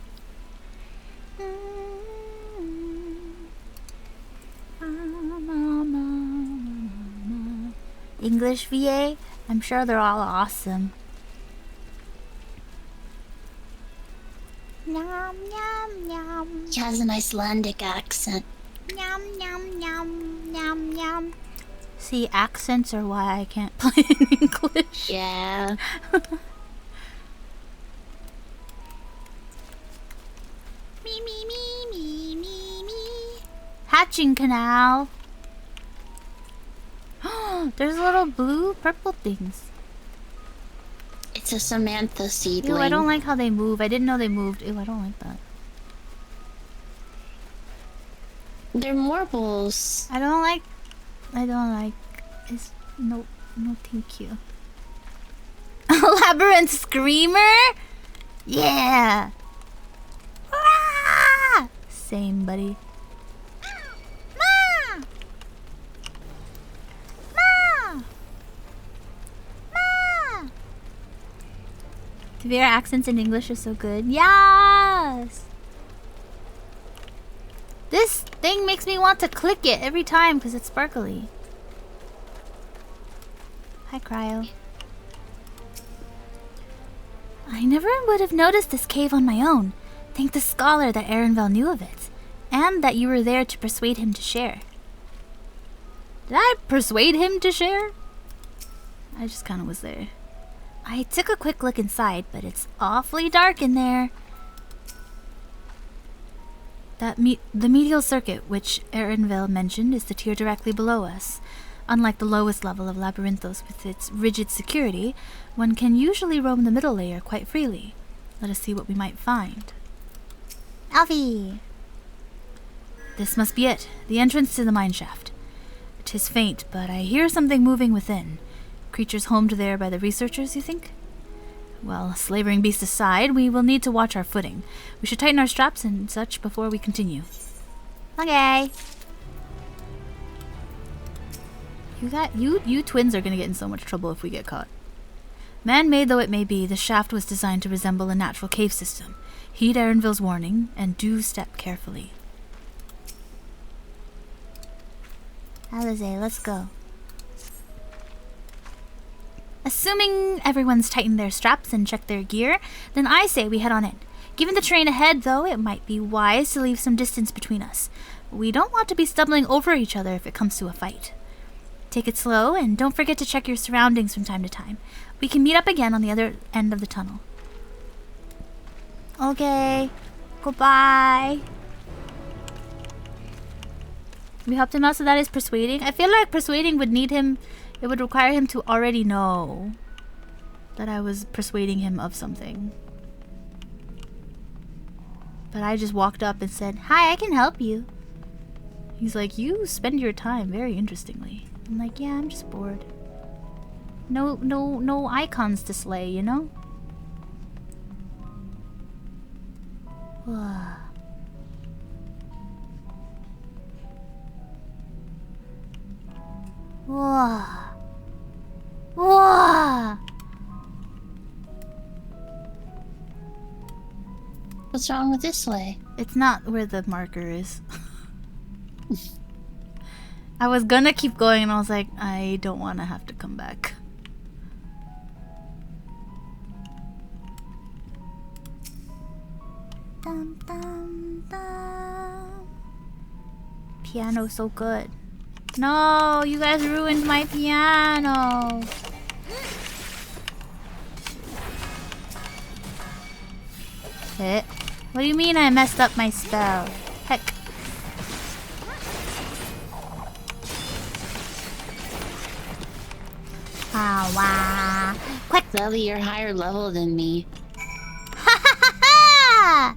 English VA? I'm sure they're all awesome. Yum, yum, yum. He has an Icelandic accent. Yum, yum, yum, yum, yum. See, accents are why I can't play in English. Yeah. Me, me, me, me, me, me. Hatching canal. There's little blue, purple things. It's a Samantha seedling. Ew, I don't like how they move. I didn't know they moved. Ew, I don't like that. They're marbles. I don't like. It's no, thank you. Labyrinth screamer. Yeah. Ah! Same, buddy. Ma! Ma! Ma! Severe accents in English are so good. Yes! This thing makes me want to click it every time because it's sparkly. Hi, Cryo. I never would have noticed this cave on my own. Thank the scholar that Erenvel knew of it, and that you were there to persuade him to share. Did I persuade him to share? I just kind of was there. I took a quick look inside, but it's awfully dark in there. The medial circuit, which Erenvel mentioned, is the tier directly below us. Unlike the lowest level of Labyrinthos with its rigid security, one can usually roam the middle layer quite freely. Let us see what we might find. Alfie! This must be it, the entrance to the mineshaft. 'Tis faint, but I hear something moving within. Creatures homed there by the researchers, you think? Well, slavering beasts aside, we will need to watch our footing. We should tighten our straps and such before we continue. Okay. You twins are gonna get in so much trouble if we get caught. Man-made though it may be, the shaft was designed to resemble a natural cave system. Heed Erenvil's warning, and do step carefully. Alize, let's go. Assuming everyone's tightened their straps and checked their gear, then I say we head on in. Given the terrain ahead, though, it might be wise to leave some distance between us. We don't want to be stumbling over each other if it comes to a fight. Take it slow, and don't forget to check your surroundings from time to time. We can meet up again on the other end of the tunnel. Okay. Goodbye. We helped him out, so that is persuading. I feel like persuading would need him... It would require him to already know that I was persuading him of something. But I just walked up and said, "Hi, I can help you." He's like, "You spend your time very interestingly." I'm like, "Yeah, I'm just bored. No icons to slay, you know?" Whoa. Whoa. What's wrong with this way? It's not where the marker is. I was gonna keep going and I was like, I don't want to have to come back. Dum, dum, dum. Piano's so good. No, you guys ruined my piano. Eh? What do you mean I messed up my spell? Heck. Ah, wow. Quick! Zelly, you're higher level than me. Ha ha ha ha!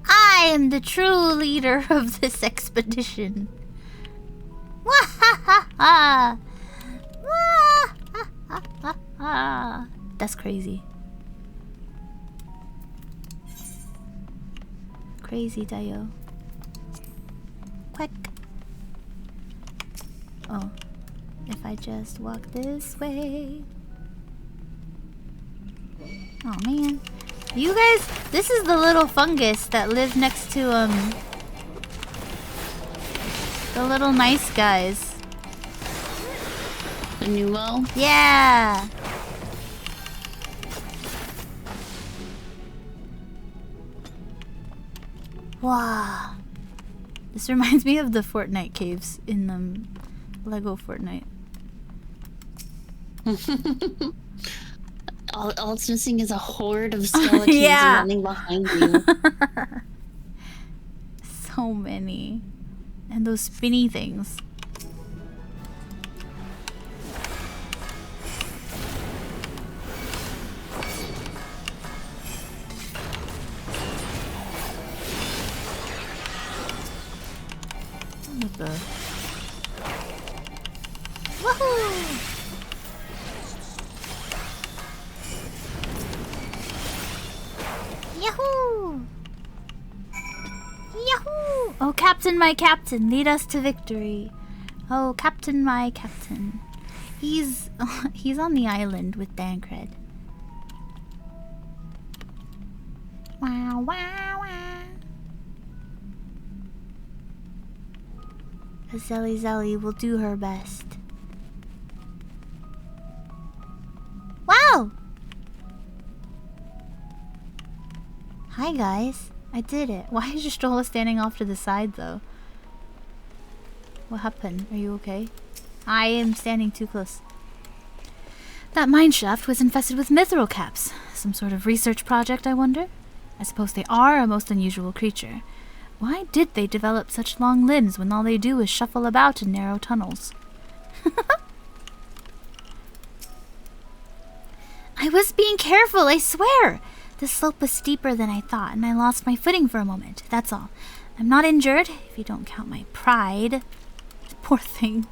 I am the true leader of this expedition. Wah ha ha ha! Wah ha ha ha ha! That's crazy. Crazy, Dio. Quick. Oh. If I just walk this way. Oh man. You guys, this is the little fungus that live next to the little nice guys. The Numo? Yeah. Wow. This reminds me of the Fortnite caves in Lego Fortnite. All it's missing is a horde of skeletons running behind you. So many. And those spinny things. What the? Woohoo! Yahoo! Yahoo! Oh, Captain, my Captain, lead us to victory. Oh, Captain, my Captain. He's on the island with Dancred. Wow, wow, wow. Zelly will do her best. Wow! Hi guys, I did it. Why is Stola standing off to the side though? What happened? Are you okay? I am standing too close. That mine shaft was infested with mithril caps. Some sort of research project, I wonder? I suppose they are a most unusual creature. Why did they develop such long limbs when all they do is shuffle about in narrow tunnels? I was being careful, I swear! The slope was steeper than I thought, and I lost my footing for a moment, that's all. I'm not injured, if you don't count my pride. Poor thing.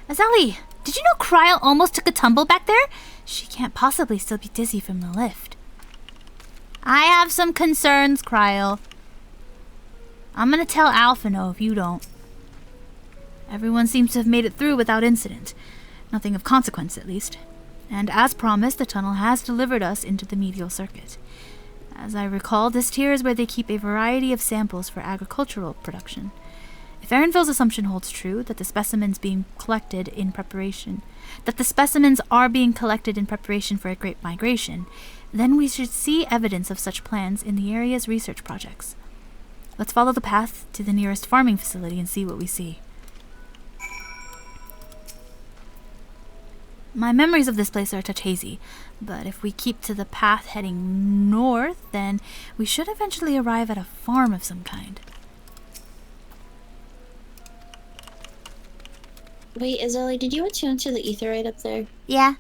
Azali, did you know Cryle almost took a tumble back there? She can't possibly still be dizzy from the lift. I have some concerns, Cryle. I'm gonna tell Alphino if you don't. Everyone seems to have made it through without incident. Nothing of consequence, at least. And as promised, the tunnel has delivered us into the medial circuit. As I recall, this tier is where they keep a variety of samples for agricultural production. If Aaronville's assumption holds true, that the specimens are being collected in preparation for a great migration, then we should see evidence of such plans in the area's research projects. Let's follow the path to the nearest farming facility and see what we see. My memories of this place are a touch hazy, but if we keep to the path heading north, then we should eventually arrive at a farm of some kind. Wait, Azali, did you attune to the etherite up there? Yeah.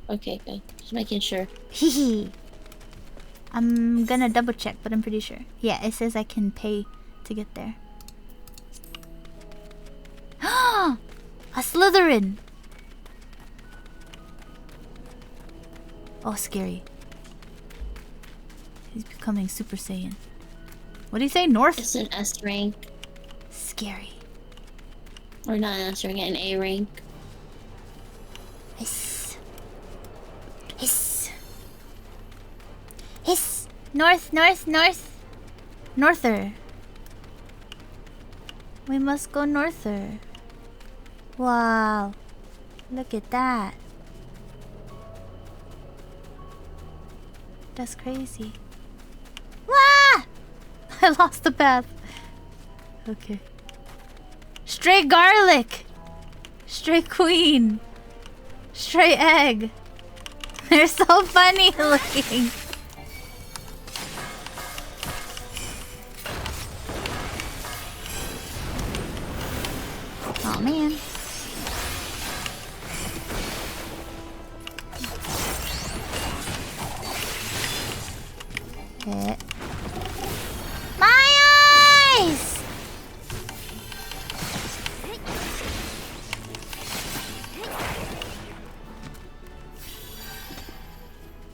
Okay, good. Just making sure. Hehe. I'm gonna double check, but I'm pretty sure. Yeah, it says I can pay to get there. A Slytherin! Oh, scary. He's becoming Super Saiyan. What do you say? North? It's an S rank. Scary. Or not an S rank, an A rank. Hiss. Hiss. Hiss. North, north, north. Norther. We must go norther. Wow. Look at that. That's crazy. Wah! I lost the path. Okay. Stray garlic. Stray queen. Stray egg. They're so funny looking. Oh man. My eyes!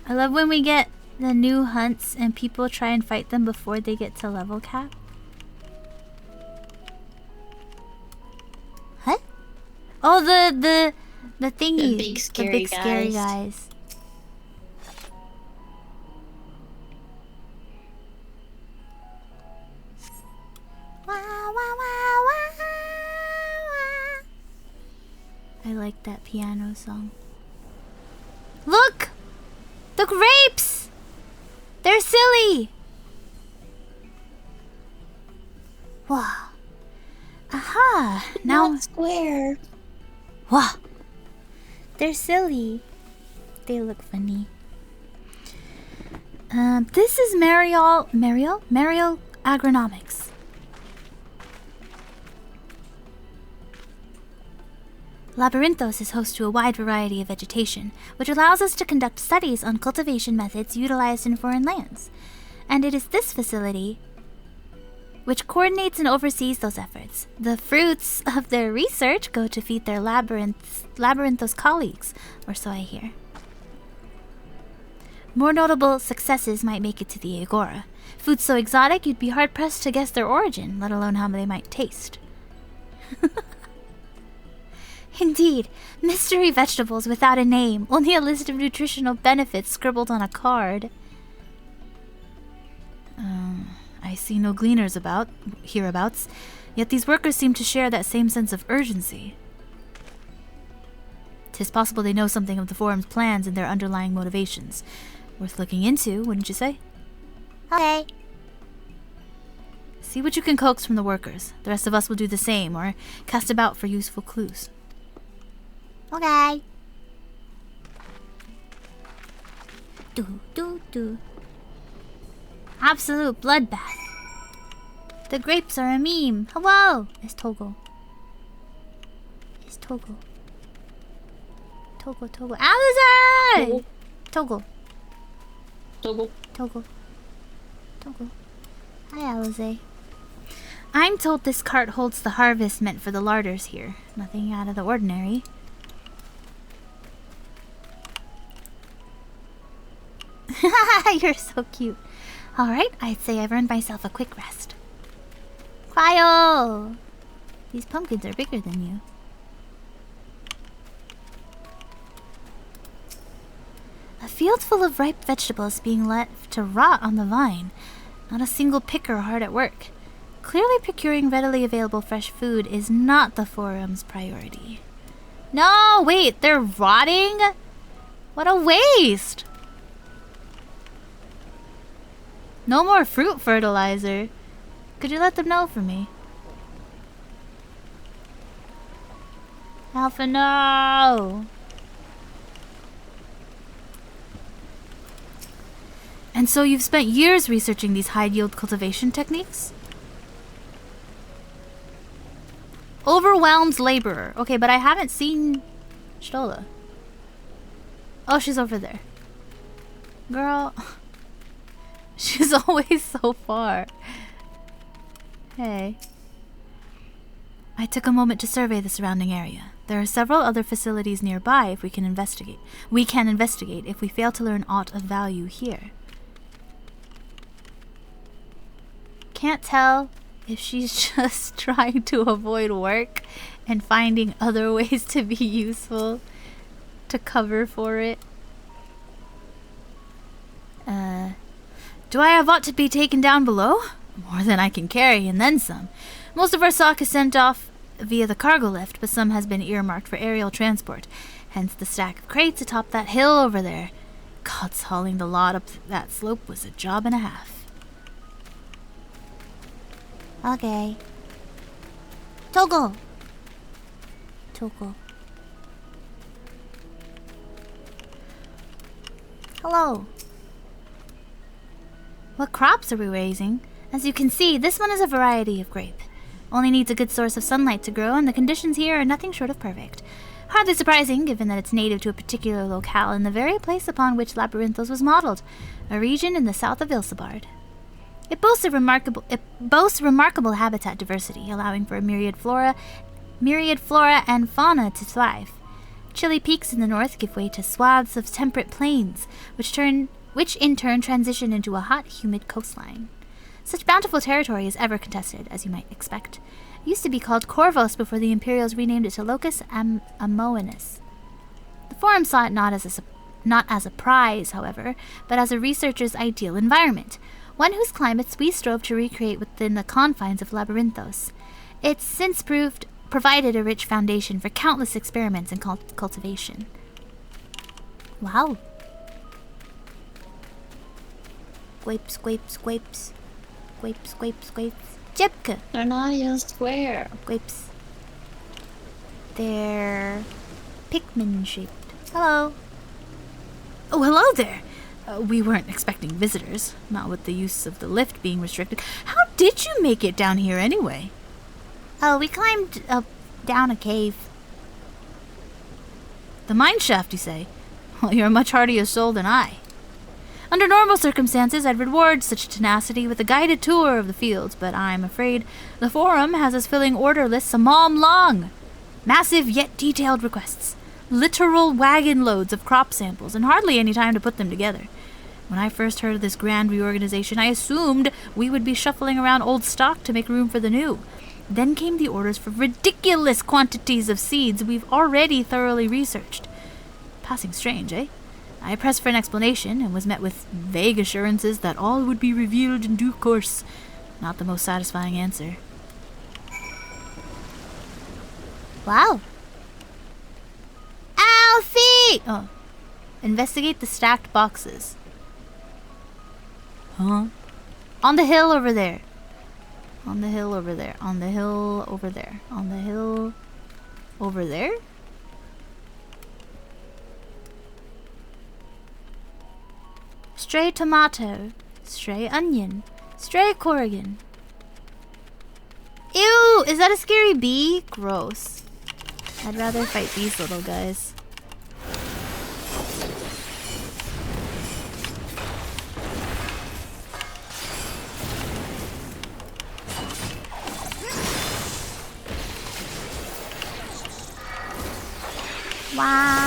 I love when we get the new hunts and people try and fight them before they get to level cap. Huh? Oh, the thingy. The big scary scary guys. guys. Wah, wah, wah, wah, wah. I like that piano song. Look! The grapes! They're silly! Wow. Aha! Now Not square. wow. They're silly. They look funny. This is Mariel Agronomics. Labyrinthos is host to a wide variety of vegetation, which allows us to conduct studies on cultivation methods utilized in foreign lands. And it is this facility which coordinates and oversees those efforts. The fruits of their research go to feed their Labyrinthos colleagues, or so I hear. More notable successes might make it to the Agora. Foods so exotic you'd be hard-pressed to guess their origin, let alone how they might taste. Indeed, mystery vegetables without a name, only a list of nutritional benefits scribbled on a card. I see no gleaners hereabouts, yet these workers seem to share that same sense of urgency. 'Tis possible they know something of the forum's plans and their underlying motivations. Worth looking into, wouldn't you say? Okay. See what you can coax from the workers. The rest of us will do the same, or cast about for useful clues. Okay. Do. Absolute bloodbath. The grapes are a meme. Hello! It's Togo. Togo. Alice! Togo. Hi, Alize. I'm told this cart holds the harvest meant for the larders here. Nothing out of the ordinary. You're so cute. Alright, I'd say I've earned myself a quick rest. Cryo! These pumpkins are bigger than you. A field full of ripe vegetables being left to rot on the vine. Not a single picker hard at work. Clearly procuring readily available fresh food is not the forum's priority. No, wait, they're rotting? What a waste! No more fruit fertilizer. Could you let them know for me? Alpha, no! And so you've spent years researching these high-yield cultivation techniques? Overwhelmed laborer. Okay, but I haven't seen Stola. Oh, she's over there. Girl. She's always so far. Hey. I took a moment to survey the surrounding area. There are several other facilities nearby if we can investigate. We can investigate if we fail to learn aught of value here. Can't tell if she's just trying to avoid work and finding other ways to be useful to cover for it. Do I have aught to be taken down below? More than I can carry, and then some. Most of our stock is sent off via the cargo lift, but some has been earmarked for aerial transport. Hence the stack of crates atop that hill over there. God's hauling the lot up that slope was a job and a half. Okay. Togo. Togo. Hello. What crops are we raising? As you can see, this one is a variety of grape. Only needs a good source of sunlight to grow, and the conditions here are nothing short of perfect. Hardly surprising, given that it's native to a particular locale in the very place upon which Labyrinthos was modeled, a region in the south of Ilsabard. It boasts remarkable habitat diversity, allowing for a myriad flora and fauna to thrive. Chilly peaks in the north give way to swaths of temperate plains, which in turn transition into a hot, humid coastline. Such bountiful territory is ever contested, as you might expect. It used to be called Corvos before the Imperials renamed it to Locus Amoenus. The Forum saw it not as a prize, however, but as a researcher's ideal environment, one whose climates we strove to recreate within the confines of Labyrinthos. It's since provided a rich foundation for countless experiments in cultivation. Wow. Squapes, squapes, squapes. Squapes, squapes, squapes. Jepka! They're not even square. Squapes. They're Pikmin shaped. Hello. Oh, hello there. We weren't expecting visitors, not with the use of the lift being restricted. How did you make it down here anyway? Oh, we climbed down a cave. The mine shaft, you say? Well, you're a much hardier soul than I. Under normal circumstances, I'd reward such tenacity with a guided tour of the fields, but I'm afraid the Forum has us filling order lists a mom long. Massive yet detailed requests. Literal wagon loads of crop samples, and hardly any time to put them together. When I first heard of this grand reorganization, I assumed we would be shuffling around old stock to make room for the new. Then came the orders for ridiculous quantities of seeds we've already thoroughly researched. Passing strange, eh? I pressed for an explanation and was met with vague assurances that all would be revealed in due course. Not the most satisfying answer. Wow. Alfie! Oh. Investigate the stacked boxes. Huh? On the hill over there. On the hill over there. On the hill over there. On the hill over there? Stray tomato. Stray onion. Stray Corrigan. Ew! Is that a scary bee? Gross. I'd rather fight these little guys. Wow.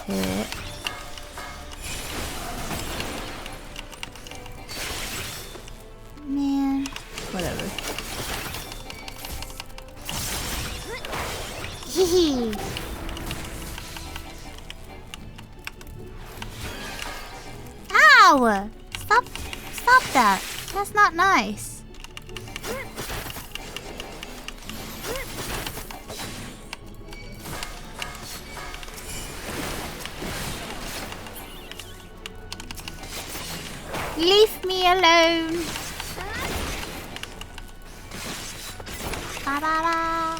Hit. Man. Whatever. Hee. Ow! Stop that. That's not nice. Leave me alone. Ba-da-da.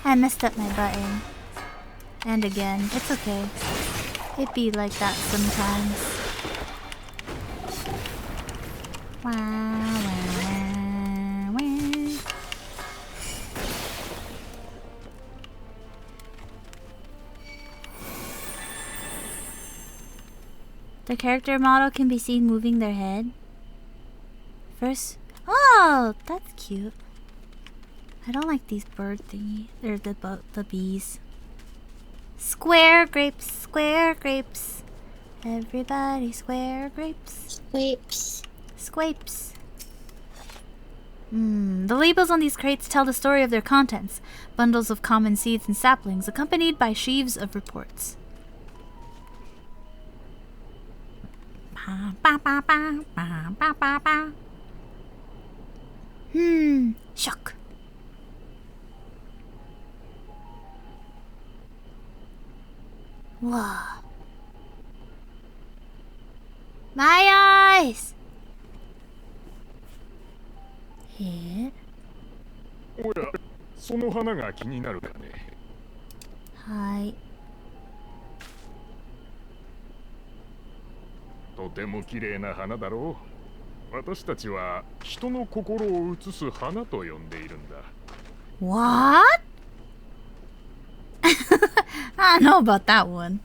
I messed up my button. And again. It's okay. It be like that sometimes. Wow, wow, wow. The character model can be seen moving their head. First, oh, that's cute. I don't like these bird thingy. They're the bees. Square grapes, square grapes. Everybody square grapes. Whoops. Squapes. The labels on these crates tell the story of their contents. Bundles of common seeds and saplings, accompanied by sheaves of reports. Shock. Whoa. My eyes! へえ。おや、その花が気になるかね。はい。とても綺麗な花だろう。私たちは人の心を映す花と呼んでいるんだ。What? I don't know about that one.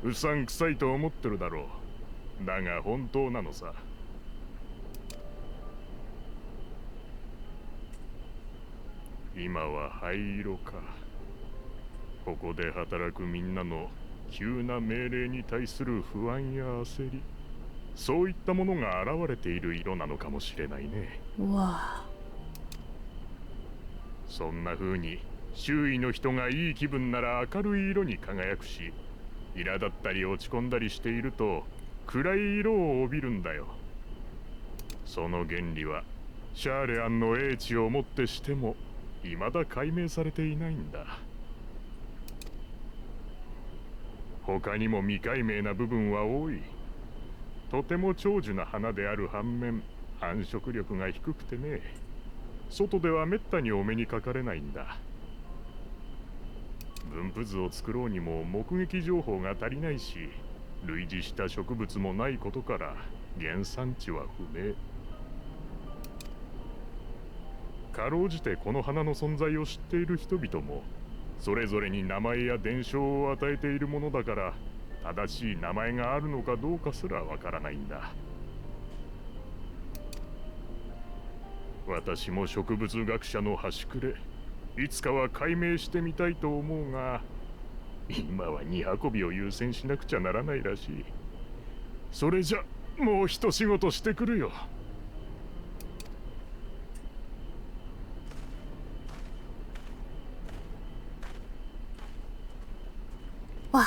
うさんくさいと思ってるだろう。だが本当なのさ。今は灰色か。ここで働くみんなの急な命令に対する不安や焦り、そういったものが現れている色なのかもしれないね。そんな風に周囲の人がいい気分なら明るい色に輝くし、苛立ったり落ち込んだりしていると暗い色を帯びるんだよ。その原理はシャーレアンの英知をもってしても未だ解明されていないんだ。他にも未解明な部分は多い。とても長寿な花である反面、繁殖力が低くてね、外ではめったにお目にかかれないんだ。分布図を作ろうにも目撃情報が足りないし、類似した植物もないことから原産地は不明。かろうじてこの花の存在を知っている人々もそれぞれに名前や伝承を与えているものだから、正しい名前があるのかどうかすらわからないんだ。私も植物学者の端くれ、いつかは解明してみたいと思うが、今は荷運びを優先しなくちゃならないらしい。それじゃもう一仕事してくるよ。わ。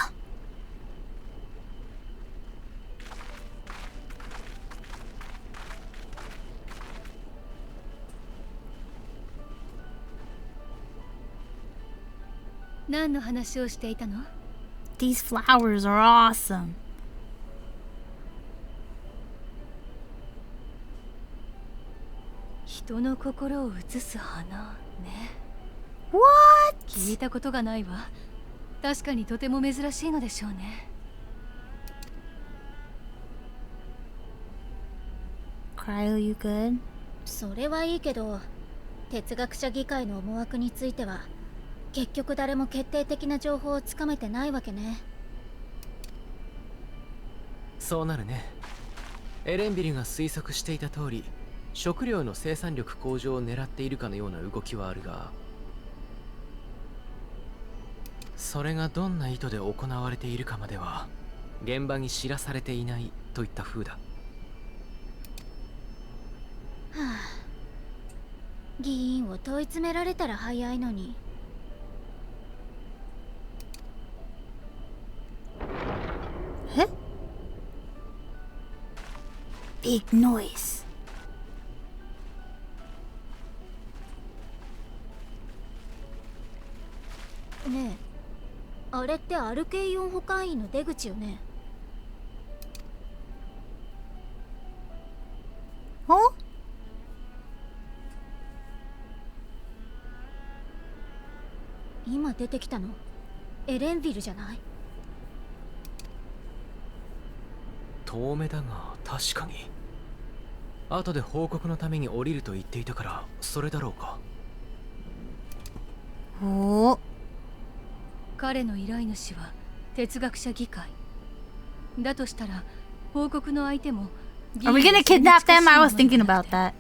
何の話をしていたの？ These flowers are awesome. 人の心を映す花ね。What? 聞いたことがないわ。確かにとても珍しいのでしょうね。Cryo, you good? それはいいけど、哲学者議会の思惑については結局誰も決定的な情報をつかめてないわけね。そうなるね。エレンビルが推測していた通り、食料の生産力向上を狙っているかのような動きはあるが、それがどんな意図で行われているかまでは現場に知らされていないといった風だ。はあ、議員を問い詰められたら早いのに。え？ Big noise. ねえ、あれってアルケイオン保管員の出口よね。お？今出てきたのエレンビルじゃない？遠目だが確かに。後で報告のために降りると言っていたからそれだろうか。おー。彼の依頼主は哲学者議会だとしたら、報告の相手も Are we gonna kidnap them? I was thinking about that.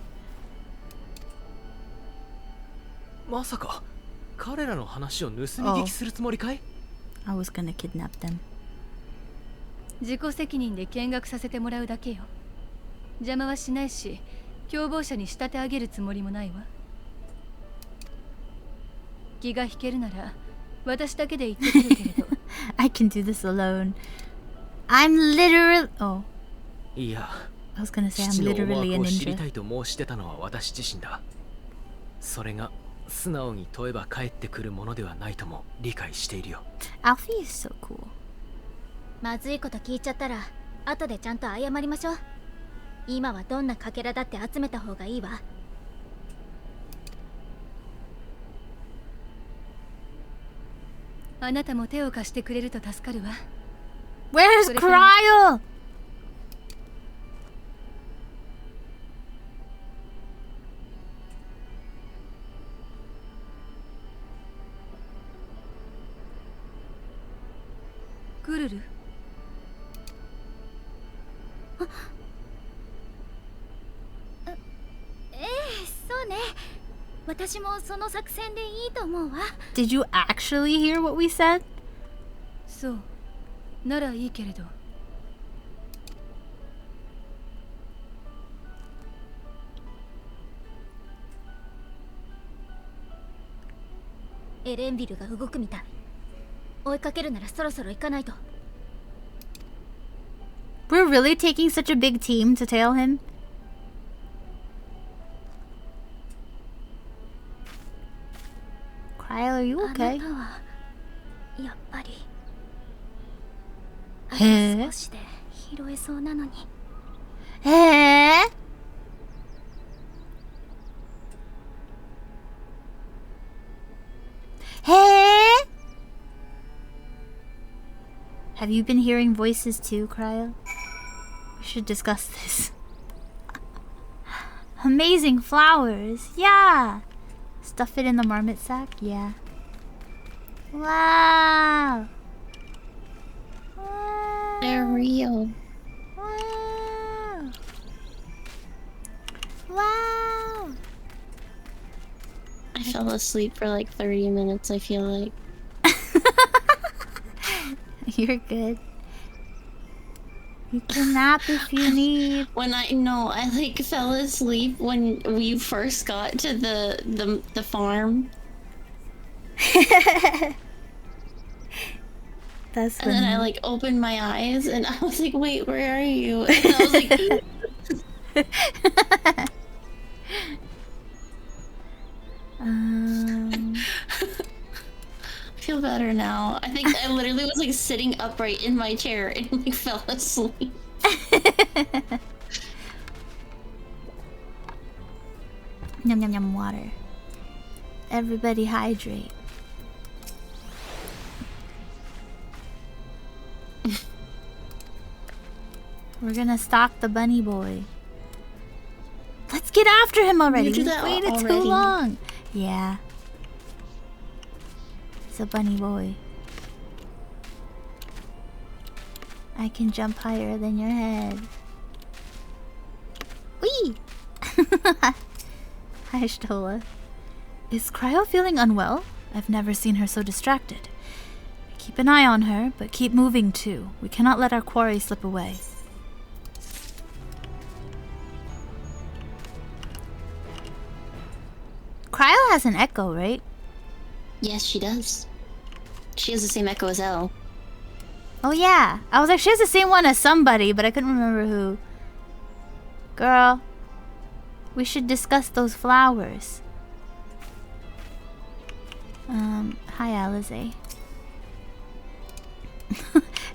まさか彼らの話を盗み聞きするつもりかい？ I was gonna kidnap them. 自己責任で見学させてもらうだけよ。邪魔はしないし、共謀者に仕立て上げるつもりもないわ。気が引けるなら私だけで行ってくるけれど。I can do this alone. I'm literally... Oh. いや、 I was gonna say I'm 父の literally 思 a 惑を知り ninja. たいと申してたのは私自身だ。それが素直に問えば返ってくるものではないとも理解しているよ。 Alfie is so cool. まずいこと聞いちゃったら後でちゃんと謝りましょう。今はどんなかけらだって集めた方がいいわ。あなたも手を貸してくれると助かるわ。 Where's Cryo? グルル？そうね。私もその作戦でいいと思うわ。 Did you actually hear what we said? そう。ならいいけれど。エレンビルが動くみたい。追いかけるならそろそろ行かないと。 We're really taking such a big team to tail him? Cryo, are you あなた okay? はやっぱりあとへえ少しで拾えそうなのに。えHey! Have you been hearing voices too, Cryo? We should discuss this. Amazing flowers! Yeah! Stuff it in the marmot sack? Yeah. Wow! Wow! They're real. Wow! Wow! I fell asleep for like 30 minutes, I feel like. You're good. You can nap if you need. When I like fell asleep when we first got to the farm. That's And then I funny. like opened my eyes and I was like, wait, where are you? And I was like, I feel better now. I think I literally was like sitting upright in my chair and like fell asleep. Yum yum yum water. Everybody hydrate. We're gonna stalk the bunny boy. Let's get after him already. You do We've that waited too already. long. Yeah. He's a bunny boy. I can jump higher than your head. Whee! Hi, Stola. Is Cryo feeling unwell? I've never seen her so distracted. Keep an eye on her, but keep moving too. We cannot let our quarry slip away. Cryo has an echo, right? Yes, she does. She has the same echo as Elle. Oh yeah. I was like, she has the same one as somebody, but I couldn't remember who. Girl, we should discuss those flowers. Hi Alize.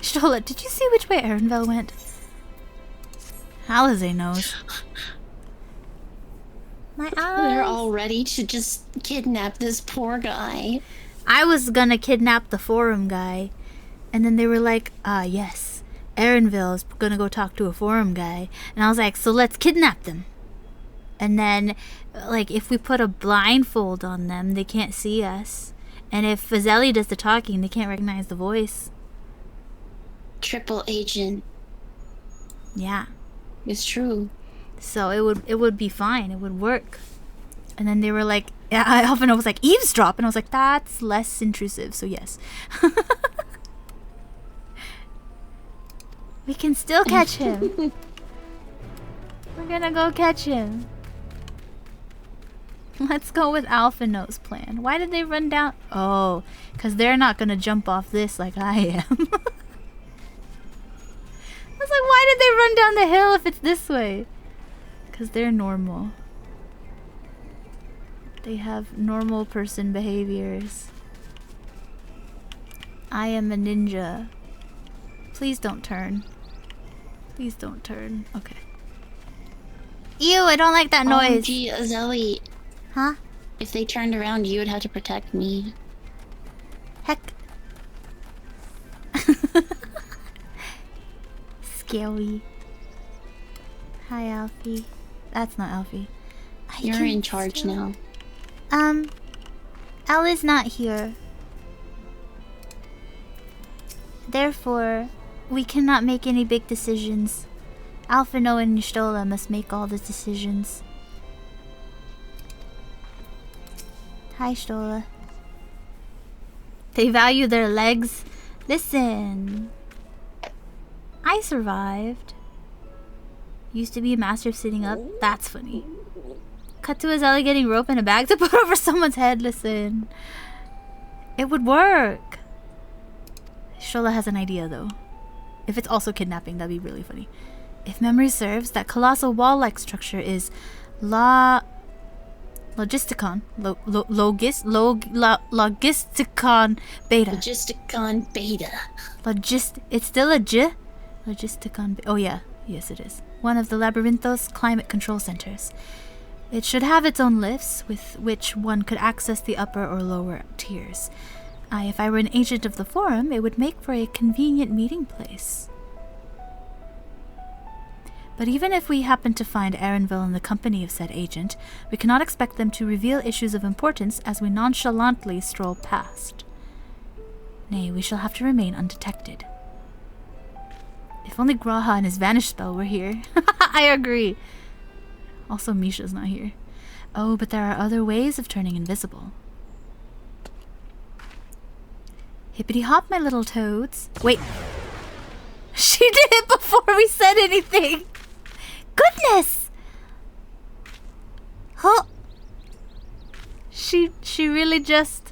Stola, did you see which way Erenvel went? Alize knows. My They're eyes. all ready to just kidnap this poor guy. I was gonna kidnap the forum guy, and then they were like, yes, Erenville is gonna go talk to a forum guy. And I was like, so let's kidnap them. And then, like, if we put a blindfold on them, they can't see us. And if Fazeli does the talking, they can't recognize the voice. Triple agent. Yeah. It's true. So it would be fine. It would work. And then they were like, Yeah, Alphino was like, eavesdrop, and I was like, that's less intrusive, so yes. We can still catch him. We're gonna go catch him. Let's go with Alphino's plan. Why did they run down? Oh, because they're not gonna jump off this like I am. I was like, why did they run down the hill if it's this way? Because they're normal. They have normal person behaviors. I am a ninja. Please don't turn. Please don't turn. Okay. Ew, I don't like that noise. Gee, Zoe. Huh? If they turned around, you would have to protect me. Heck. Scary. Hi, Alfie. That's not Alfie. You're in charge now. Elle is not here. Therefore, we cannot make any big decisions. Alphino and Stola must make all the decisions. Hi, Stola. They value their legs. Listen. I survived. Used to be a master of sitting up. That's funny. Cut to Azali getting rope in a bag to put over someone's head. Listen. It would work. Shola has an idea though. If it's also kidnapping, that'd be really funny. If memory serves, that colossal wall-like structure is Logisticon. Logisticon Beta. Logisticon Beta. It's still a J? Logisticon Oh yeah. Yes it is. One of the Labyrinthos climate control centers. It should have its own lifts, with which one could access the upper or lower tiers. If I were an agent of the forum, it would make for a convenient meeting place. But even if we happen to find Erenville in the company of said agent, we cannot expect them to reveal issues of importance as we nonchalantly stroll past. Nay, we shall have to remain undetected. If only Graha and his vanish spell were here. I agree. Also, Misha's not here. Oh, but there are other ways of turning invisible. Hippity hop, my little toads. Wait. She did it before we said anything. Goodness! Huh? She really just...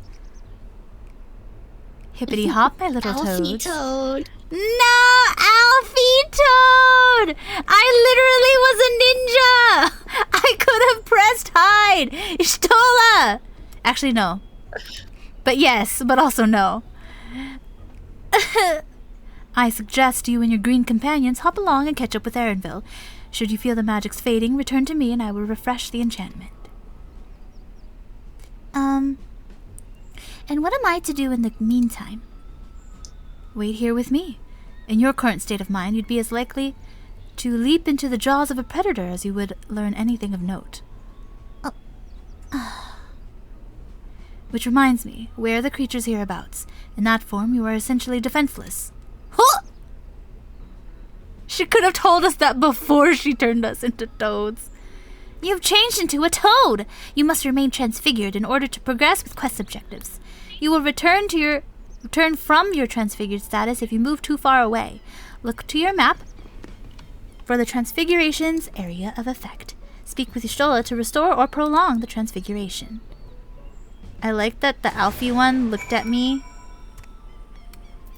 Hippity hop, my little Alfie toads. Toad. No, Alfie Toad! I literally was a ninja! I could have pressed hide! Ishtola! Actually, no. But yes, but also no. I suggest you and your green companions hop along and catch up with Erenville. Should you feel the magic's fading, return to me and I will refresh the enchantment. And what am I to do in the meantime? Wait here with me. In your current state of mind, you'd be as likely to leap into the jaws of a predator as you would learn anything of note. Which reminds me, where are the creatures hereabouts? In that form, you are essentially defenseless. Huh! She could have told us that before she turned us into toads. You have changed into a toad! You must remain transfigured in order to progress with quest objectives. You will return from your transfigured status if you move too far away. Look to your map for the transfiguration's area of effect. Speak with Y'shtola to restore or prolong the transfiguration. I like that the Alfie one looked at me.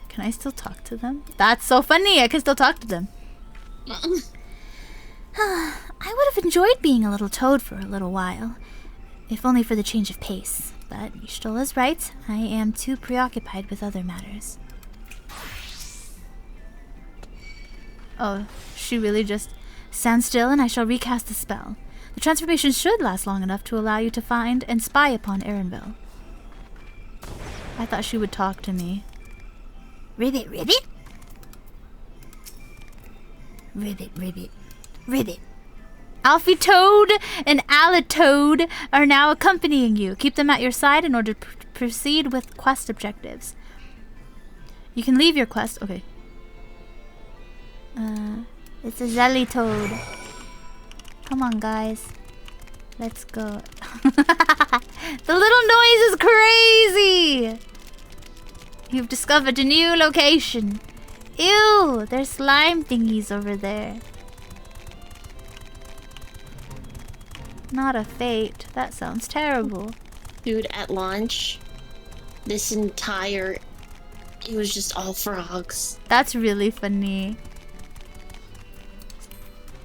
Can I still talk to them? That's so funny! I can still talk to them. I would have enjoyed being a little toad for a little while, if only for the change of pace. But Y'shtola's right. I am too preoccupied with other matters. Oh, she really just... Stand still and I shall recast the spell. The transformation should last long enough to allow you to find and spy upon Erenville. I thought she would talk to me. Ribbit, ribbit? Ribbit, ribbit, ribbit. Alfie Toad and Alitoad are now accompanying you. Keep them at your side in order to proceed with quest objectives. You can leave your quest. Okay. It's a Zelly Toad. Come on, guys. Let's go. The little noise is crazy! You've discovered a new location. Ew, there's slime thingies over there. Not a fate. That sounds terrible. Dude, at launch, this entire... It was just all frogs. That's really funny.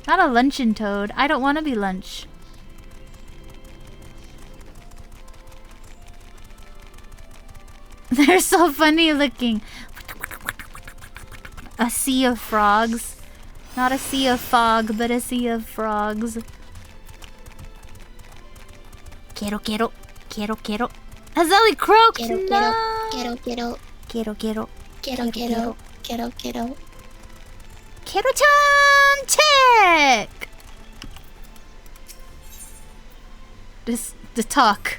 Not a luncheon toad. I don't want to be lunch. They're so funny looking. A sea of frogs. Not a sea of fog, but a sea of frogs. Quiero, quiero. Quiero, quiero. Azali croaked! Quiero, No! quiero, quiero. Quiero, quiero. Quiero, quiero. Quiero, quiero. Quiero-chan! Check! The talk.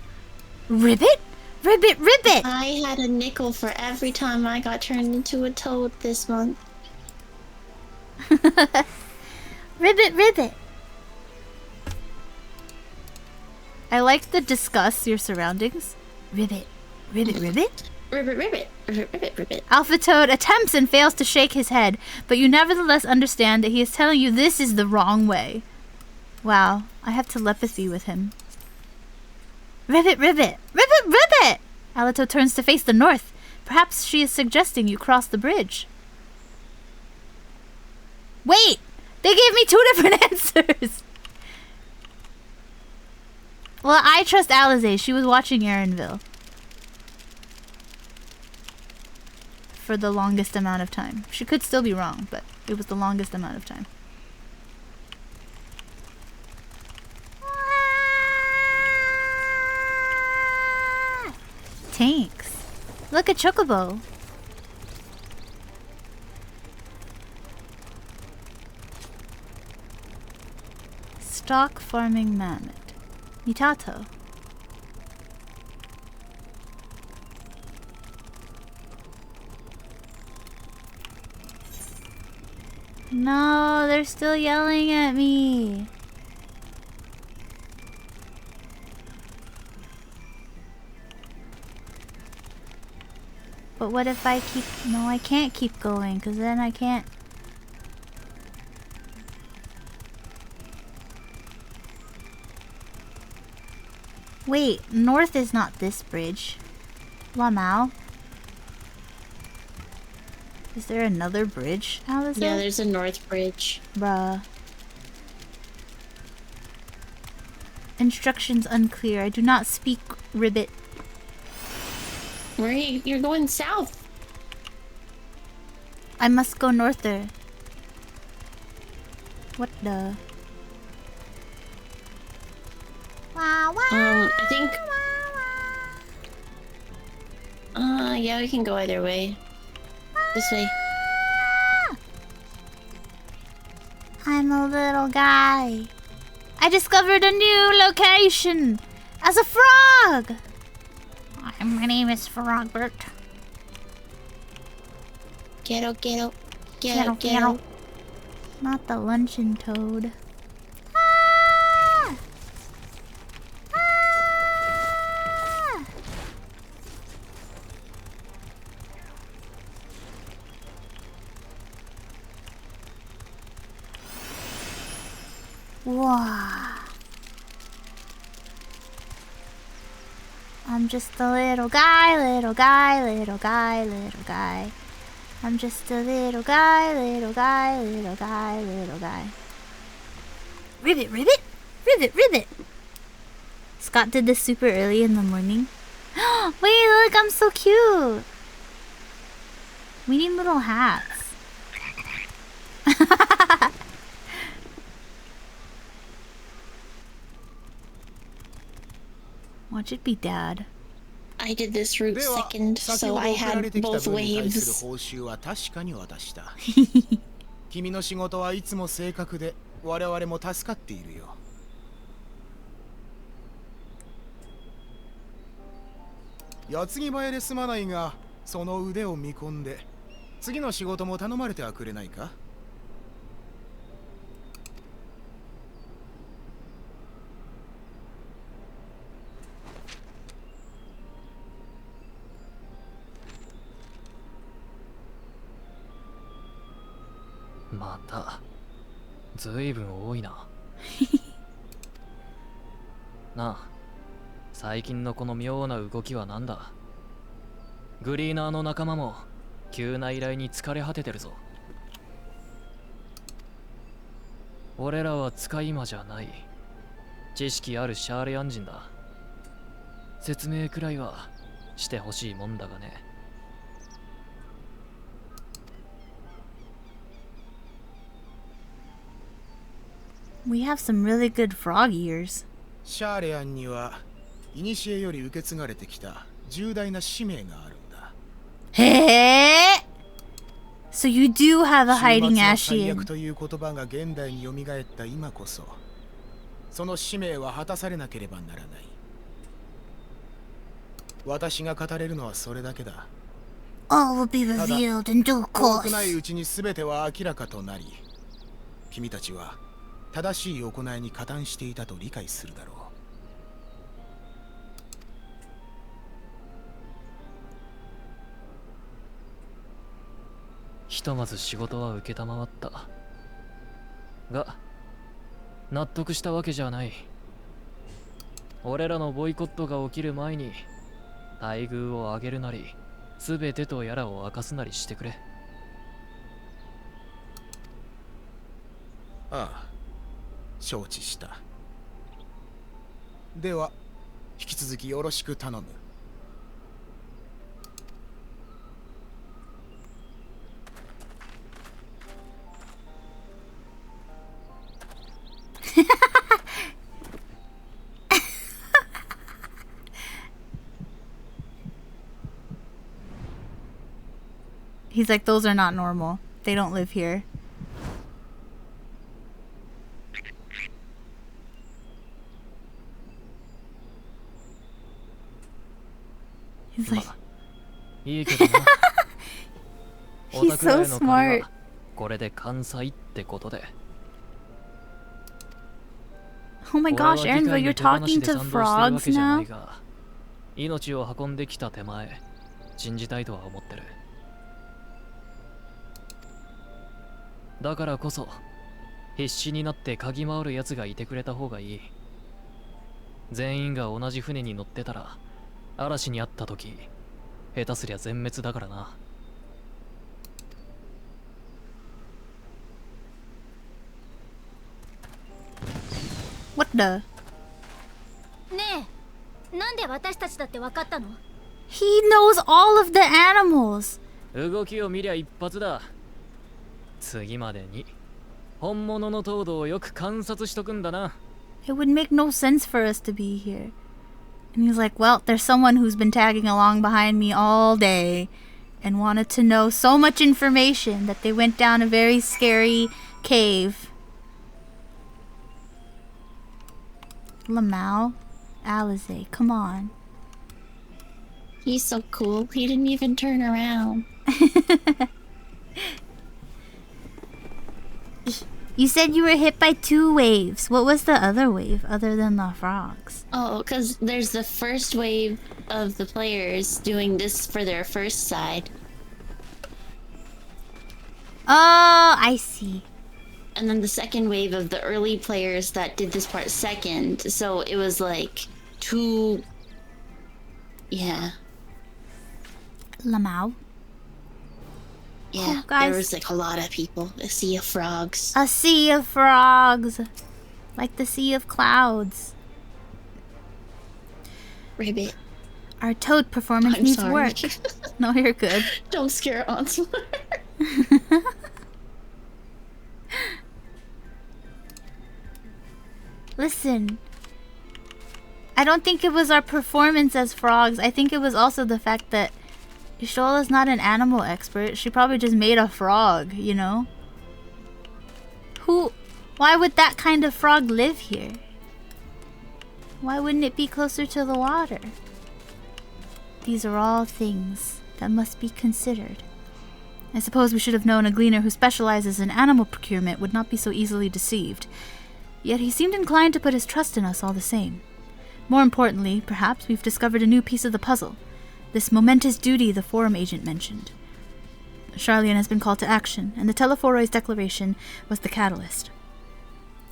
Ribbit? Ribbit, ribbit! I had a nickel for every time I got turned into a toad this month. Ribbit, ribbit. I like to discuss your surroundings. Ribbit. Ribbit, ribbit? Ribbit, ribbit. Ribbit, ribbit, ribbit. Alpha Toad attempts and fails to shake his head, but you nevertheless understand that he is telling you this is the wrong way. Wow, I have telepathy with him. Ribbit, ribbit. Ribbit, ribbit! Alito turns to face the north. Perhaps she is suggesting you cross the bridge. Wait! They gave me 2 different answers! Well, I trust Alize. She was watching Erinville. For the longest amount of time. She could still be wrong, but it was the longest amount of time. Tanks. Look at Chocobo. Stock farming mammoth. Mitato. No, they're still yelling at me. But what if I keep... No, I can't keep going, because then I can't... Wait, north is not this bridge. Lamau? Is there another bridge, Alice? Yeah, there's a north bridge. Bruh. Instructions unclear. I do not speak ribbit. Where are you? You're going south. I must go norther. What the? I think... yeah, we can go either way. This way. I'm a little guy. I discovered a new location as a frog. My name is Frogbert. Quiero, quiero. Quiero, Quiero, quiero. Not the luncheon toad. Wow. I'm just a little guy, little guy, little guy, little guy. I'm just a little guy, little guy, little guy, little guy. Ribbit, ribbit, ribbit, ribbit. Scott did this super early in the morning. Wait, look, I'm so cute. We need little hats. Watch it be dad. I did this route second, so I had both waves. 君の仕事はいつも正確で我々も助かっているよ。矢継ぎ早で済まないが、その腕を見込んで次の仕事も頼まれてはくれないか?またずいぶん多いな。なあ、最近のこの妙な動きは何だ？グリーナーの仲間も急な依頼に疲れ果ててるぞ。俺らは使い魔じゃない。知識あるシャーレアン人だ。説明くらいはしてほしいもんだがね。We have some really good frog ears. シャーレアンには古より受け継がれてきた重大な使命があるんだ。へえ。So you do have a 終末 hiding の最 Ashian. 悪という言葉が現代に蘇った今こそ、その使命は果たされなければならない。私が語れるのはそれだけだ。 All will be revealed in due 遠くな course. いうちに全ては明らかとなり、君たちは正しい行いに加担していたと理解するだろう。ひとまず仕事は受けたまわったが、納得したわけじゃない。俺らのボイコットが起きる前に待遇を上げるなり、全てとやらを明かすなりしてくれ。ああ、承知した。では引き続きよろしく頼む。He's like, those are not normal. They don't live here. He's like, いいけどな。お he's 宅ら so への借り smart. はこれで完済ってことで。 Oh my 俺は gosh, 議 Aaronville, 会 you're に手放し talking で to 賛同してるわ frogs けじゃな now? いが、命を運んできた手前、信じたいとは思ってる。だからこそ必死になって嗅ぎ回る奴がいてくれた方がいい。全員が同じ船に乗ってたら嵐にあった時、下手すりゃ全滅だからな。 What the? ねえ、なんで私たちだって分かったの？ He knows all of the animals. 動きを見りゃ一発だ。次までに本物の東堂をよく観察しとくんだな。 It would make no sense for us to be here. And he's like, well, there's someone who's been tagging along behind me all day and wanted to know so much information that they went down a very scary cave. Lamau? Alize, come on. He's so cool. He didn't even turn around. You said you were hit by 2 waves. What was the other wave other than the frogs? Oh, because there's the first wave of the players doing this for their first side. Oh, I see. And then the second wave of the early players that did this part second. So it was like 2... Yeah. Lamau? Yeah, Oh, guys. there was like a lot of people. A sea of frogs. A sea of frogs. Like the sea of clouds. Ribbit. Our toad performance I'm needs sorry. work. No, you're good. Don't scare Onslaught. Listen. I don't think it was our performance as frogs. I think it was also the fact that Ishola's not an animal expert. She probably just made a frog, you know? Why would that kind of frog live here? Why wouldn't it be closer to the water? These are all things that must be considered. I suppose we should have known a gleaner who specializes in animal procurement would not be so easily deceived. Yet he seemed inclined to put his trust in us all the same. More importantly, perhaps we've discovered a new piece of the puzzle. This momentous duty the forum agent mentioned. Charlian has been called to action, and the Telephoroi's declaration was the catalyst.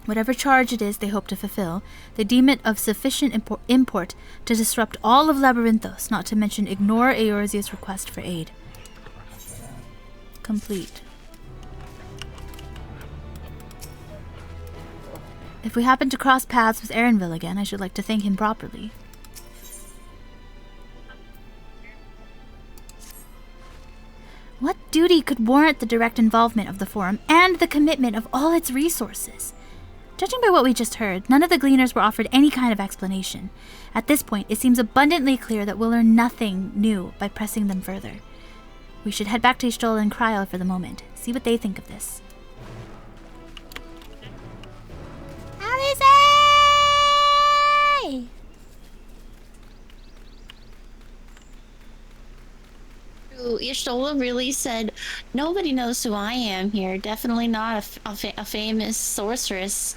Whatever charge it is they hope to fulfill, they deem it of sufficient import to disrupt all of Labyrinthos, not to mention ignore Eorzea's request for aid. Complete. If we happen to cross paths with Erenville again, I should like to thank him properly. What duty could warrant the direct involvement of the Forum and the commitment of all its resources? Judging by what we just heard, none of the Gleaners were offered any kind of explanation. At this point, it seems abundantly clear that we'll learn nothing new by pressing them further. We should head back to Ystol and Kryl for the moment, see what they think of this. Alice! Y'shtola really said, nobody knows who I am here. Definitely not a famous sorceress.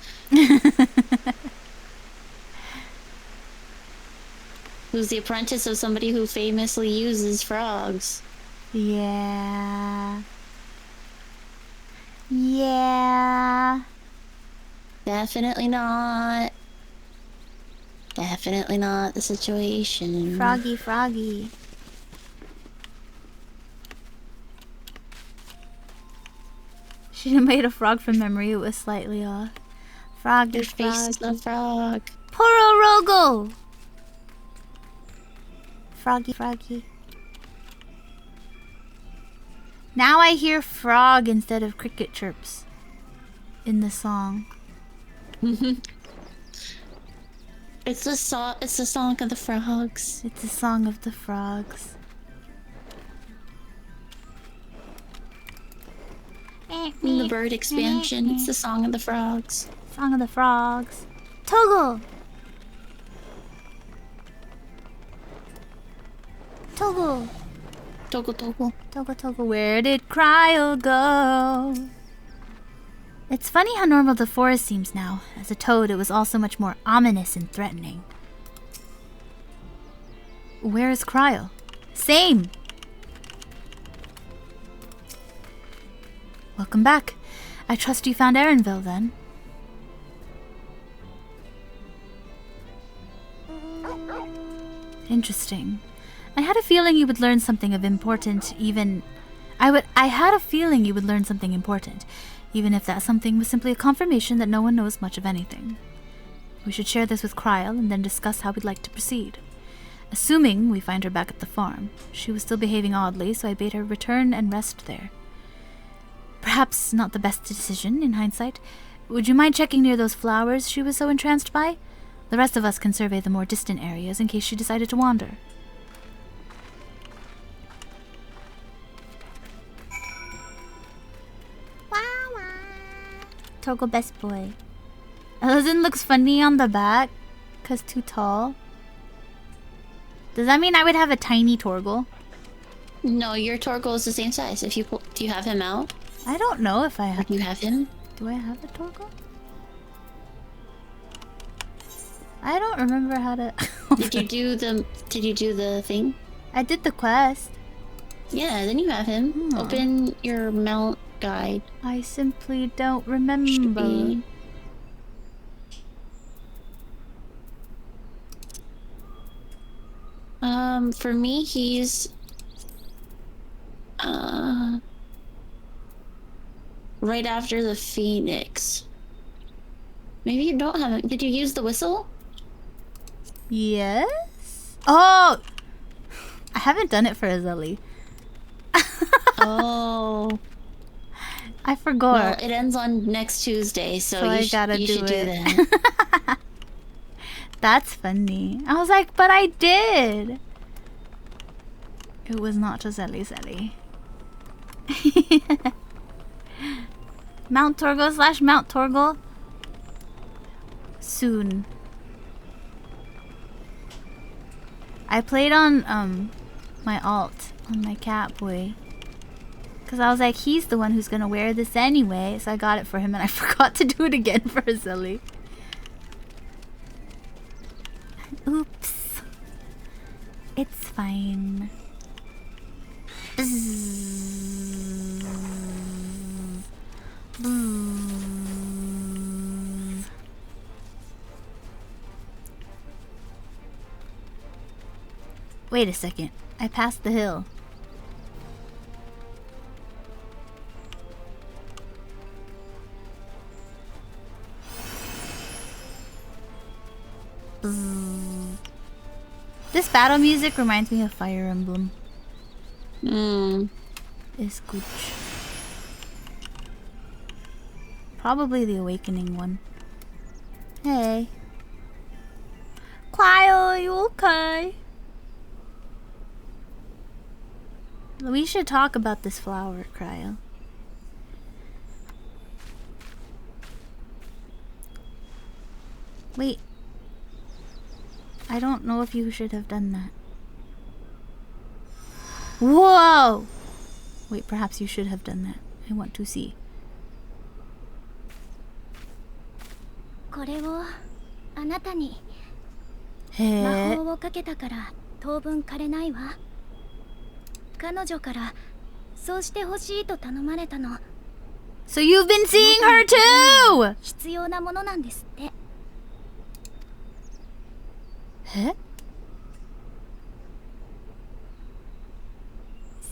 Who's the apprentice of somebody who famously uses frogs. Yeah. Yeah. Definitely not. Definitely not the situation. Froggy, froggy. She made a frog from memory. It was slightly off. Froggy, Your face is a frog. Pororogo! Froggy, froggy. Now I hear frog instead of cricket chirps in the song. It's the song. It's the song of the frogs. It's a song of the frogs. In the bird expansion, it's the song of the frogs. Song of the frogs. Toggle! Toggle! Toggle, toggle. Toggle, toggle. Where did Kryl go? It's funny how normal the forest seems now. As a toad, it was all so much more ominous and threatening. Where is Kryl? Same! Welcome back. I trust you found Erenville, then. Interesting. I had a feeling you would learn something of important, even... I had a feeling you would learn something important, even if that something was simply a confirmation that no one knows much of anything. We should share this with Kryl and then discuss how we'd like to proceed. Assuming we find her back at the farm. She was still behaving oddly, so I bade her return and rest there. Perhaps not the best decision, in hindsight. Would you mind checking near those flowers she was so entranced by? The rest of us can survey the more distant areas in case she decided to wander. Torgal best boy. Elizin looks funny on the back, 'cause too tall. Does that mean I would have a tiny Torgal? No, your Torgal is the same size. If you do you have him out? I don't know if I have. You have him? Do I have a Torgal? I don't remember how to. Did you do the thing? I did the quest. Yeah, then you have him. Open your mount guide. I simply don't remember. For me, he's right after the Phoenix. Maybe you don't have it. Did you use the whistle? Yes. Oh, I haven't done it for Azali. Oh. I forgot. Well, it ends on next Tuesday, so I gotta do that. That's funny. I was like, but I did. It was not to Zelly Zelly. Mount Torgal / Mount Torgal. Soon. I played on my alt on my cat boy. Because I was like, he's the one who's going to wear this anyway. So I got it for him and I forgot to do it again for Zilly. Oops. It's fine. Bzzz. Wait a second. I passed the hill. This battle music reminds me of Fire Emblem. Escuch. Probably the Awakening one. Hey. Cryo, are you okay? We should talk about this flower, Cryo. Wait. I don't know if you should have done that. Whoa! Wait, perhaps you should have done that. I want to see. これをあなたにへ魔え。法をかけたから当分枯れないわ。彼女からそうしてほしいと頼まれたの。 So you've been seeing her too! 必要なものなんですって。え？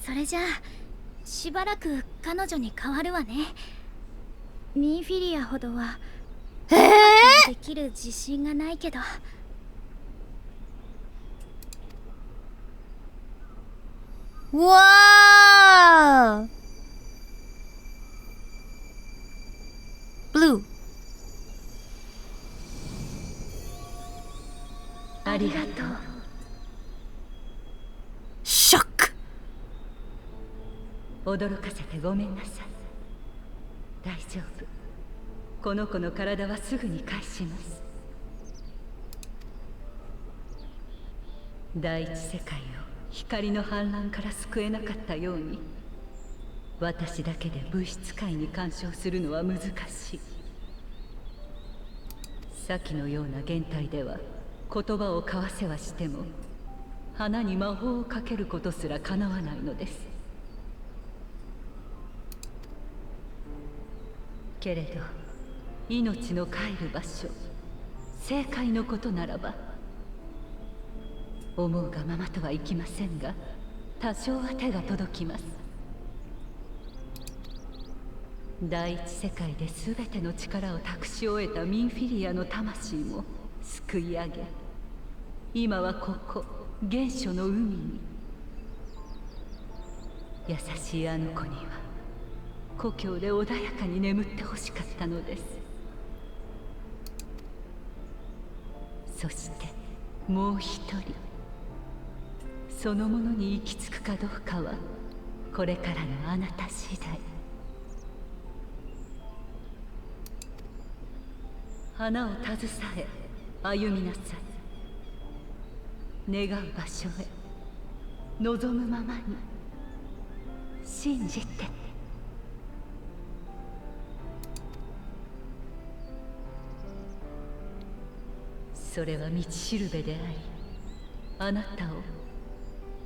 それじゃあしばらく彼女に代わるわね。ミンフィリアほどはできる自信がないけど。Whoa! Blue. ありがとう。 Shock! 驚かせてごめんなさい。大丈夫。この子の体はすぐに返します。第一世界を光の反乱から救えなかったように、私だけで物質界に干渉するのは難しい。先のような現代では言葉を交わせはしても、花に魔法をかけることすらかなわないのです。けれど命の帰る場所、正解のことならば、思うがままとはいきませんが、多少は手が届きます。第一世界で全ての力を託し終えたミンフィリアの魂も救い上げ、今はここ原初の海に。優しいあの子には故郷で穏やかに眠ってほしかったのです。そしてもう一人、そのものに行き着くかどうかはこれからのあなた次第。花を携え歩みなさい。願う場所へ、望むままに信じて。それは道しるべであり、あなたを、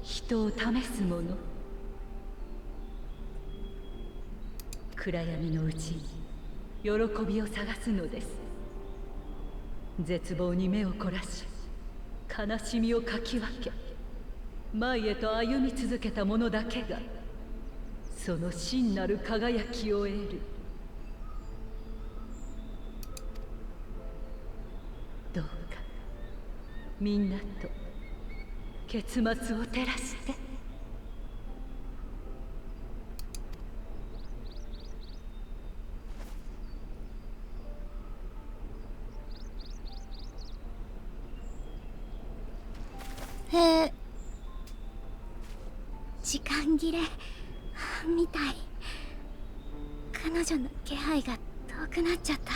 人を試すもの。暗闇のうちに喜びを探すのです。絶望に目を凝らし、悲しみをかき分け、前へと歩み続けた者だけがその真なる輝きを得る。どうかみんなと結末を照らして。へえ。時間切れみたい。彼女の気配が遠くなっちゃった。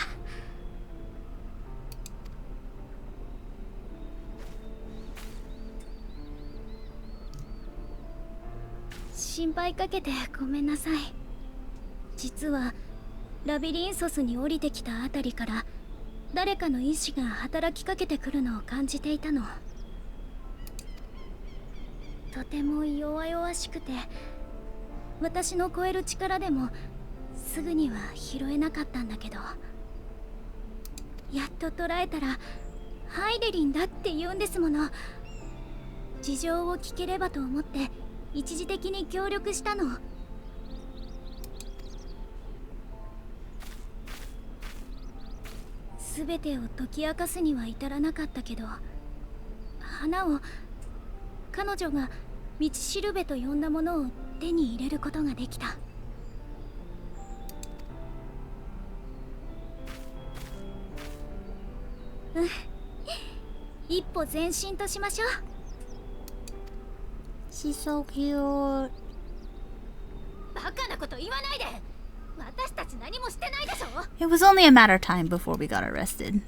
心配かけてごめんなさい。実はラビリンソスに降りてきたあたりから誰かの意志が働きかけてくるのを感じていたの。とても弱々しくて、私の超える力でもすぐには拾えなかったんだけど、やっと捉えたらハイデリンだって言うんですもの。事情を聞ければと思って一時的に協力したの。全てを解き明かすには至らなかったけど、花を彼女が道しるべと呼んだものを手に入れることができた。一歩前進としましょう。 She's so cute. バカなこと言わないで。私たち何もしてないでしょ。 It was only a matter of time before we got arrested.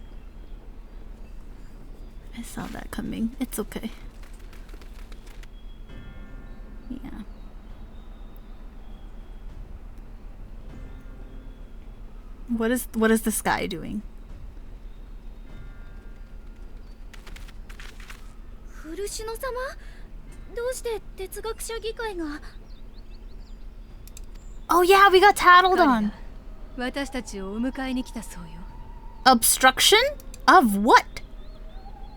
I saw that coming. It's okay. Yeah. What is the sky doing? 古篠様、どうして哲学者議会が。 Oh yeah, we got tattled on. 私たちをお迎えに来たそうよ。Obstruction? Of what?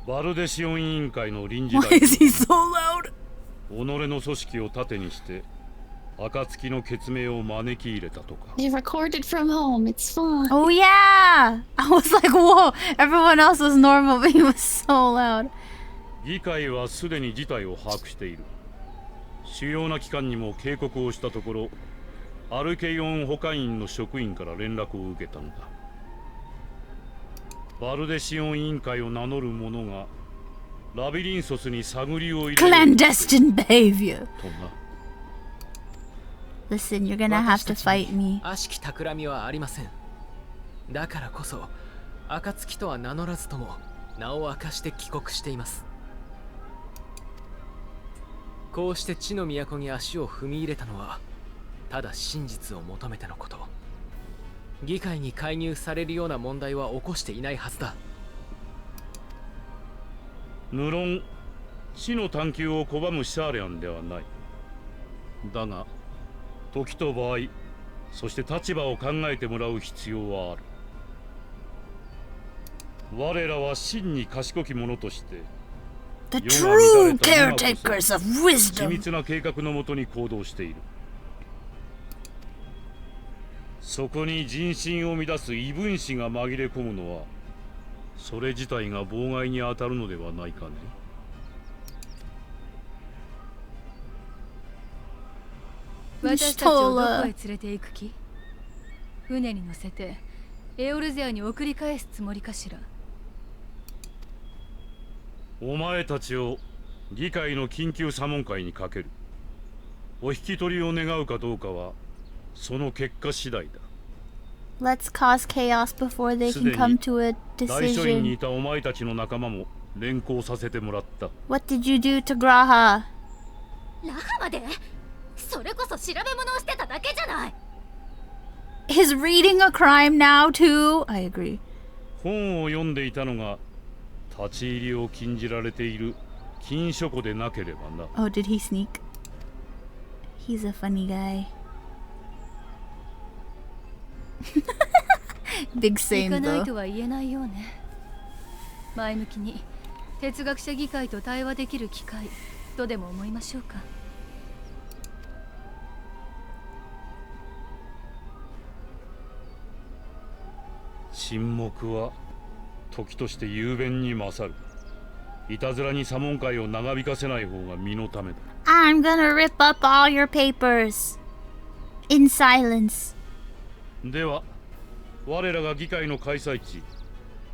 バルデシオン委員会の臨時 Why 代 is he so loud? 己の組織を盾にして暁の決命を招き入れたとか。 They recorded from home. It's fun. Oh yeah! I was like, whoa! Everyone else was normal, but he was so loud. 議会はすでに事態を把握している。主要な機関にも警告をしたところ、アルケイオン保管員の職員から連絡を受けたのだ。バルデシオン委員会を名乗る者がラビリンソスに探りを入れる Clandestine behavior. とな。 Listen, you're gonna have to fight me. 悪しき企みはありません。だからこそ暁とは名乗らずとも名を明かして帰国しています。こうして地の都に足を踏み入れたのはただ真実を求めてのこと。議会に介入されるような問題は起こしていないはずだ。無論地の探求を拒むシャーレアンではない。だが時と場合、そして立場を考えてもらう必要はある。我らは真に賢き者として The true caretakers of 緻 wisdom. 密な計画のもとに行動している。そこに人心を乱す異分子が紛れ込むのはそれ自体が妨害に当たるのではないかね。私たちをどこへ連れて行く気？船に乗せてエオルゼアに送り返すつもりかしら。お前たちを議会の緊急査問会にかける。お引き取りを願うかどうかはその結果次第だ。 Let's cause chaos before they can come to a 大書院に decision. いたお前たちの仲間も連行させてもらった。 What did you do to Graha? ラハまで。それこそ調べ物をしてただけじゃない。 Is reading a crime now too? I agree. 本を読んでいたのが立ち入りを禁じられている禁書庫でなければな。 Oh, did he sneak? He's a funny guy. Big 行 same かない though. とは言えないようね。前向きに哲学者議会と対話できる機会とでも思いましょうか。沈黙は時として雄弁に勝る。いたずらに査問会を長引かせない方が身のためだ。 I'm gonna rip up all your papers. In silence. では我らが議会の開催地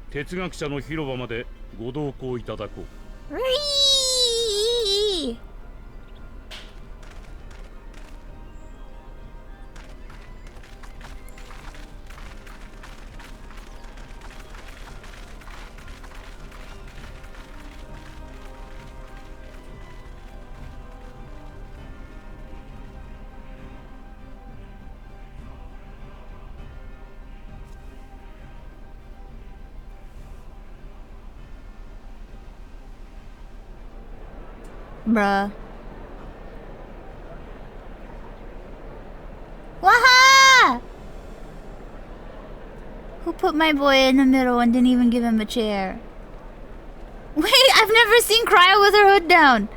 哲学者の広場までご同行いただこう。 Ree! Bruh. Waha! Who put my boy in the middle and didn't even give him a chair? Wait, I've never seen Cryo with her hood down.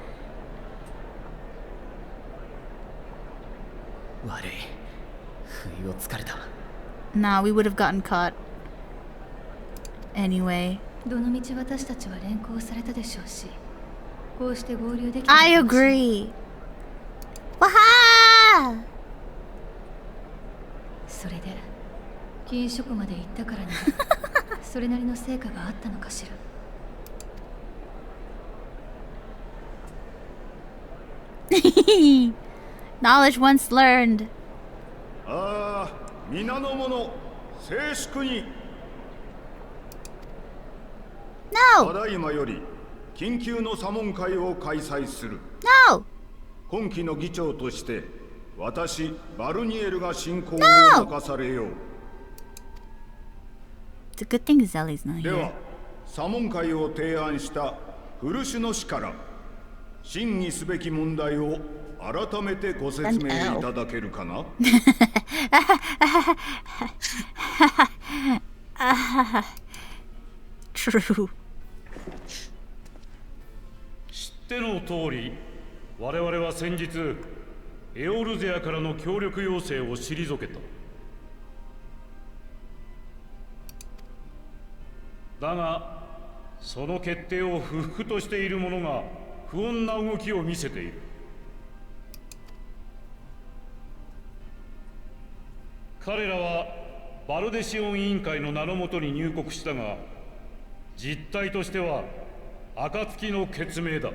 Nah, we would have gotten caught. Anyway. どの道私たちは連行されたでしょうし、こうして合流できた。 I agree. Waha! それで禁食まで行ったからにはそれなりの成果があったのかしら。Knowledge once learned. ああ、皆の者、静粛に。ただいまより緊急の査問会を開催する。No! 今期の議長として私バルニエルが進行を任されよう。It's a good thing Zelly's not で here. は査問会を提案した古種の氏から審議すべき問題を改めてご説明いただけるかな。True. 知っての通り、我々は先日エオルゼアからの協力要請を退けた。だがその決定を不服としている者が不穏な動きを見せている。彼らはバルデシオン委員会の名のもとに入国したが、実態としては暁の決明だ。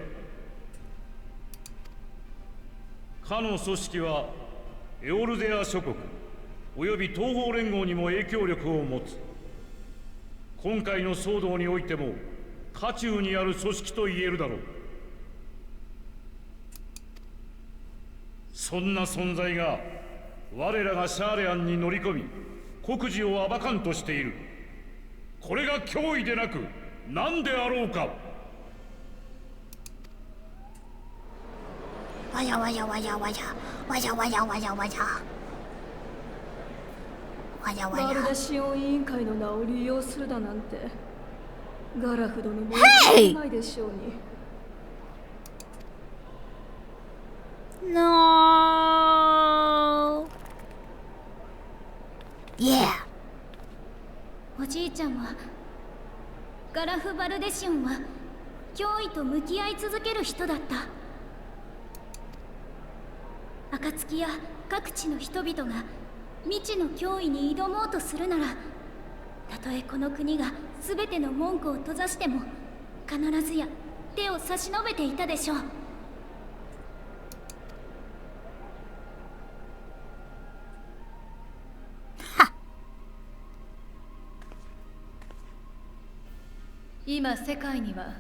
かの組織はエオルゼア諸国および東方連合にも影響力を持つ。今回の騒動においても渦中にある組織と言えるだろう。そんな存在が我らがシャーレアンに乗り込み国事を暴かんとしている。これが脅威でなく何であろうか。わやわやわやわやわやわやわやわやわやわや。バルデシオン委員会の名を利用するだなんてガラフ殿もないでしょうに。No. Yeah. おじいちゃんはガラフ・バルデシオンは脅威と向き合い続ける人だった。暁や各地の人々が未知の脅威に挑もうとするなら、たとえこの国が全ての門戸を閉ざしても必ずや手を差し伸べていたでしょう。今世界には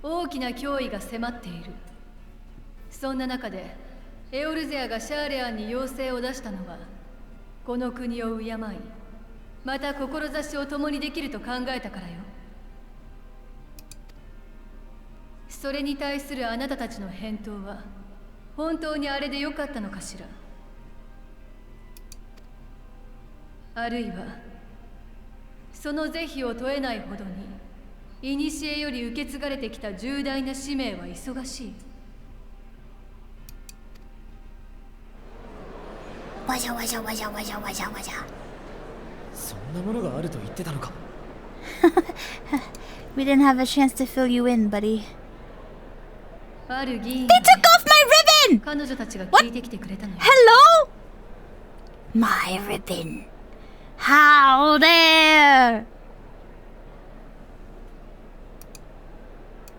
大きな脅威が迫っている。そんな中でエオルゼアがシャーレアンに要請を出したのは、この国を敬いまた志を共にできると考えたからよ。それに対するあなたたちの返答は本当にあれでよかったのかしら。あるいはその是非を問えないほどに古より受け継がれてきた重大な使命は忙しい。わじゃわじゃわじゃわじゃわじゃわじゃ。そんなものがあると言ってたのか。We didn't have a chance to fill you in, buddy. ある議員 They took off my ribbon! 彼女たちが聞いてきてくれたのよ。Hello? My ribbon. How dare?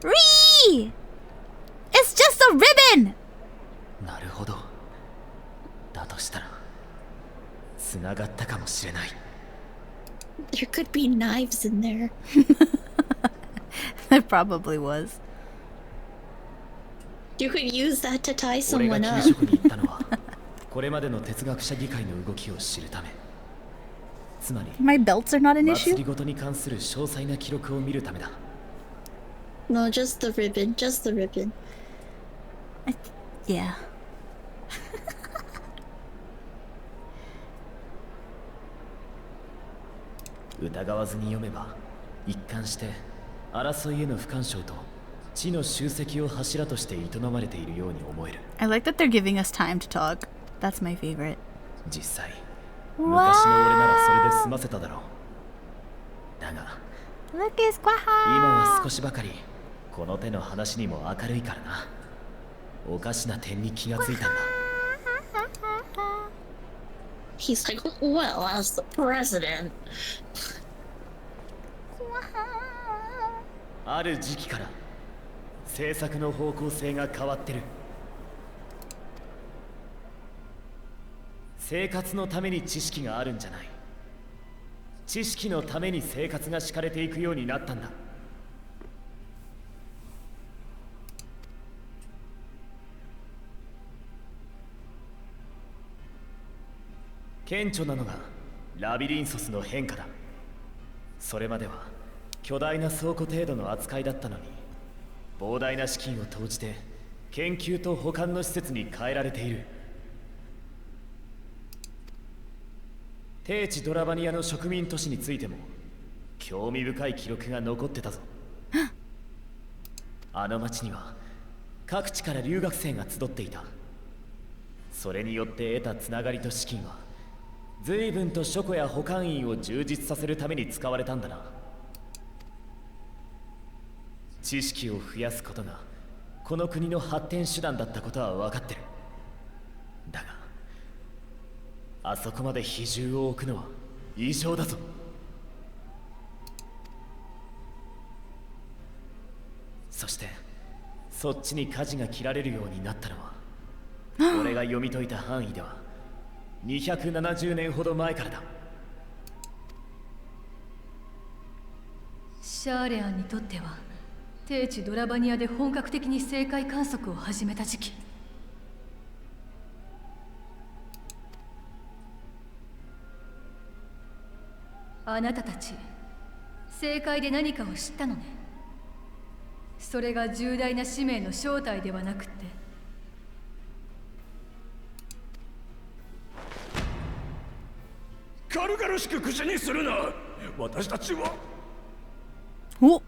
Ree! It's just a ribbon! なるほど。だとしたらつながったかもしれない。 There could be knives in there. There probably was. You could use that to tie 俺が someone 給 up. 食に行ったのはこれまでの哲学者議会の動きを知るため。つまり My belts are not an 祭 issue? りごとに関する詳細な記録を見るためだ。 No, just the ribbon. Just the ribbon. Yeah. 疑わずに読めば一貫して争いへの不干渉と知の集積を柱として営まれているように思える。 I like that they're giving us time to talk. That's my favorite. 実際昔の俺ならそれで済ませただろう。だが Look, it's 今 Quaha! は少しばかりこの手の話にも明るいからな。おかしな点に気がついたんだ。 He's like, well, as the president. ある時期から政策の方向性が変わってる。生活のために知識があるんじゃない。知識のために生活が敷かれていくようになったんだ。顕著なのがラビリンソスの変化だ。それまでは巨大な倉庫程度の扱いだったのに、膨大な資金を投じて研究と保管の施設に変えられている。低地ドラバニアの植民都市についても興味深い記録が残ってたぞ。あの町には各地から留学生が集っていた。それによって得たつながりと資金は随分と書庫や保管員を充実させるために使われたんだな。知識を増やすことがこの国の発展手段だったことは分かってる。だがあそこまで比重を置くのは異常だぞ。そしてそっちに舵が切られるようになったのは俺が読み解いた範囲では270年ほど前からだ。シャーレアンにとっては低地ドラバニアで本格的に星海観測を始めた時期。あなたたち星海で何かを知ったのね。それが重大な使命の正体ではなくって。軽々しく口にするな。私たちはお、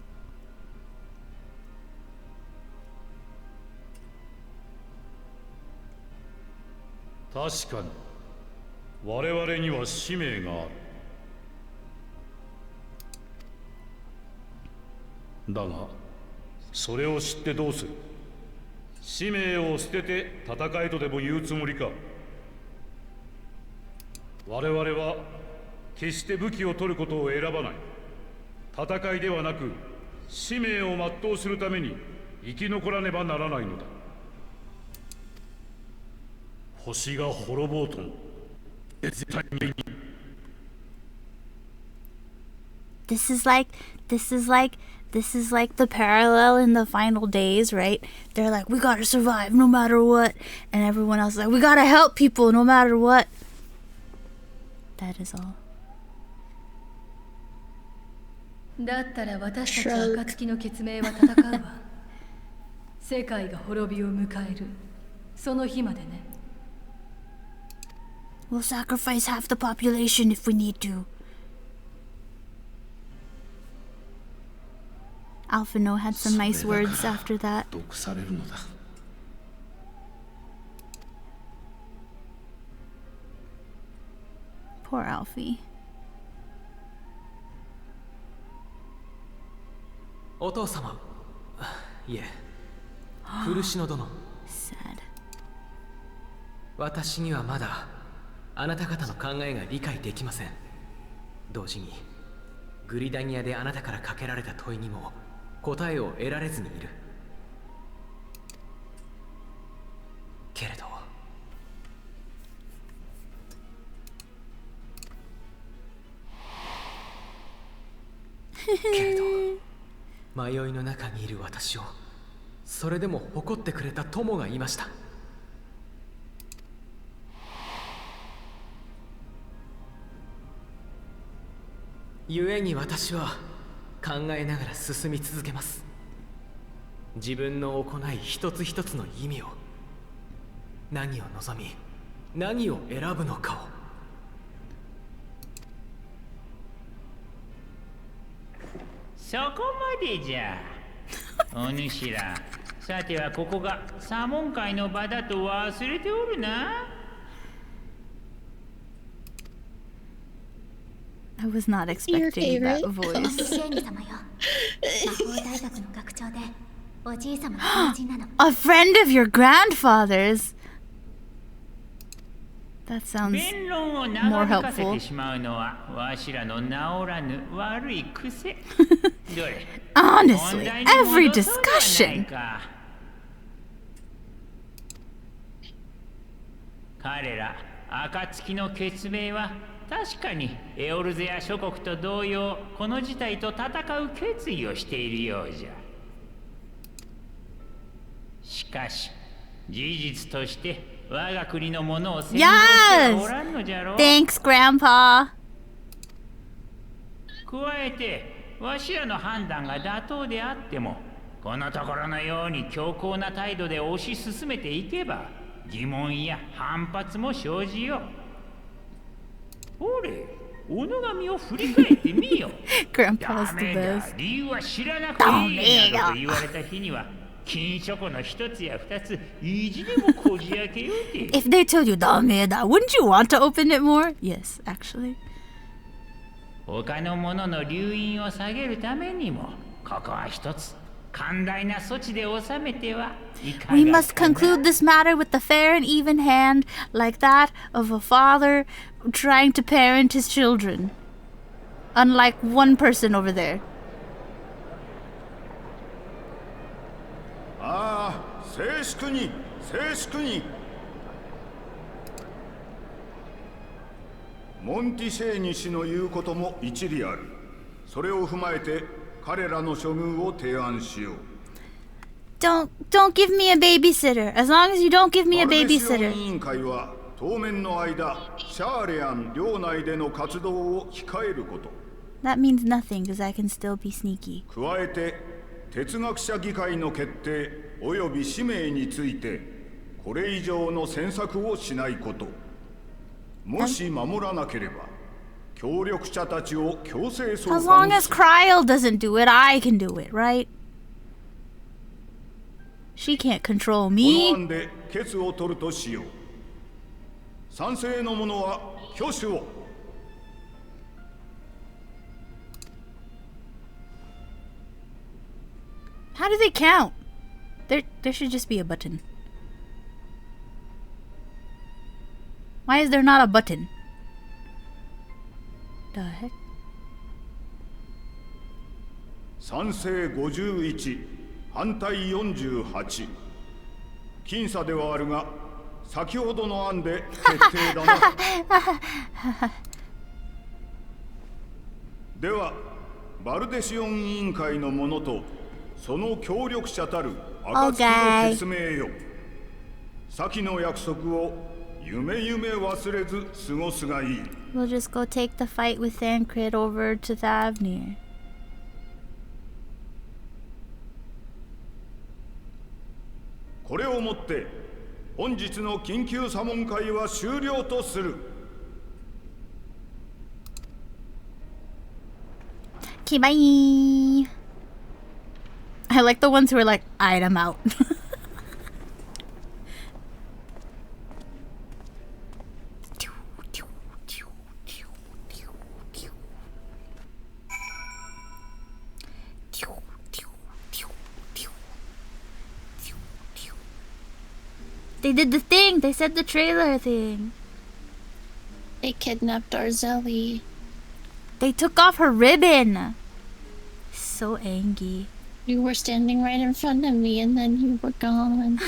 確かに我々には使命がある。だがそれを知ってどうする。使命を捨てて戦えとでも言うつもりか。我々は決して武器を取ることを選ばない。戦いではなく使命を全うするために生き残らねばならないのだ。星が滅ぼうとも絶対に。 this is like the parallel in the final days, right? They're like, we gotta survive no matter what, and everyone else is like, we gotta help people no matter what. That is all. だったら私たち暁の決命は戦うわ。世界が滅びを迎えるその日までね。We'll sacrifice half the population if we need to. Alphino had some nice words after that. Poor Alfie. お父様、いえ、古篠殿。Sad. 私にはまだあなた方の考えが理解できません。同時にグリダニアであなたからかけられた問いにも答えを得られずにいる。けれど迷いの中にいる私をそれでも誇ってくれた友がいました。故に私は考えながら進み続けます。自分の行い一つ一つの意味を、何を望み何を選ぶのかを。そこまでじゃ。お主ら、さてはここが左門会の場だと忘れておるな。I was not expecting that voice. シェーニ様よ。魔法大学の学長でおじい様の友人なの。A friend of your grandfather's? That sounds 弁論を more 長引かせ helpful. てしまうのはわしらの治らぬ悪い癖。どれ Honestly, 本題に every 戻そうではない discussion. か。彼ら暁の決命は確かにエオルゼア諸国と同様この事態と戦う決意をしているようじゃ。しかし事実として我が国のものを占領してはおらんのじゃろう。 Thanks, Grandpa. 加えてわしらの判断が妥当であってもこのところのように強硬な態度で推し進めていけば疑問や反発も生じよう。ほれ、おのがみを振り返ってみよ。Grandpa's ダ the メだ、 best. 理由は知らなくていいなどと言われた日には金チョコの一つや二つ意地でもこじ開けようて。 If they told you, "Dameda," wouldn't you want to open it more? Yes, actually. 他のものの留飲を下げるためにもここは一つ寛大な措置で収めてはいかがかな。 We must conclude this matter with a fair and even hand, like that of a father trying to parent his children. Unlike one person over there. ああ、静粛に静粛に。モンティシェーニ氏の言うことも一理ある。それを踏まえて彼らの処遇を提案しよう。 Don't give me a babysitter. As long as you don't give me a バルデシオン babysitter. 委員会は当面の間シャーレアン領内での活動を控えること。 That means nothing, because I can still be sneaky. 加えて哲学者議会の決定および使命についてこれ以上の詮索をしないこと。もし守らなければ協力者たちを強制送還 As long as する。 Kryl doesn't do it, I can do it, right? She can't control この me. 案で決を取るとしよう。賛成の者は挙手を。 How do they count? There should just be a button. Why is there not a button? The heck? 賛成51、反対48。僅差ではあるが、先ほどの案で決定だな。では、バルデシオン委員会の者とその協力者たる暁の決命よ。先の約束を夢忘れず過ごすがいい。 We'll just go take the fight with Thancred over to Thavnir. これをもって本日の緊急査問会は終了とする。 Okay, bye. I like the ones who are like, alright, I'm out. They did the thing. They said the trailer thing. They kidnapped Arzelli. They took off her ribbon. So angry. You were standing right in front of me and then you were gone.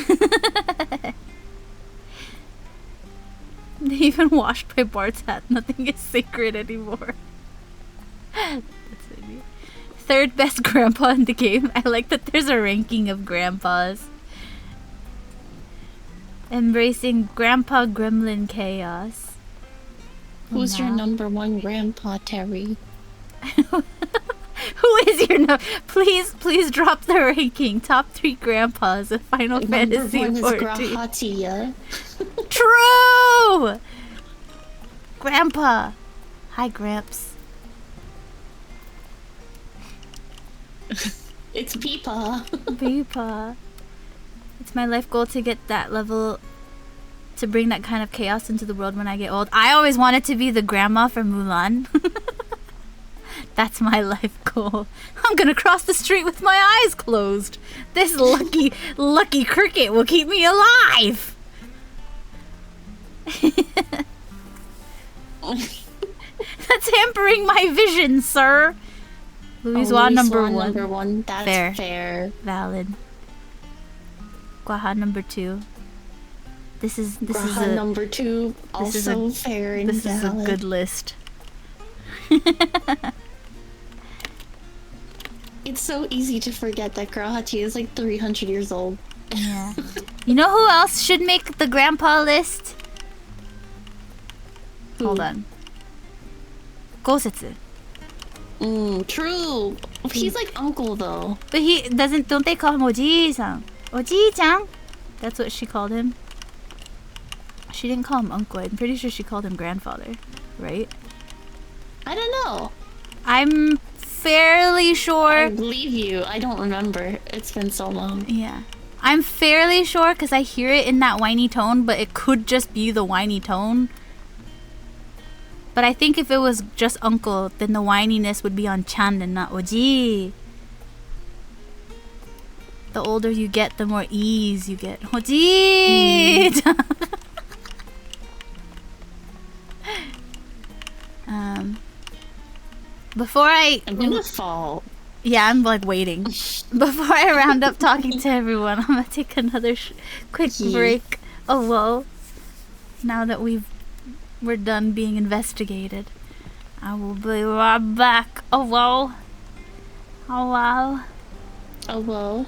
They even washed my Bart's hat. Nothing is sacred anymore. That's funny. Third best grandpa in the game. I like that there's a ranking of grandpas. Embracing Grandpa Gremlin Chaos. Who's your Wow. number one grandpa, Terry? Who is your please drop the ranking. Top 3 grandpas of Final Fantasy Number one is 14. Grahatia. True! Grandpa. Hi, Gramps. It's Peepaw. Peepaw. It's my life goal to get that level, to bring that kind of chaos into the world when I get old. I always wanted to be the grandma from Mulan. That's my life goal. I'm gonna cross the street with my eyes closed. This lucky cricket will keep me alive. That's hampering my vision, sir. Louis number one. That's fair. Valid. Guaha number 2. This is number 2. Also fair and This valid. is a good list. It's so easy to forget that Grahachi is like 300 years old. Yeah. You know who else should make the grandpa list? Hold on. Gosetsu. True. He's like uncle though. But don't they call him Oji-san? Oji-chan? That's what she called him. She didn't call him uncle. I'm pretty sure she called him grandfather, right? I don't know. I'm fairly sure. I believe you. I don't remember. It's been so long. Yeah. I'm fairly sure because I hear it in that whiny tone, but it could just be the whiny tone. But I think if it was just uncle, then the whininess would be on Chan and not Oji. The older you get, the more ease you get. Oji! Before I'm gonna fall. Yeah, I'm like waiting. Before I round up talking to everyone, I'm gonna take another quick break. Oh whoa! Now that we're done being investigated, I will be right back. Oh whoa! Oh wow! Oh whoa!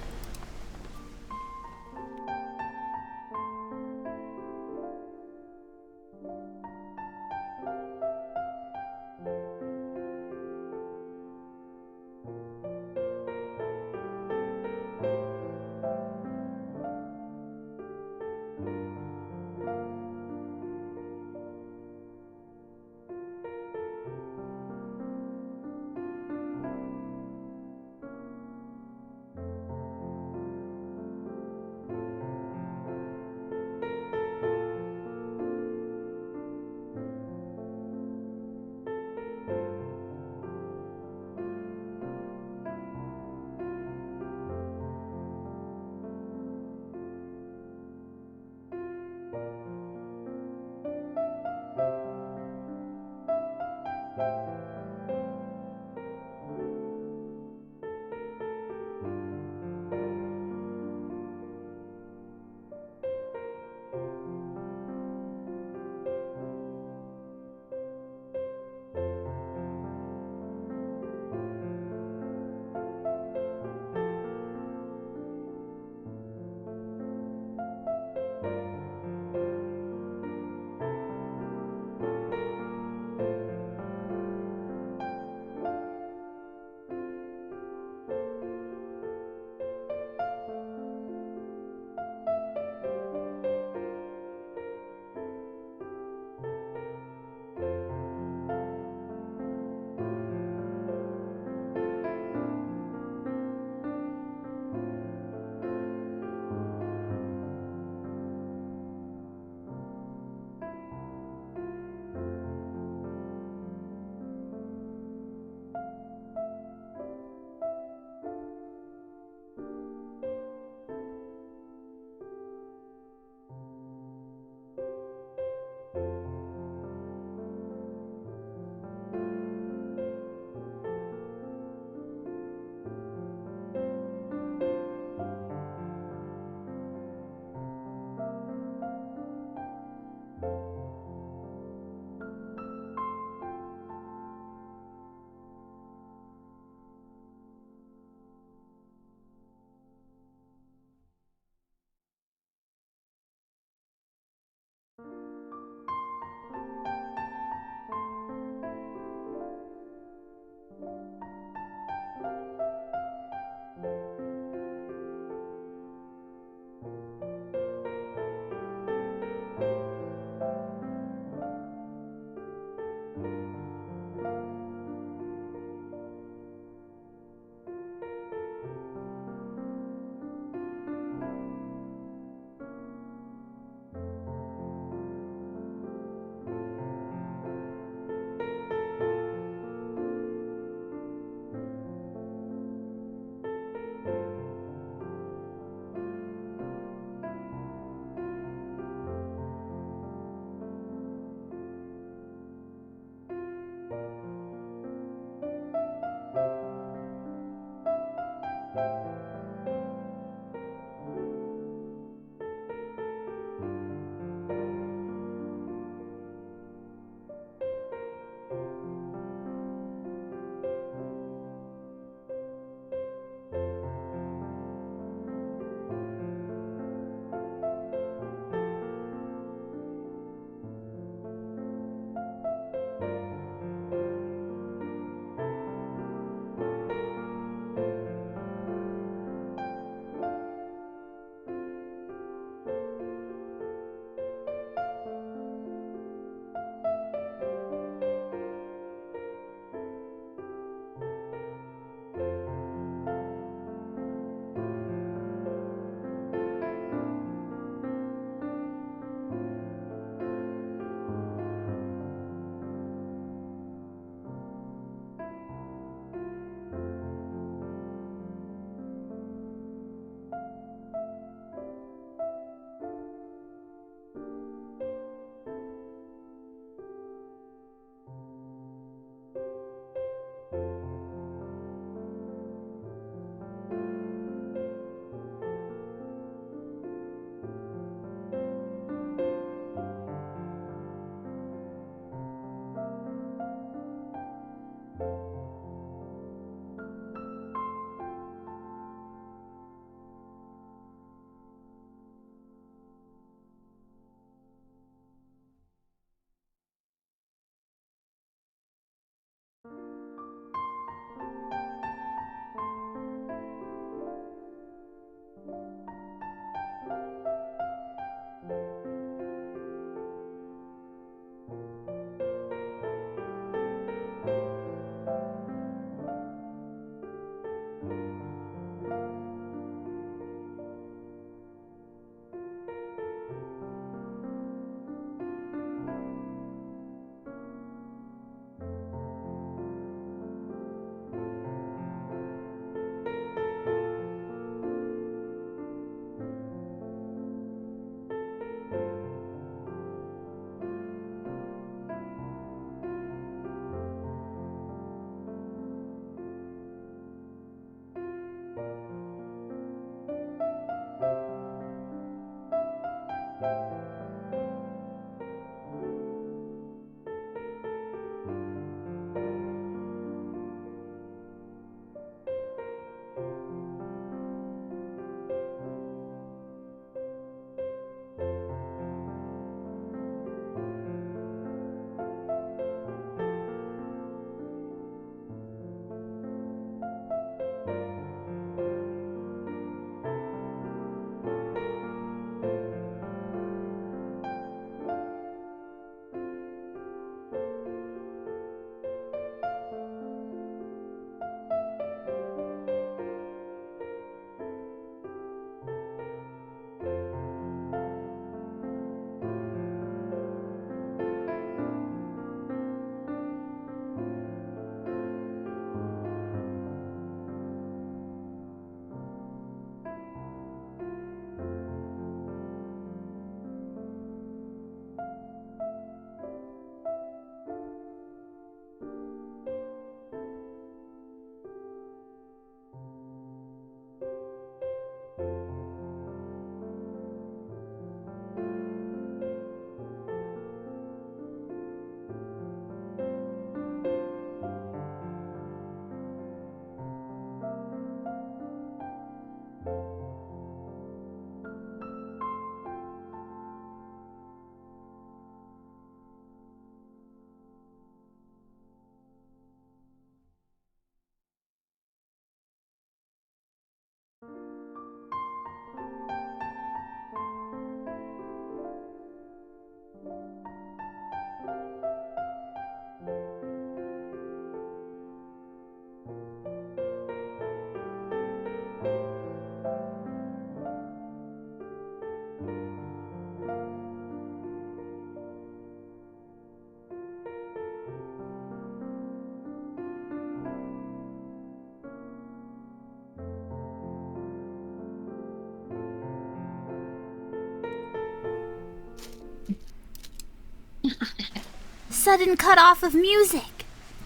sudden cut off of music.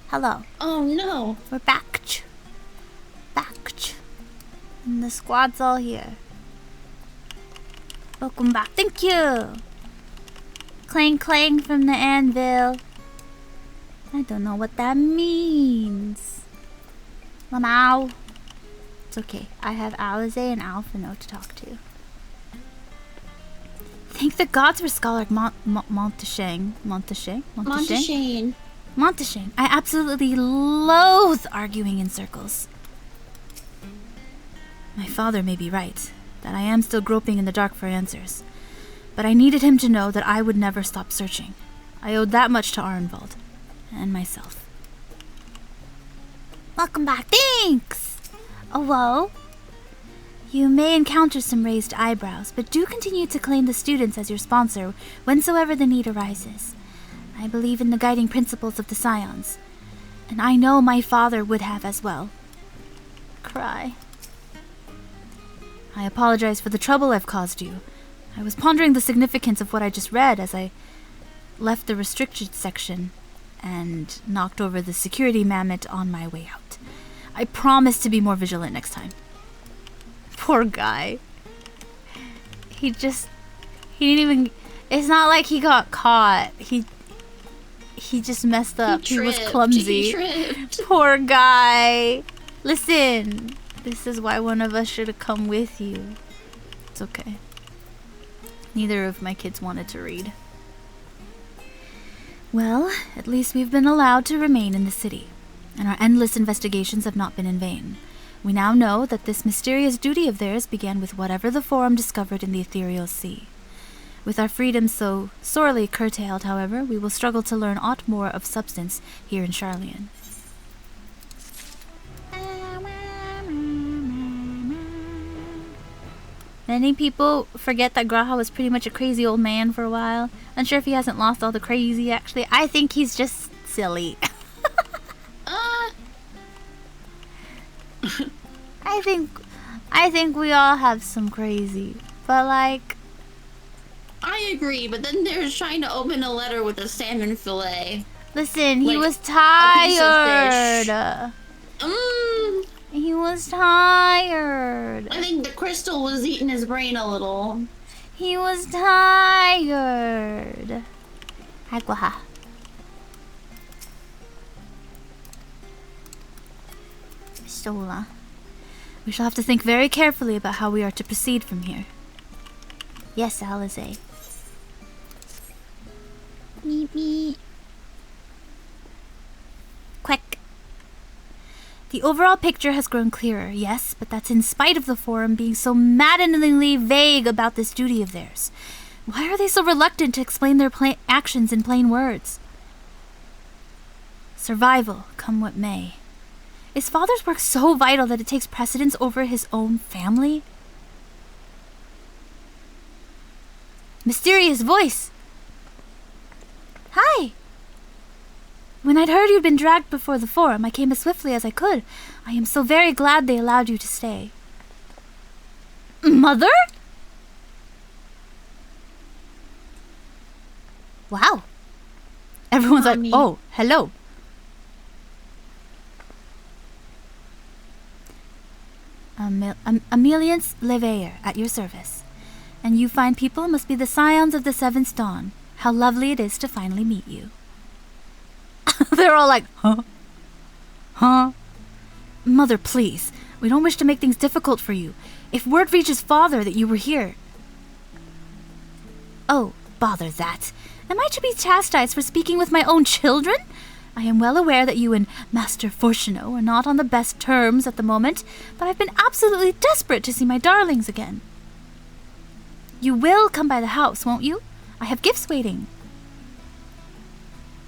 Hello. Oh no. We're back. And the squad's all here. Welcome back. Thank you. Clang clang from the anvil. I don't know what that means. Lamau. It's okay. I have Alize and Alphino to talk to. Thank the gods for Scholar Monteshane. I absolutely loathe arguing in circles. My father may be right, that I am still groping in the dark for answers. But I needed him to know that I would never stop searching. I owed that much to Arnvald. And myself. Welcome back. Thanks! Oh, whoa. You may encounter some raised eyebrows, but do continue to claim the students as your sponsor whensoever the need arises. I believe in the guiding principles of the Scions, and I know my father would have as well. Cry. I apologize for the trouble I've caused you. I was pondering the significance of what I just read as I left the restricted section and knocked over the security mammoth on my way out. I promise to be more vigilant next time. Poor guy. He didn't even... It's not like he got caught. He just messed up. He was clumsy. He tripped. Poor guy. Listen. This is why one of us should have come with you. It's okay. Neither of my kids wanted to read. Well, at least we've been allowed to remain in the city, and our endless investigations have not been in vain. We now know that this mysterious duty of theirs began with whatever the Forum discovered in the ethereal sea. With our freedom so sorely curtailed, however, we will struggle to learn aught more of substance here in Charlian. Many people forget that Graha was pretty much a crazy old man for a while. Unsure if he hasn't lost all the crazy, actually. I think he's just silly. I think we all have some crazy. But like... I agree, but then they're trying to open a letter with a salmon fillet. Listen, he was tired. He was tired. I think the crystal was eating his brain a little. He was tired. Agua. Pistola. We shall have to think very carefully about how we are to proceed from here. Yes, Alize. Beep beep. Quick. The overall picture has grown clearer, yes, but that's in spite of the Forum being so maddeningly vague about this duty of theirs. Why are they so reluctant to explain their actions in plain words? Survival, come what may. Is Father's work so vital that it takes precedence over his own family? Mysterious voice! Hi! When I'd heard you'd been dragged before the Forum, I came as swiftly as I could. I am so very glad they allowed you to stay. Mother? Wow. Everyone's like, oh, hello. Ameliance Leveilleur, at your service. And you fine people must be the scions of the Seventh Dawn. How lovely it is to finally meet you. They're all like, huh? Huh? Mother, please. We don't wish to make things difficult for you. If word reaches Father that you were here... Oh, bother that. Am I to be chastised for speaking with my own children? I am well aware that you and Master Fortuno are not on the best terms at the moment, but I've been absolutely desperate to see my darlings again. You will come by the house, won't you? I have gifts waiting.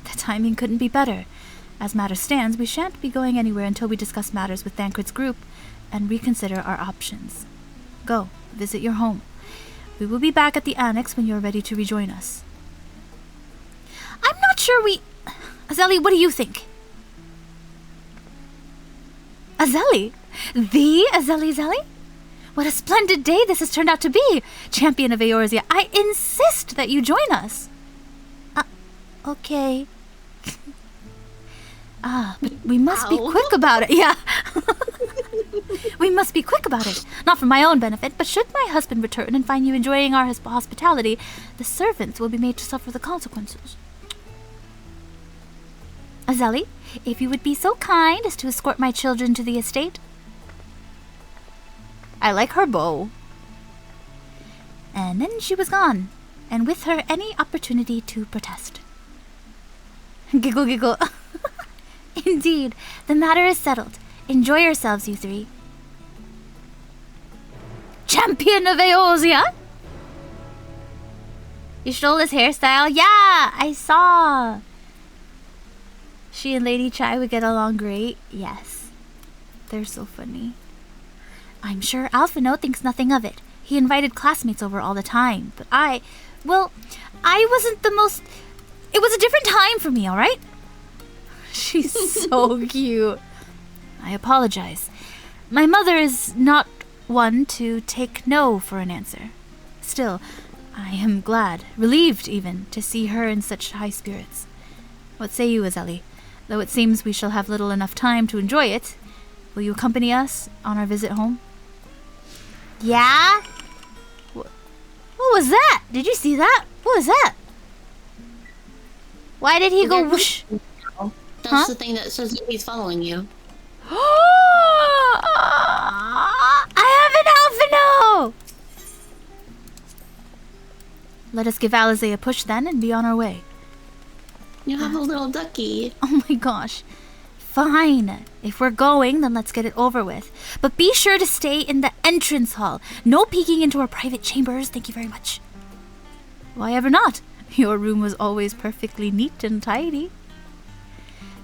The timing couldn't be better. As matters stands, we shan't be going anywhere until we discuss matters with Thancred's group and reconsider our options. Go, visit your home. We will be back at the annex when you're ready to rejoin us. I'm not sure we... Azeli, what do you think? Azeli? The Azeli Zeli? What a splendid day this has turned out to be! Champion of Eorzea, I insist that you join us! Okay. Ah, but we must be Ow. quick about it. Yeah. We must be quick about it. Not for my own benefit, but should my husband return and find you enjoying our hospitality, the servants will be made to suffer the consequences. Azeli, if you would be so kind as to escort my children to the estate. I like her bow. And then she was gone, and with her any opportunity to protest. Giggle, giggle. Indeed, the matter is settled. Enjoy yourselves, you three. Champion of Eorzea? You stole his hairstyle? Yeah, I saw. She and Lady Chai would get along great. Yes. They're so funny. I'm sure Alphino thinks nothing of it. He invited classmates over all the time, but I wasn't the most... It was a different time for me, alright? She's so cute. I apologize. My mother is not one to take no for an answer. Still, I am glad, relieved even, to see her in such high spirits. What say you, Azeli? Though it seems we shall have little enough time to enjoy it, will you accompany us on our visit home? Yeah? What was that? Did you see that? What was that? Why did he go whoosh? That's the thing that says that he's following you. I have an Alphino! Let us give Alize a push then and be on our way. You have a little ducky. Oh my gosh. Fine. If we're going, then let's get it over with. But be sure to stay in the entrance hall. No peeking into our private chambers, thank you very much. Why ever not? Your room was always perfectly neat and tidy.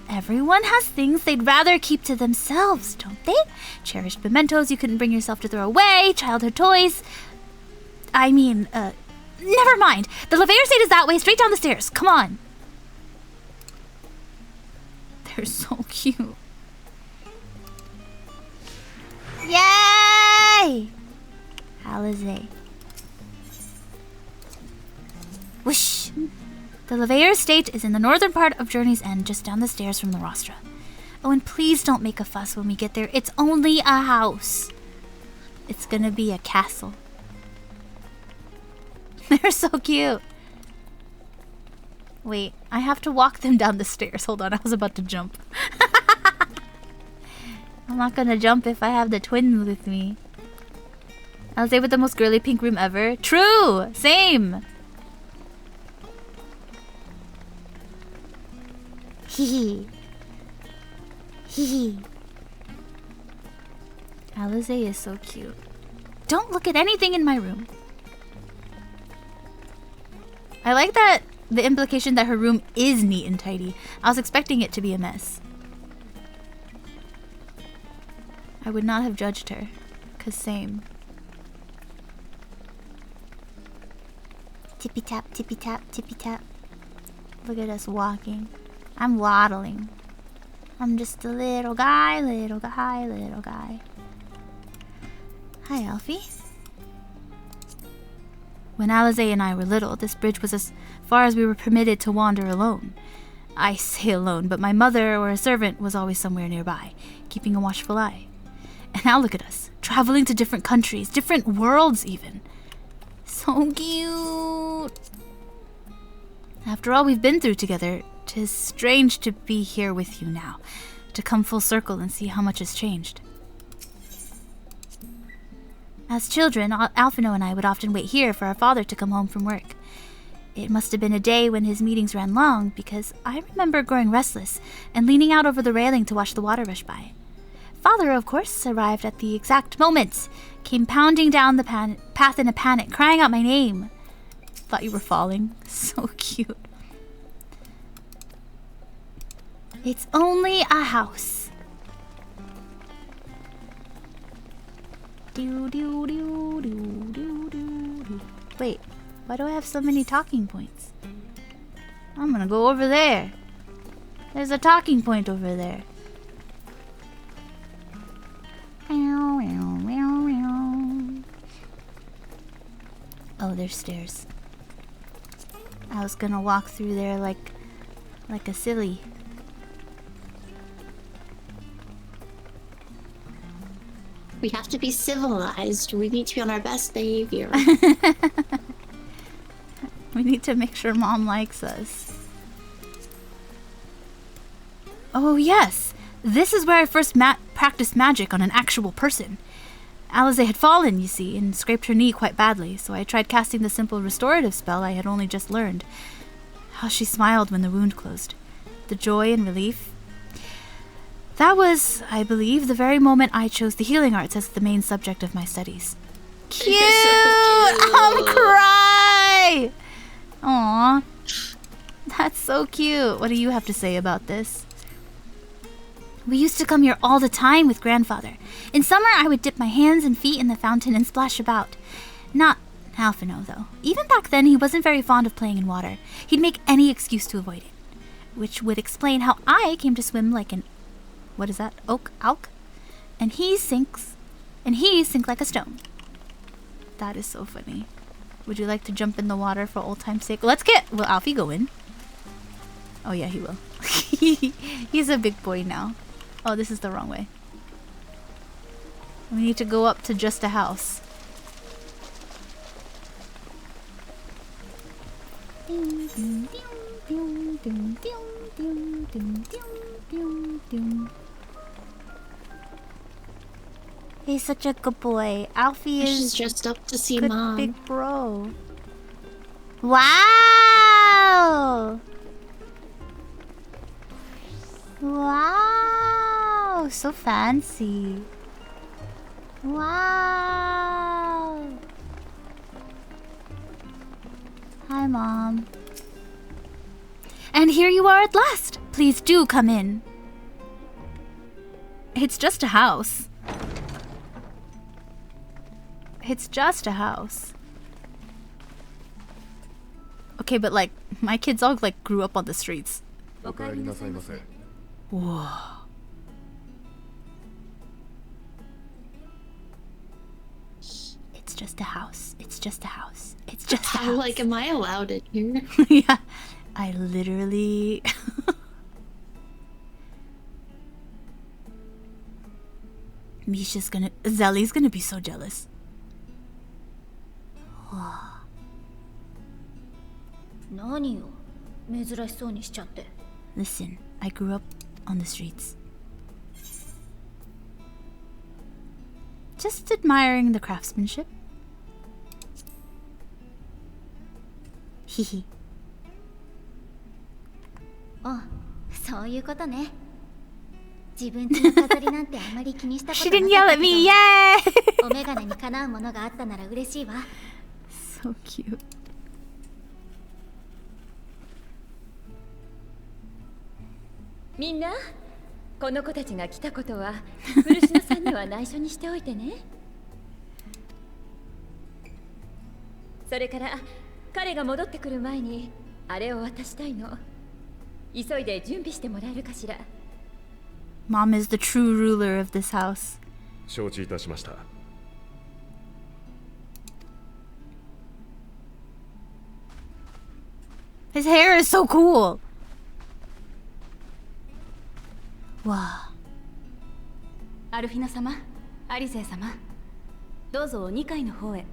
Everyone has things they'd rather keep to themselves, don't they? Cherished mementos you couldn't bring yourself to throw away, childhood toys. I mean, never mind. The Leveilleur estate is that way, straight down the stairs. Come on. They're so cute. Yay! Alize. Whoosh! The Leveilleur estate is in the northern part of Journey's End, just down the stairs from the rostra. Oh, and please don't make a fuss when we get there. It's only a house. It's gonna be a castle. They're so cute. Wait, I have to walk them down the stairs. Hold on, I was about to jump. I'm not gonna jump if I have the twins with me. I'll say with the most girly pink room ever. True! Same! Hee hee. Alize is so cute. Don't look at anything in my room. I like that the implication that her room is neat and tidy. I was expecting it to be a mess. I would not have judged her, 'cause same. Tippy tap, tippy tap, tippy tap. Look at us walking. I'm waddling. I'm just a little guy, little guy, little guy. Hi, Alfie. When Alize and I were little, this bridge was as far as we were permitted to wander alone. I say alone, but my mother or a servant was always somewhere nearby, keeping a watchful eye. And now look at us, traveling to different countries, different worlds even. So cute. After all we've been through together, 'tis strange to be here with you now, to come full circle and see how much has changed. As children, Alphino and I would often wait here for our father to come home from work. It must have been a day when his meetings ran long, because I remember growing restless and leaning out over the railing to watch the water rush by. Father, of course, arrived at the exact moment, came pounding down the path in a panic, crying out my name. Thought you were falling. So cute. It's only a house. Wait, why do I have so many talking points? I'm gonna go over there. There's a talking point over there. Oh, there's stairs. I was gonna walk through there like a silly. We have to be civilized. We need to be on our best behavior. We need to make sure Mom likes us. Oh yes! This is where I first practiced magic on an actual person. Alize had fallen, you see, and scraped her knee quite badly, so I tried casting the simple restorative spell I had only just learned. How she smiled when the wound closed. The joy and relief. That was, I believe, the very moment I chose the healing arts as the main subject of my studies. Cute! I'm cry! Aww. That's so cute. What do you have to say about this? We used to come here all the time with grandfather. In summer, I would dip my hands and feet in the fountain and splash about. Not Alphino, though. Even back then, he wasn't very fond of playing in water. He'd make any excuse to avoid it. Which would explain how I came to swim like an... what is that? Alk? And he sink like a stone. That is so funny. Would you like to jump in the water for old time's sake? Will Alfie go in? Oh yeah, he will. He's a big boy now. Oh, this is the wrong way. We need to go up to just a house. He's such a good boy. Alfie is dressed up to see good Mom. Big bro. Wow! Wow! So fancy. Wow! Hi, Mom. And here you are at last. Please do come in. It's just a house. It's just a house. Okay, but like, my kids all like grew up on the streets. Whoa. It's just a house. It's just a house. It's just a house. Like, am I allowed in here? Yeah. I literally... Zelly's gonna be so jealous. Listen, I grew up on the streets. Just admiring the craftsmanship. Hehe. あ、そういうことね。自分家の飾りなんてあまり気にしたことなかったけど。She didn't yell at me, yay! お眼鏡にかなうものがあったなら嬉しいわ。So cute. みんな、この子たちが来たことは古篠さんには内緒にしておいてね。それから彼が戻ってくる前にあれを渡したいの。急いで準備してもらえるかしら。Mom is the true ruler of this house. 承知いたしました。His hair is so cool. Wow. アルフィナ様、アリゼ様、どうぞ2階の方へ。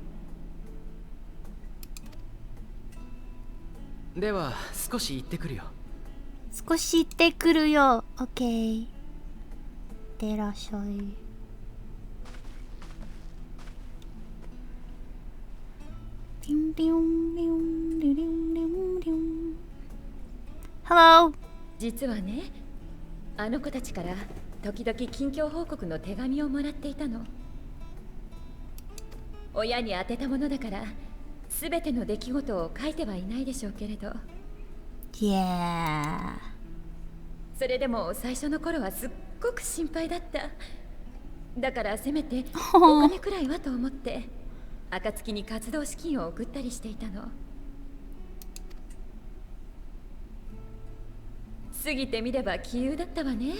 では少し行ってくるよ。少し行ってくるよ。OK。いってらっしゃい。Hello。実はね、あの子たちから時々近況報告の手紙をもらっていたの。親に宛てたものだから、すべての出来事を書いてはいないでしょうけれど。Yeah。それでも最初の頃はすっごく心配だった。だからせめてお金くらいはと思って、暁に活動資金を送ったりしていたの。過ぎてみれば杞憂だったわね。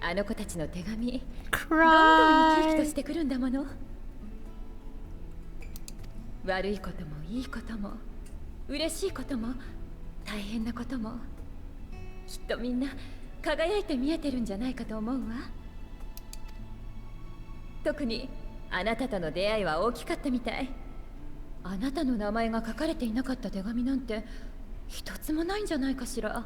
あの子たちの手紙、どんどん生き生きとしてくるんだもの。悪いこともいいことも、嬉しいことも、大変なことも、きっとみんな輝いて見えてるんじゃないかと思うわ。特にあなたとの出会いは大きかったみたい。あなたの名前が書かれていなかった手紙なんて一つもないんじゃないかしら。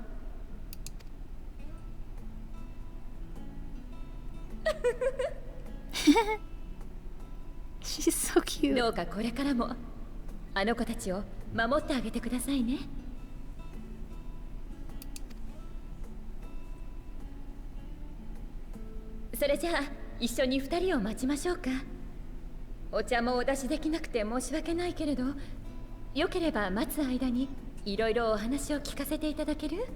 She's so cute. どうかこれからもあの子たちを守ってあげてくださいね。それじゃあ一緒に二人を待ちましょうか。お茶もお出しできなくて申し訳ないけれど、よければ待つ間にいろいろお話を聞かせていただける？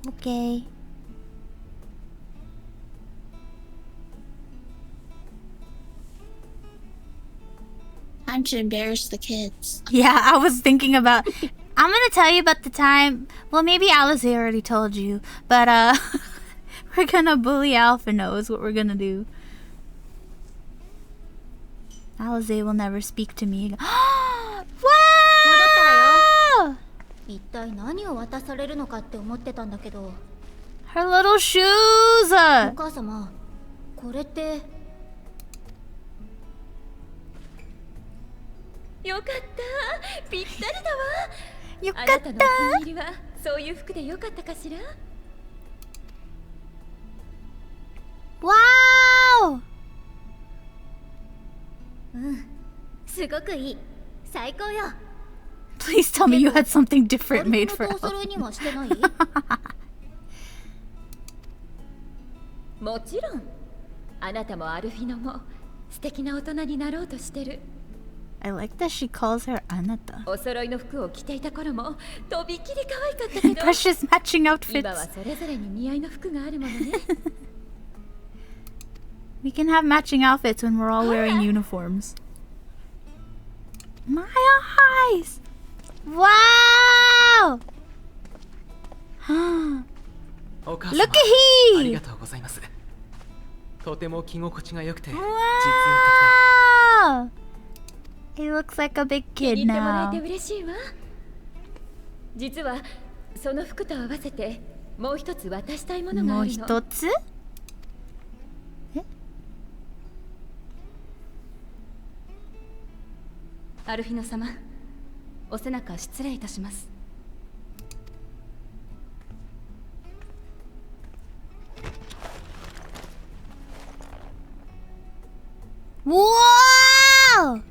Okay. Time to embarrass the kids. Yeah, I was thinking about. I'm gonna tell you about the time. Well, maybe Alice already told you, but we're gonna bully Alpha knows what we're gonna do. Alice will never speak to me. Wow! 一体何を渡されるのかって思ってたんだけど。 Her little shoes! お母様、これって。よかった、ぴったりだわ。よかった。あなたのお気に入りはそういう服でよかったかしら。Wow! うん、すごくいい。最高よ。 Please tell me you had something different made for Alice. お揃いにはしてない？もちろん。あなたもアルフィノも素敵な大人になろうとしてる。I like that she calls her Anata. お揃いの服を着ていた頃もとびきり可愛かったけど Precious matching outfits. 今はそれぞれに似合いの服があるものね。We can have matching outfits when we're all wearing uniforms. My eyes! Wow! Look at あり he! がとうございます。とても着心地が良くて実用 Wow! He looks like a big 気 kid に入ってもら now. えて嬉しいわ。実はその服と合わせてもう一つ渡したいものがもうあるの。一つ？アルフィノ様、お背中失礼いたします。Wow!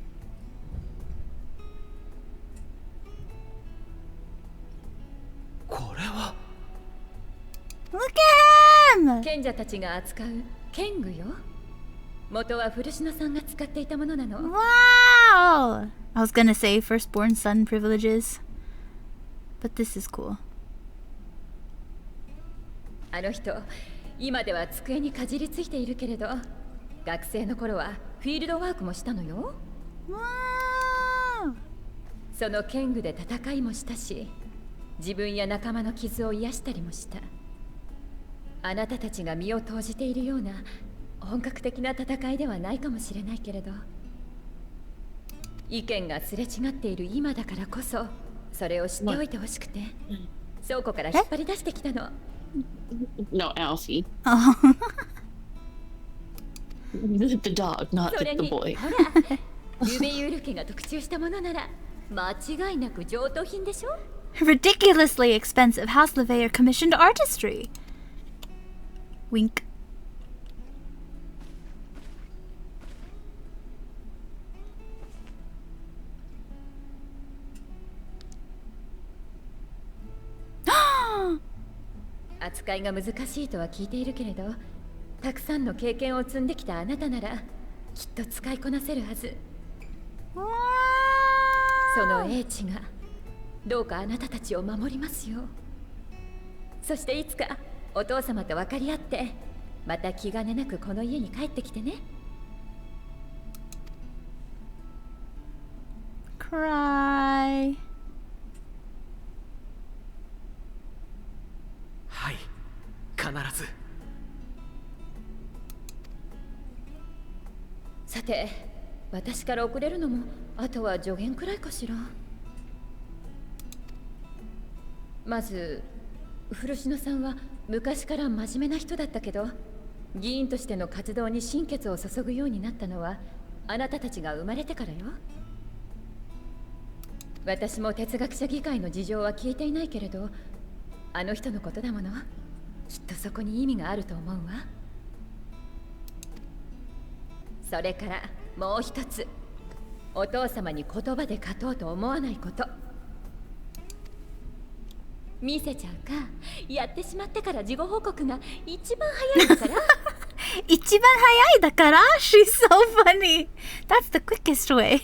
これは Look at him! 賢者たちが扱う剣具よ。元は古篠さんが使っていたものなの。 Wow! I was gonna say firstborn son privileges, but this is cool. あの人、今では机にかじりついているけれど、学生の頃はフィールドワークもしたのよ。Wow! その剣具で戦いもしたし、自分や仲間の傷を癒したりもした。あなたたちが身を投じているような本格的な戦いではないかもしれないけれど、意見がすれ違っている今だからこそそれを知っておいてほしくて、倉庫から引っ張り出してきたの。 No, Alfie. Oh. The dog, not それ the に、ほ boy. ら、ユベユール家が特注したものなら間違いなく上等品でしょ。 Ridiculously expensive House Leveilleur commissioned artistry. Wink. 扱いが難しいとは聞いているけれど、たくさんの経験を積んできたあなたならきっと使いこなせるはず。その英知がどうかあなたたちを守りますよ。そしていつかお父様と分かり合ってまた気兼ねなくこの家に帰ってきてね。 Cry. はい、必ず。さて、私から遅れるのもあとは助言くらいかしら。まず古篠さんは昔から真面目な人だったけど、議員としての活動に心血を注ぐようになったのはあなたたちが生まれてからよ。私も哲学者議会の事情は聞いていないけれど、あの人のことだもの。きっとそこに意味があると思うわ。それからもう一つ、お父様に言葉で勝とうと思わないこと。見せちゃうか。やってしまってから事後報告が一番早いだから。一番早いだから She's so funny. That's the quickest way.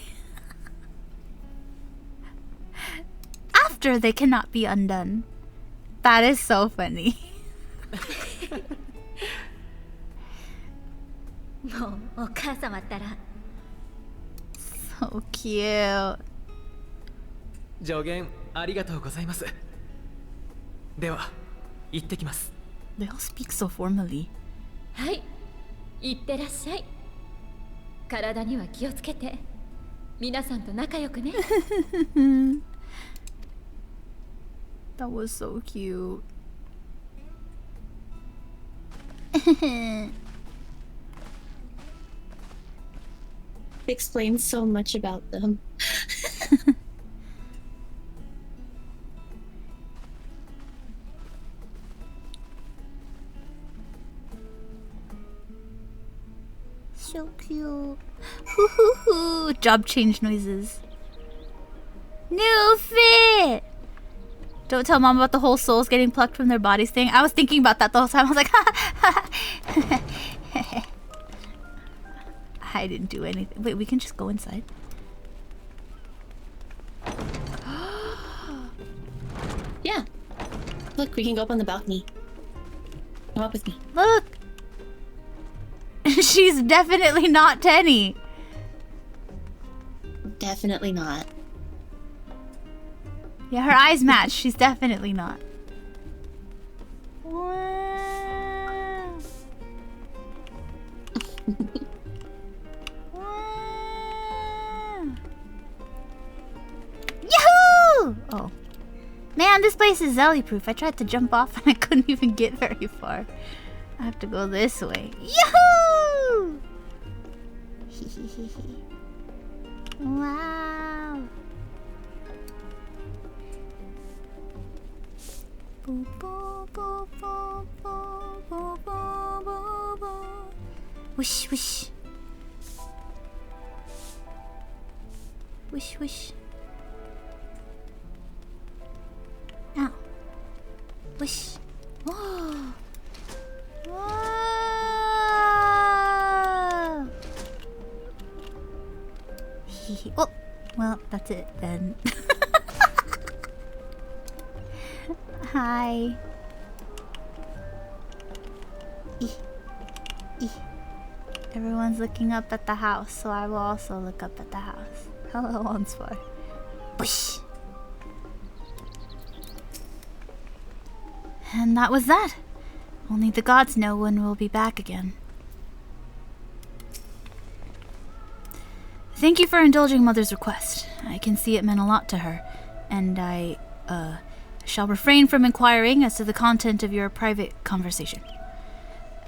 After they cannot be undone. That is so funny. もうお母様ったら So cute. 助言ありがとうございます。では行ってきます。 They all speak so formally. はい、いってらっしゃい。体には気をつけて。皆さんと仲良くね。That was so cute. Explains so much about them. So cute. Hoo hoo hoo. Job change noises. New fit. Don't tell mom about the whole souls getting plucked from their bodies thing. I was thinking about that the whole time. I was like, I didn't do anything. Wait, we can just go inside. Yeah. Look, we can go up on the balcony. Come up with me. Look. She's definitely not Tenny. Definitely not. Yeah, her eyes match. She's definitely not. Wow. Wow. Yahoo! Oh. Man, this place is Zelly proof. I tried to jump off and I couldn't even get very far. I have to go this way. Yahoo! Wow. Boo, boo, boo, boo, boo, boo, boo, boo, boo. Whoosh, whoosh. Whoosh, whoosh. Ow. Whoosh. Whoa. Whoa. Oh, well, that's it then. Hi. Everyone's looking up at the house, so I will also look up at the house. Hello, Onspar. Bush. And that was that. Only the gods know when we'll be back again. Thank you for indulging Mother's request. I can see it meant a lot to her, and I, shall refrain from inquiring as to the content of your private conversation.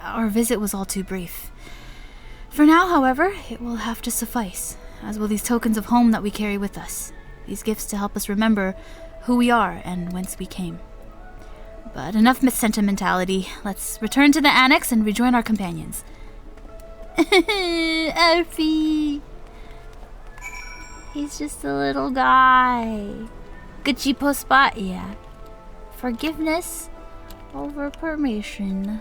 Our visit was all too brief. For now, however, it will have to suffice, as will these tokens of home that we carry with us. These gifts to help us remember who we are and whence we came. But enough sentimentality. Let's return to the annex and rejoin our companions. Alfie! He's just a little guy. Good cheapo spot, yeah. Forgiveness over permission.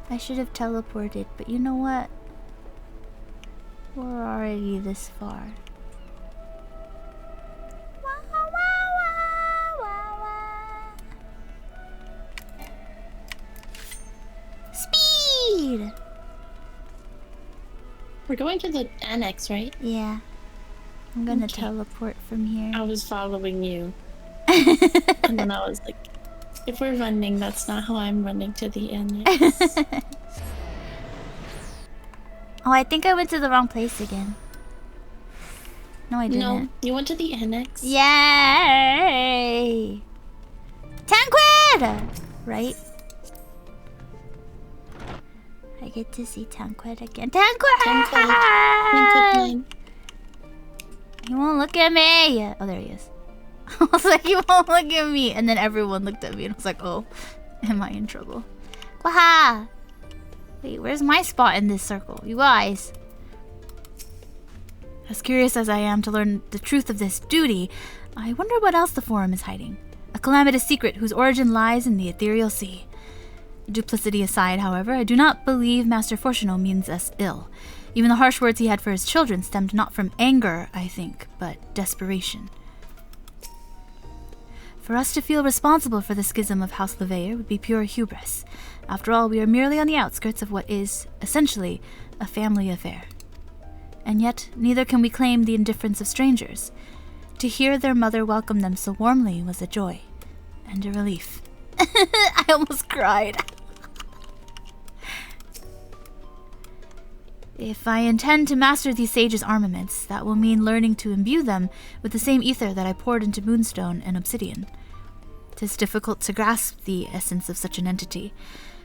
I should have teleported, but you know what? We're already this far. Speed! We're going to the annex, right? Yeah. I'm gonna teleport from here. I was following you. And then I was like, if we're running, that's not how I'm running to the annex. Oh, I think I went to the wrong place again. No, I didn't. No, you went to the annex. Yay! Tancred! Right? get to see Tanquid again. Tanquid! Tanquid. He won't look at me! Oh, there he is. I was like, he won't look at me! And then everyone looked at me and I was like, oh, am I in trouble? Waha! Wait, where's my spot in this circle? You guys. As curious as I am to learn the truth of this duty, I wonder what else the Forum is hiding. A calamitous secret whose origin lies in the ethereal sea. Duplicity aside, however, I do not believe Master Fortuno means us ill. Even the harsh words he had for his children stemmed not from anger, I think, but desperation. For us to feel responsible for the schism of House Leveilleur would be pure hubris. After all, we are merely on the outskirts of what is, essentially, a family affair. And yet, neither can we claim the indifference of strangers. To hear their mother welcome them so warmly was a joy and a relief. I almost cried. If I intend to master these sages' armaments, that will mean learning to imbue them with the same ether that I poured into moonstone and obsidian. 'Tis difficult to grasp the essence of such an entity.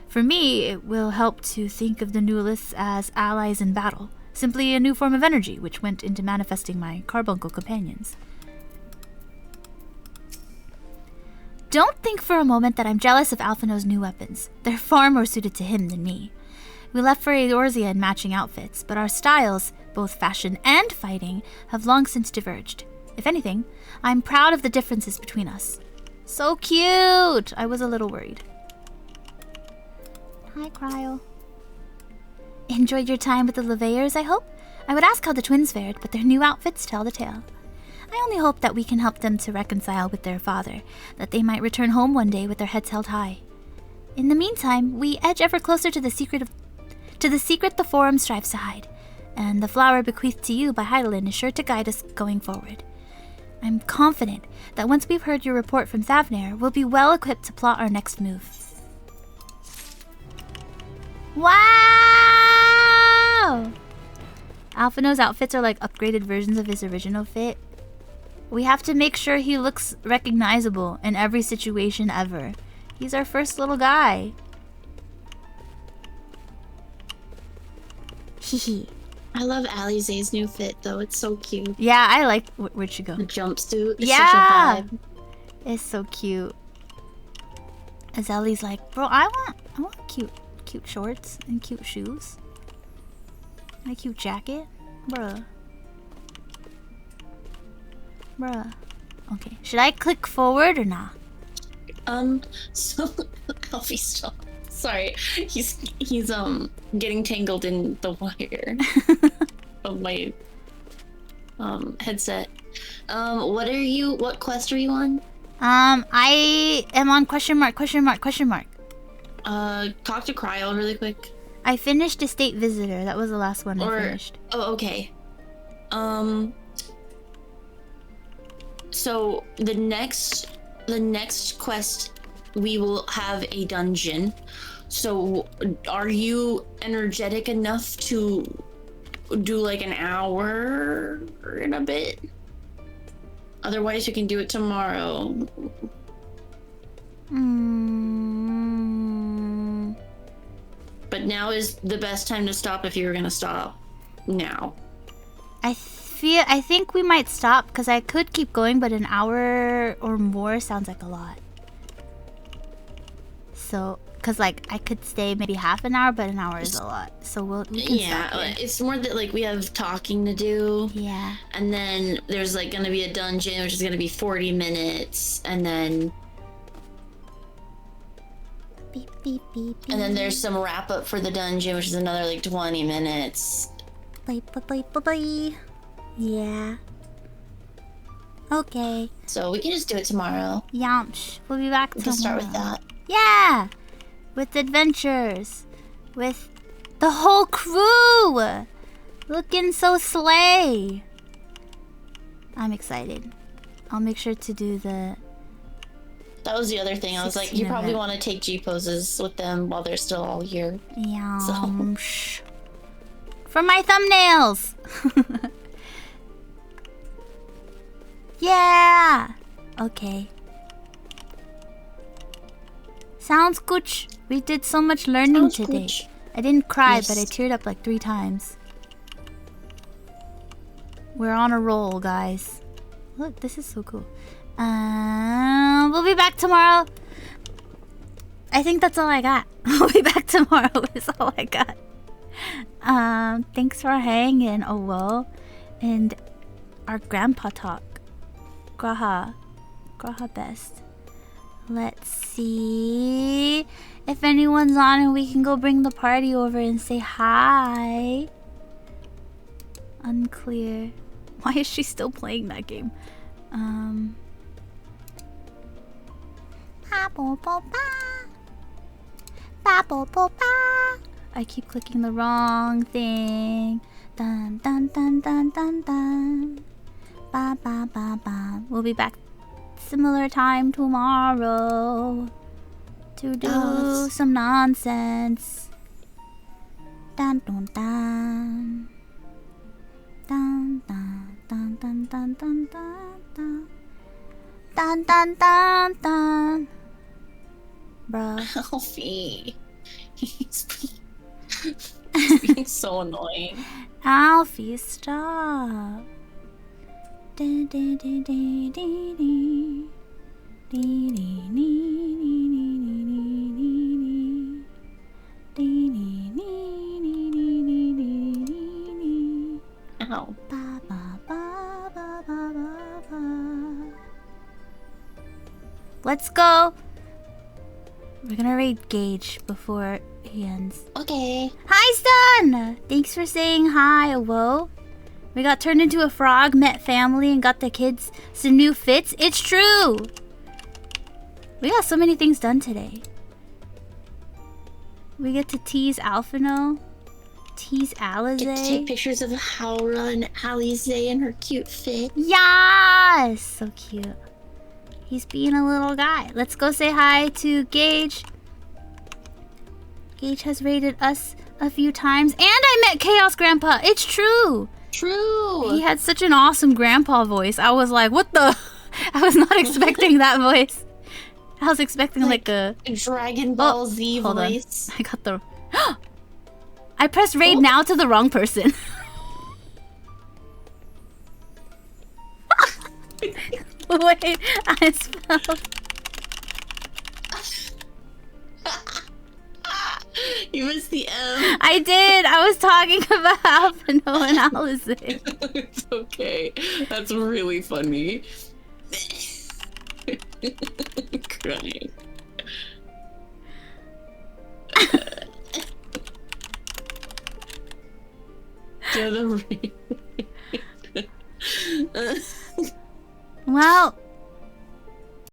For me, it will help to think of the Newliths as allies in battle, simply a new form of energy which went into manifesting my carbuncle companions. Don't think for a moment that I'm jealous of Alphino's new weapons. They're far more suited to him than me. We left for Eorzea in matching outfits, but our styles, both fashion and fighting, have long since diverged. If anything, I'm proud of the differences between us. So cute! I was a little worried. Hi, Cryo. Enjoyed your time with the Leveilleurs, I hope? I would ask how the twins fared, but their new outfits tell the tale. I only hope that we can help them to reconcile with their father, that they might return home one day with their heads held high. In the meantime, we edge ever closer to the secret the Forum strives to hide, and the flower bequeathed to you by Heidelin is sure to guide us going forward. I'm confident that once we've heard your report from Thavnair, we'll be well equipped to plot our next move. Wow! Alphino's outfits are like upgraded versions of his original fit. We have to make sure he looks recognizable in every situation ever. He's our first little guy. Hehe. I love Alize's new fit though. It's so cute. Yeah, I like. Where'd she go? The jumpsuit. It's yeah, such a vibe. It's so cute. Azeli's like, bro, I want cute shorts and cute shoes. And a cute jacket, bruh. Okay, should I click forward or not? So Alfie, stop. Sorry, he's getting tangled in the wire of my headset. What quest are you on? I am on question mark. Talk to Cryo really quick. I finished Estate Visitor. That was the last one I finished. Oh, okay. So the next quest we will have a dungeon. So are you energetic enough to do like an hour and a bit? Otherwise you can do it tomorrow. But now is the best time to stop if you were gonna stop now. I think we might stop because I could keep going, but an hour or more sounds like a lot. So, because like I could stay maybe half an hour, but an hour is a lot. So we can stop here. It's more that like we have talking to do. Yeah. And then there's like gonna be a dungeon, which is gonna be 40 minutes, and then beep beep beep. And then there's some wrap up for the dungeon, which is another like 20 minutes. Bye. Yeah. Okay. So we can just do it tomorrow. Yamsh. We'll be back tomorrow. We can start with that. Yeah! With adventures. With the whole crew! Looking so slay! I'm excited. I'll make sure to do the... That was the other thing. I was like, you probably want to take G poses with them while they're still all here. Yamsh. For my thumbnails! Yeah! Okay. Sounds good. We did so much learning today. I didn't cry, Yes. but I teared up like 3 times. We're on a roll, guys. Look, this is so cool. We'll be back tomorrow. I think that's all I got. We'll be back tomorrow is all I got. Thanks for hanging, oh well. And our grandpa talk. Graha best. Let's see if anyone's on and we can go bring the party over and say hi. Unclear. Why is she still playing that game? I keep clicking the wrong thing. Dun dun dun dun dun dun. Ba ba ba ba. We'll be back similar time tomorrow to do some nonsense. Dun dun dun. Dun dun dun dun dun dun dun. Dun dun dun dun. Bruh. Alfie. He's being so annoying. Alfie, stop. Da, da, da, da, da, da. Da, da, da, da, da, da, da, da, da, da, da, da, da, da. Ow. Ba, ba, ba, ba, ba, ba, ba. Let's go. We're gonna raid Gage before he ends. Okay. Hi, Stun! Thanks for saying hi, whoa. We got turned into a frog, met family, and got the kids some new fits. It's true! We got so many things done today. We get to tease Alphino, tease Alize. Get to take pictures of Haura and Alize in her cute fit. Yes! So cute. He's being a little guy. Let's go say hi to Gage. Gage has raided us a few times. And I met Chaos Grandpa. It's true. True. He had such an awesome grandpa voice. I was like, what the? I was not expecting that voice. I was expecting like a Dragon Ball Z hold voice. on. I got the... I pressed raid now to the wrong person. Wait, I spelled... You missed the M. I did. I was talking about Alphino and Alize. It's okay. That's really funny. Crying. Well,